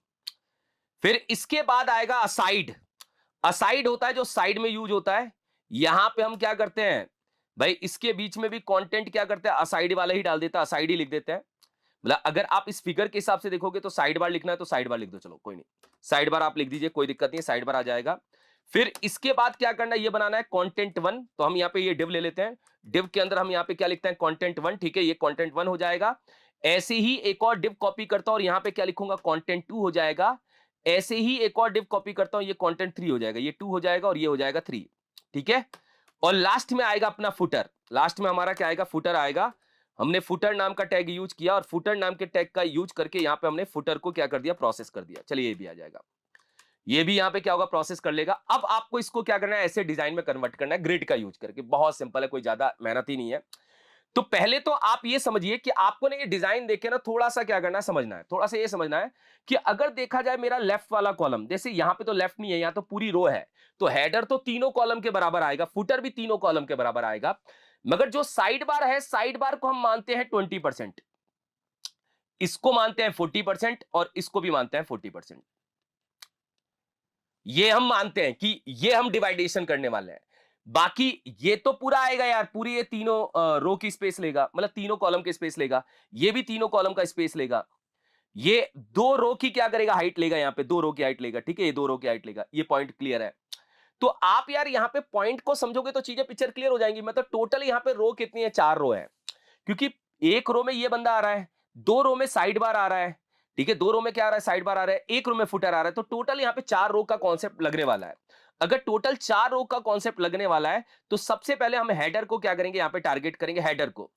Speaker 1: फिर इसके बाद आएगा असाइड। असाइड होता है जो साइड में यूज होता है। यहां पे हम क्या करते हैं भाई, इसके बीच में भी कंटेंट क्या करते हैं, असाइड वाला ही डाल देता है, असाइड ही लिख देते हैं। मतलब अगर आप इस फिगर के हिसाब से देखोगे तो साइड बार लिखना है तो साइड बार लिख दो, चलो कोई नहीं, साइड बार आप लिख दीजिए, कोई दिक्कत नहीं है, साइड बार आ जाएगा। फिर इसके बाद क्या करना है, ये बनाना है कंटेंट 1। तो हम यहाँ पे ये डिव ले लेते हैं, डिव के अंदर हम यहाँ पे क्या लिखते हैं, कंटेंट 1। ठीक है, ये कंटेंट 1 हो जाएगा। ऐसे ही एक और डिव कॉपी करता हूं और यहाँ पे क्या लिखूंगा, कंटेंट 2 हो जाएगा। ऐसे ही एक और डिव कॉपी करता हूं, ये कंटेंट 3 हो जाएगा, ये 2 हो जाएगा और ये हो जाएगा 3। ठीक है, और लास्ट में आएगा अपना फुटर। लास्ट में हमारा क्या आएगा, फुटर आएगा। हमने फुटर नाम का टैग यूज किया और फुटर नाम के टैग का यूज करके यहां पे हमने फुटर को क्या कर दिया, प्रोसेस कर दिया। चलिए ये भी आ जाएगा, ये भी यहां पे क्या होगा, प्रोसेस कर लेगा। अब आपको इसको क्या करना है, ऐसे डिजाइन में कन्वर्ट करना है ग्रिड का यूज करके। बहुत सिंपल है, कोई ज्यादा मेहनत ही नहीं है। तो पहले तो आप ये समझिए कि आपको ना ये डिजाइन देखे ना थोड़ा सा क्या करना है, समझना है, थोड़ा सा ये समझना है कि अगर देखा जाए मेरा लेफ्ट वाला कॉलम, जैसे यहां पे तो लेफ्ट नहीं है, यहां तो पूरी रो है, तो हेडर तो तीनों कॉलम के बराबर आएगा, फुटर भी तीनों कॉलम के बराबर आएगा। मगर जो साइड बार है, साइड बार को हम मानते हैं 20%, इसको मानते हैं 40% और इसको भी मानते हैं 40%। ये हम मानते हैं कि ये हम डिवाइडेशन करने वाले हैं। बाकी ये तो पूरा आएगा यार, पूरी ये तीनों रो की स्पेस लेगा, मतलब तीनों कॉलम की स्पेस लेगा, ये भी तीनों कॉलम का स्पेस लेगा, ये दो रो की क्या करेगा, हाइट लेगा, यहां पे दो रो की हाइट लेगा, ठीक है, ये दो रो की हाइट लेगा। ये पॉइंट क्लियर है? तो आप यार यहां पे पॉइंट को समझोगे तो चीजें पिक्चर क्लियर हो जाएंगी। मतलब टोटल यहां पे रो कितनी है, 4 रो है, क्योंकि एक रो में ये बंदा आ रहा है, दो रो में साइड बार आ रहा है, ठीक है, दो रो में क्या आ रहा है, साइड बार आ रहा है, एक रो में फुटर आ रहा है। तो टोटल यहां पे 4 रो का कॉन्सेप्ट लगने वाला है। अगर टोटल 4 रो का कॉन्सेप्ट लगने वाला है तो सबसे पहले हम हेडर को क्या करेंगे, यहां पे टारगेट करेंगे हेडर को।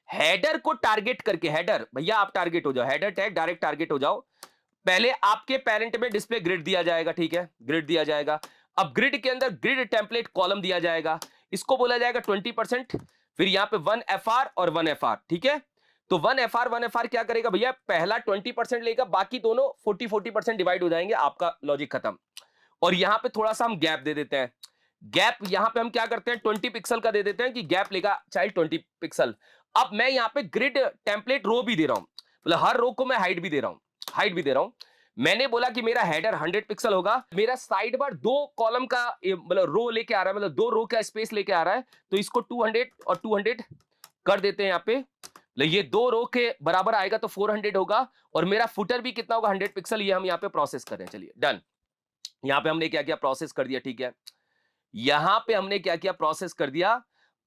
Speaker 1: हेडर को टारगेट करके, हेडर भैया आप टारगेट हो जाओ, हेडर टैग डायरेक्ट टारगेट हो जाओ। पहले आपके पेरेंट में डिस्प्ले ग्रिड दिया जाएगा, ठीक है, ग्रिड दिया जाएगा। अब ग्रिड के अंदर ग्रिड टेम्पलेट कॉलम दिया जाएगा, इसको बोला जाएगा 20%। फिर यहां पे 1 FR और 1 FR, ठीक है। तो 1 FR 1 FR क्या करेगा भैया, पहला 20% लेगा, बाकी दोनों 40% डिवाइड हो जाएंगे, आपका लॉजिक खत्म। और यहां पे थोड़ा सा हम गैप दे देते हैं। गैप यहां पे हम क्या करते हैं, 20 पिक्सल का दे देते हैं कि गैप लेगा चाइल्ड 20 पिक्सल। अब मैं यहां पे ग्रिड टेम्पलेट रो भी दे रहा हूं, मतलब हर रो को मैं हाइट भी दे रहा हूं, हाइट भी दे रहा हूं। मैंने बोला कि मेरा हेडर 100 पिक्सल होगा, मेरा साइड बार दो कॉलम का मतलब रो लेके आ रहा है, मतलब दो रो का स्पेस लेके आ रहा है, तो इसको 200 और 200 कर देते हैं यहां पे। ये दो रो के बराबर आएगा तो 400 होगा, और मेरा फुटर भी कितना होगा, 100 पिक्सल। ये हम यहां पे प्रोसेस कर रहे हैं, चलिए डन। यहां पे हमने क्या किया, प्रोसेस कर दिया, ठीक है। यहां पे हमने क्या किया, प्रोसेस कर दिया।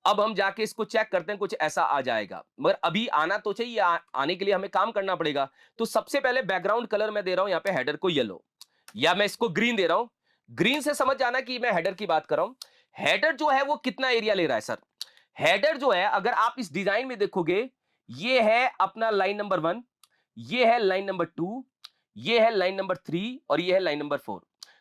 Speaker 1: अब हम जाके इसको चेक करते हैं, कुछ ऐसा आ जाएगा, मगर अभी आना तो चाहिए, आने के लिए हमें काम करना पड़ेगा। तो सबसे पहले बैकग्राउंड कलर मैं दे रहा हूं यहां पे हेडर को येलो, या मैं इसको ग्रीन दे रहा हूं। ग्रीन से समझ जाना कि मैं हेडर की बात कर रहा हूं। हेडर जो है वो कितना एरिया ले रहा है सर, हेडर जो है अगर आप इस डिजाइन में देखोगे, ये है अपना लाइन नंबर 1, ये है लाइन नंबर 2, ये है लाइन नंबर 3 और ये है लाइन नंबर 4।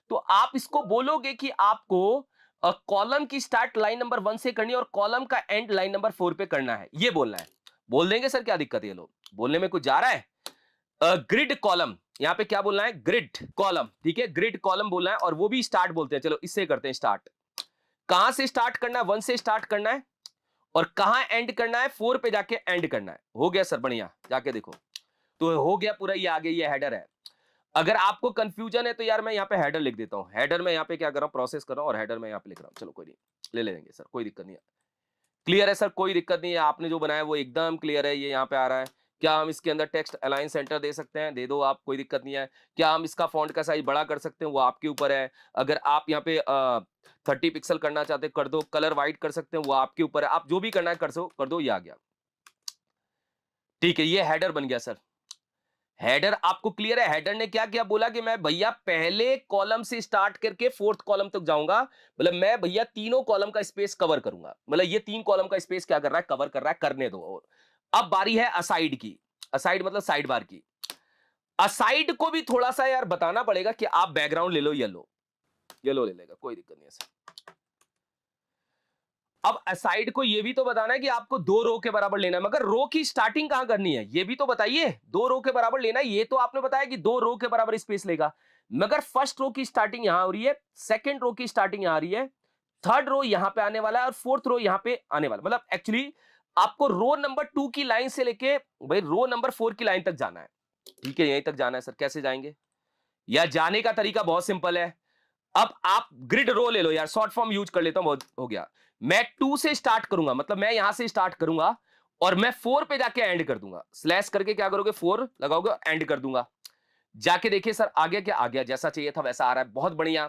Speaker 1: तो आप इसको बोलोगे कि आपको कॉलम की स्टार्ट लाइन नंबर 1 से करनी है और कॉलम का एंड लाइन नंबर 4 पे करना है, ये बोलना है। बोल देंगे सर, क्या दिक्कत है, ये लोग बोलने में कुछ जा रहा है। ग्रिड कॉलम, यहां पे क्या बोलना है, ग्रिड कॉलम, ठीक है, ग्रिड कॉलम बोलना है, और वो भी स्टार्ट बोलते हैं। चलो इससे करते हैं स्टार्ट। कहां से स्टार्ट करना है, 1 से स्टार्ट करना है, और कहां एंड करना है, 4 पे जाके एंड करना है। हो गया सर, बढ़िया, जाके देखो तो हो गया पूरा, ये आगे ये हेडर है। अगर आपको कंफ्यूजन है तो यार मैं यहाँ पे हेडर लिख देता हूँ। हेडर में यहाँ पे क्या कर रहा हूँ, प्रोसेस कर रहा हूँ, और हेडर में यहाँ पे लिख रहा हूँ। चलो कोई नहीं, ले लेंगे सर, कोई दिक्कत नहीं है। क्लियर है सर, कोई दिक्कत नहीं है, आपने जो बनाया वो एकदम क्लियर है। ये यहाँ पे आ रहा है, क्या हम इसके अंदर टेक्स्ट अलाइन सेंटर दे सकते हैं, दे दो आप, कोई दिक्कत नहीं है। क्या हम इसका फॉन्ट का साइज बड़ा कर सकते हैं, वो आपके ऊपर है। अगर आप यहाँ पे 30 पिक्सल करना चाहते हैं कर दो, कलर वाइट कर सकते हैं, वो आपके ऊपर है, आप जो भी करना है कर दो, ये आ गया, ठीक है। ये हेडर बन गया सर। हेडर आपको क्लियर है, हेडर ने क्या किया, बोला कि मैं भैया पहले कॉलम से स्टार्ट करके 4th कॉलम तक जाऊंगा, मतलब मैं भैया तीनों कॉलम का स्पेस कवर करूंगा, मतलब ये 3 कॉलम का स्पेस क्या कर रहा है, कवर कर रहा है, करने दो। और अब बारी है असाइड की, असाइड मतलब साइड बार की। असाइड को भी थोड़ा सा यार बताना पड़ेगा कि आप बैकग्राउंड ले लो, येलो, येलो ले लेगा, कोई दिक्कत नहीं है सर। अब असाइड को ये भी तो बताना है कि आपको 2 रो के बराबर लेना है, मगर रो की स्टार्टिंग कहां करनी है ये भी तो बताइए। 2 रो के बराबर लेना है, ये तो आपने बताया कि 2 रो के बराबर स्पेस लेगा, मगर फर्स्ट रो की स्टार्टिंग यहां हो रही है, सेकंड रो की स्टार्टिंग यहां आ रही है, थर्ड रो यहां पे आने वाला है, और फोर्थ रो यहां पे आने वाला, मतलब एक्चुअली आपको रो नंबर 2 की लाइन से लेके भाई रो नंबर 4 की लाइन तक जाना है, ठीक है, यहीं तक जाना है सर। कैसे जाएंगे, या जाने का तरीका बहुत सिंपल है। अब आप ग्रिड रो ले लो यार, शॉर्ट फॉर्म यूज कर लेता हूं, बहुत हो गया। मैं 2 से स्टार्ट करूंगा, मतलब मैं यहां से स्टार्ट करूंगा और मैं 4 पे जाके एंड कर दूंगा, स्लैश करके क्या करोगे, 4 लगाओगे, एंड कर दूंगा। जाके देखिए सर, आ गया, क्या आ गया, जैसा चाहिए था वैसा आ रहा है, बहुत बढ़िया।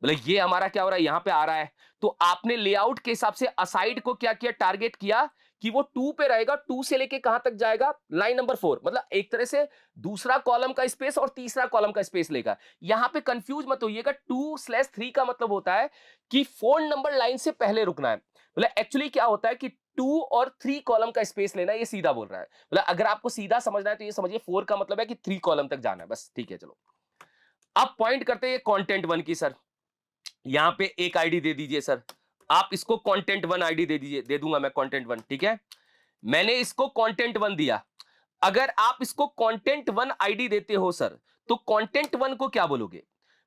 Speaker 1: मतलब ये हमारा क्या हो रहा है, यहां पे आ रहा है। तो आपने लेआउट के हिसाब से असाइड को क्या किया, टारगेट किया कि वो 2 पे रहेगा, 2 से लेके कहां तक जाएगा, लाइन नंबर 4, मतलब एक तरह से दूसरा कॉलम का स्पेस और तीसरा कॉलम का स्पेस लेगा। यहां पे कंफ्यूज मत होइएगा, 2/3 का मतलब होता है कि 4 नंबर लाइन से पहले रुकना है। मतलब एक्चुअली क्या होता है कि 2 और 3 कॉलम का स्पेस लेना है, ये सीधा बोल रहा है। मतलब अगर आपको सीधा समझना है तो ये समझिए 4 का मतलब है कि 3 कॉलम तक जाना है, बस, ठीक है। चलो अब पॉइंट करते हैं कंटेंट 1 की सर। यहां पे एक आईडी दे दीजिए सर, आप इसको कंटेंट 1 आईडी दे दीजिए, दे दूंगा मैं कंटेंट 1, ठीक है। मैंने इसको कंटेंट 1 दिया। अगर आप इसको कंटेंट 1 आईडी देते हो सर, तो कंटेंट 1 को क्या बोलोगे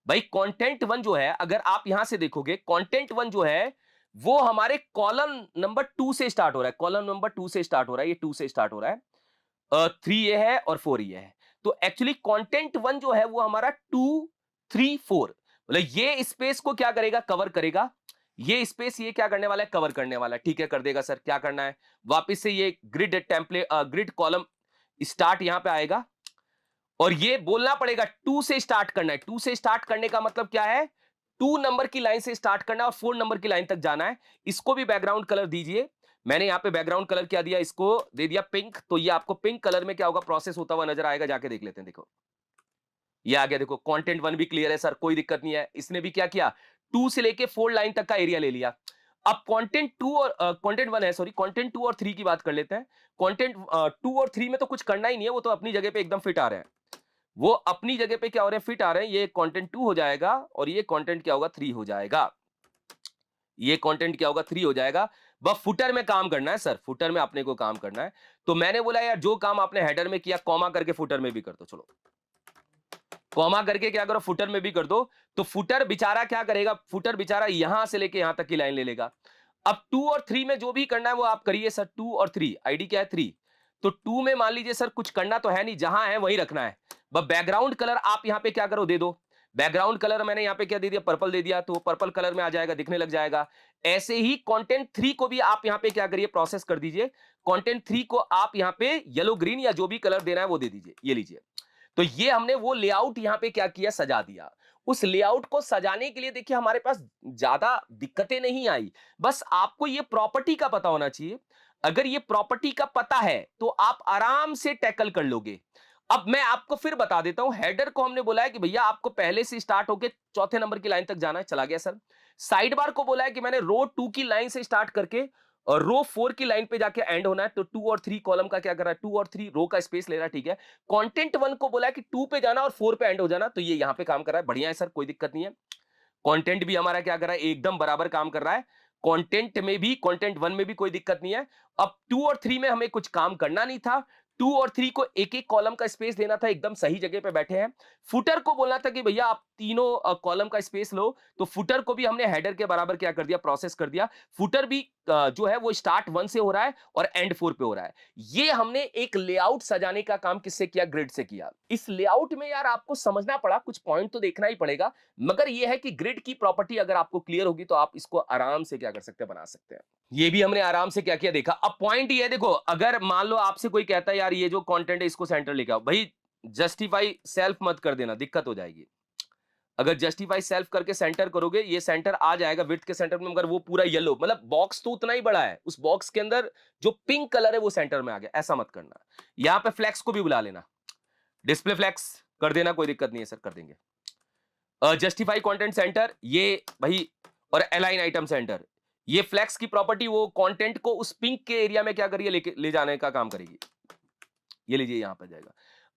Speaker 1: भाई, कंटेंट 1 जो है, अगर आप यहां से देखोगे, कंटेंट 1 जो है वो हमारे कॉलम नंबर 2 से स्टार्ट हो रहा है, कॉलम नंबर 2 से स्टार्ट हो रहा है, ये 2 से स्टार्ट हो रहा है, 3 ये है और 4 ये है। तो एक्चुअली कंटेंट 1 जो है वो हमारा 2, 3, 4, मतलब ये स्पेस को क्या करेगा, कवर करेगा। ये स्पेस ये क्या करने वाला है, कवर करने वाला है। ठीक है, कर देगा सर। क्या करना है, वापस से ये grid template, grid column start यहां पे आएगा, और ये बोलना पड़ेगा 2 से स्टार्ट करना है। 2 से स्टार्ट करने का मतलब क्या है, 2 नंबर की लाइन से स्टार्ट करना है और 4 नंबर की लाइन तक जाना है। इसको भी बैकग्राउंड कलर दीजिए। मैंने यहां पे बैकग्राउंड कलर क्या दिया, इसको दे दिया पिंक। तो ये आपको पिंक कलर में क्या होगा, प्रोसेस होता हुआ नजर आएगा। जाके देख लेते हैं। देखो ये आ गया। देखो कंटेंट 1 भी क्लियर है सर, कोई दिक्कत नहीं है। इसने भी क्या किया, 2 से लेके 4 लाइन तक का एरिया ले लिया। अब कंटेंट 2 और कंटेंट 1 है, सॉरी कंटेंट 2 और 3 की बात कर लेते हैं। कंटेंट 2 और 3 में तो कुछ करना ही नहीं है, वो तो अपनी जगह पे एकदम फिट आ रहे हैं। वो अपनी जगह पे क्या हो रहे हैं, फिट आ रहे हैं। ये कंटेंट 2 हो जाएगा और ये कंटेंट क्या होगा, 3 हो जाएगा। ये कंटेंट क्या होगा, 3 हो जाएगा। बस फुटर में काम करना है सर, फुटर में अपने को काम करना है। तो मैंने बोला यार जो काम आपने हेडर में किया, कॉमा करके फुटर में भी कर दो। चलो कॉमा करके क्या करो, फुटर में भी कर दो। तो फुटर बेचारा क्या करेगा, फुटर बेचारा यहां से लेके यहां तक की लाइन ले लेगा। अब 2 और 3 में जो भी करना है वो आप करिए सर। 2 और 3 आईडी क्या है, 3। तो 2 में मान लीजिए सर कुछ करना तो है नहीं, जहां है वहीं रखना है। बस बैकग्राउंड कलर आप यहां पे क्या करो, दे दो। बैकग्राउंड कलर मैंने यहां पे क्या दे दिया, पर्पल दे दिया। तो पर्पल कलर में आ जाएगा, दिखने लग जाएगा। ऐसे ही कंटेंट 3 को भी आप यहां पे क्या करिए, प्रोसेस कर दीजिए। कंटेंट 3 को आप यहां पे येलो ग्रीन या जो भी कलर देना है वो दे दीजिए। ये लीजिए। तो ये हमने वो लेआउट यहां पे क्या किया, सजा दिया। उस लेआउट को सजाने के लिए देखिए हमारे पास ज्यादा दिक्कतें नहीं आई। बस आपको ये प्रॉपर्टी का पता होना चाहिए। अगर ये प्रॉपर्टी का पता है तो आप आराम से टैकल कर लोगे। अब मैं आपको फिर बता देता हूं, हेडर को हमने बोला है कि भैया आपको पहले से स्टार्ट होके चौथे नंबर की लाइन तक जाना है। चला गया सर। साइड बार को बोला है कि मैंने रो 2 की लाइन से स्टार्ट करके और रो 4 की लाइन पे जाके एंड होना है। तो 2 और 3 कॉलम का क्या कर रहा है, 2 और 3 रो का स्पेस ले रहा है। ठीक है। कंटेंट 1 को बोला है कि 2 पे जाना और 4 पे एंड हो जाना। तो ये यहां पे काम कर रहा है, बढ़िया है सर, कोई दिक्कत नहीं है। कंटेंट भी हमारा क्या कर रहा है, एकदम बराबर काम कर रहा है। कंटेंट में भी, कंटेंट 1 में भी कोई दिक्कत नहीं है। अब 2 और 3 में हमें कुछ काम करना नहीं था। 2 और 3 को एक एक कॉलम का स्पेस देना था, एकदम सही जगह पे बैठे हैं। फुटर को बोलना था कि भैया आप तीनों कॉलम का स्पेस लो। तो फुटर को भी हमने हेडर के बराबर क्या कर दिया, प्रोसेस कर दिया। फुटर भी जो है वो स्टार्ट 1 से हो रहा है और एंड 4 पे हो रहा है। ये हमने एक लेआउट सजाने का काम किससे किया, ग्रिड से किया। इस लेआउट में यार आपको समझना पड़ा, कुछ पॉइंट तो देखना ही पड़ेगा। मगर यह है कि ग्रिड की प्रॉपर्टी अगर आपको क्लियर होगी तो आप इसको आराम से क्या कर सकते हैं, बना सकते हैं। ये भी हमने आराम से क्या किया, देखा। अब पॉइंट ये है, देखो अगर मान लो आपसे कोई कहता है यार ये जो कंटेंट है इसको सेंटर लेके आओ, भाई जस्टिफाई सेल्फ मत कर देना, दिक्कत हो जाएगी। अगर जस्टिफाई सेल्फ करके सेंटर करोगे, ये सेंटर आ जाएगा विड्थ के सेंटर में, मगर वो पूरा येलो, मतलब बॉक्स तो उतना ही बड़ा है, उस बॉक्स के अंदर जो पिंक कलर है वो सेंटर में आ गया। ऐसा मत करना। यहां पे फ्लैक्स को भी बुला लेना, डिस्प्ले फ्लैक्स कर देना, कोई दिक्कत नहीं है सर, कर देंगे। जस्टिफाई कंटेंट सेंटर ये भाई, और अलाइन आइटम सेंटर, ये फ्लैक्स की प्रॉपर्टी वो कंटेंट को उस पिंक के एरिया में क्या करिए, ले जाने का काम करेगी। ये लीजिए यहां पर जाएगा।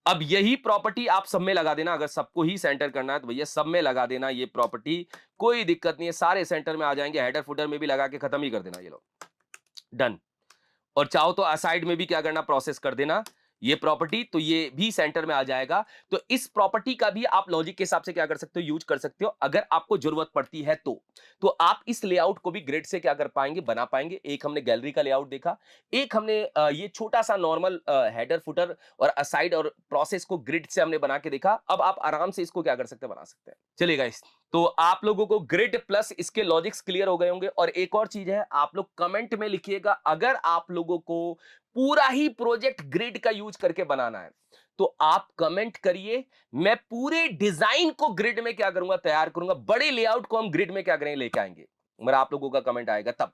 Speaker 1: अब यही प्रॉपर्टी आप सब में लगा देना। अगर सबको ही सेंटर करना है तो भैया सब में लगा देना ये प्रॉपर्टी, कोई दिक्कत नहीं है, सारे सेंटर में आ जाएंगे। हेडर फुटर में भी लगा के खत्म ही कर देना। ये लो, डन। और चाहो तो असाइड में भी क्या करना, प्रोसेस कर देना ये प्रॉपर्टी, तो ये भी सेंटर में आ जाएगा। तो इस प्रॉपर्टी का भी आप लॉजिक के हिसाब से क्या कर सकते हो, यूज कर सकते हो अगर आपको जरूरत पड़ती है तो आप इस लेआउट को भी ग्रिड से क्या कर पाएंगे, बना पाएंगे। एक हमने गैलरी का लेआउट देखा, एक हमने ये छोटा सा नॉर्मल हेडर फुटर और असाइड और प्रोसेस को ग्रिड से हमने बना के देखा। अब आप आराम से इसको क्या कर सकते हैं, बना सकते हैं। चलिए गाइस, तो आप लोगों को ग्रिड प्लस इसके लॉजिक्स क्लियर हो गए होंगे। और एक और चीज है, आप लोग कमेंट में लिखिएगा, अगर आप लोगों को पूरा ही प्रोजेक्ट ग्रिड का यूज करके बनाना है तो आप कमेंट करिए। मैं पूरे डिजाइन को ग्रिड में क्या करूंगा, तैयार करूंगा। बड़े लेआउट को हम ग्रिड में क्या करेंगे, लेके आएंगे। मगर आप लोगों का कमेंट आएगा तब।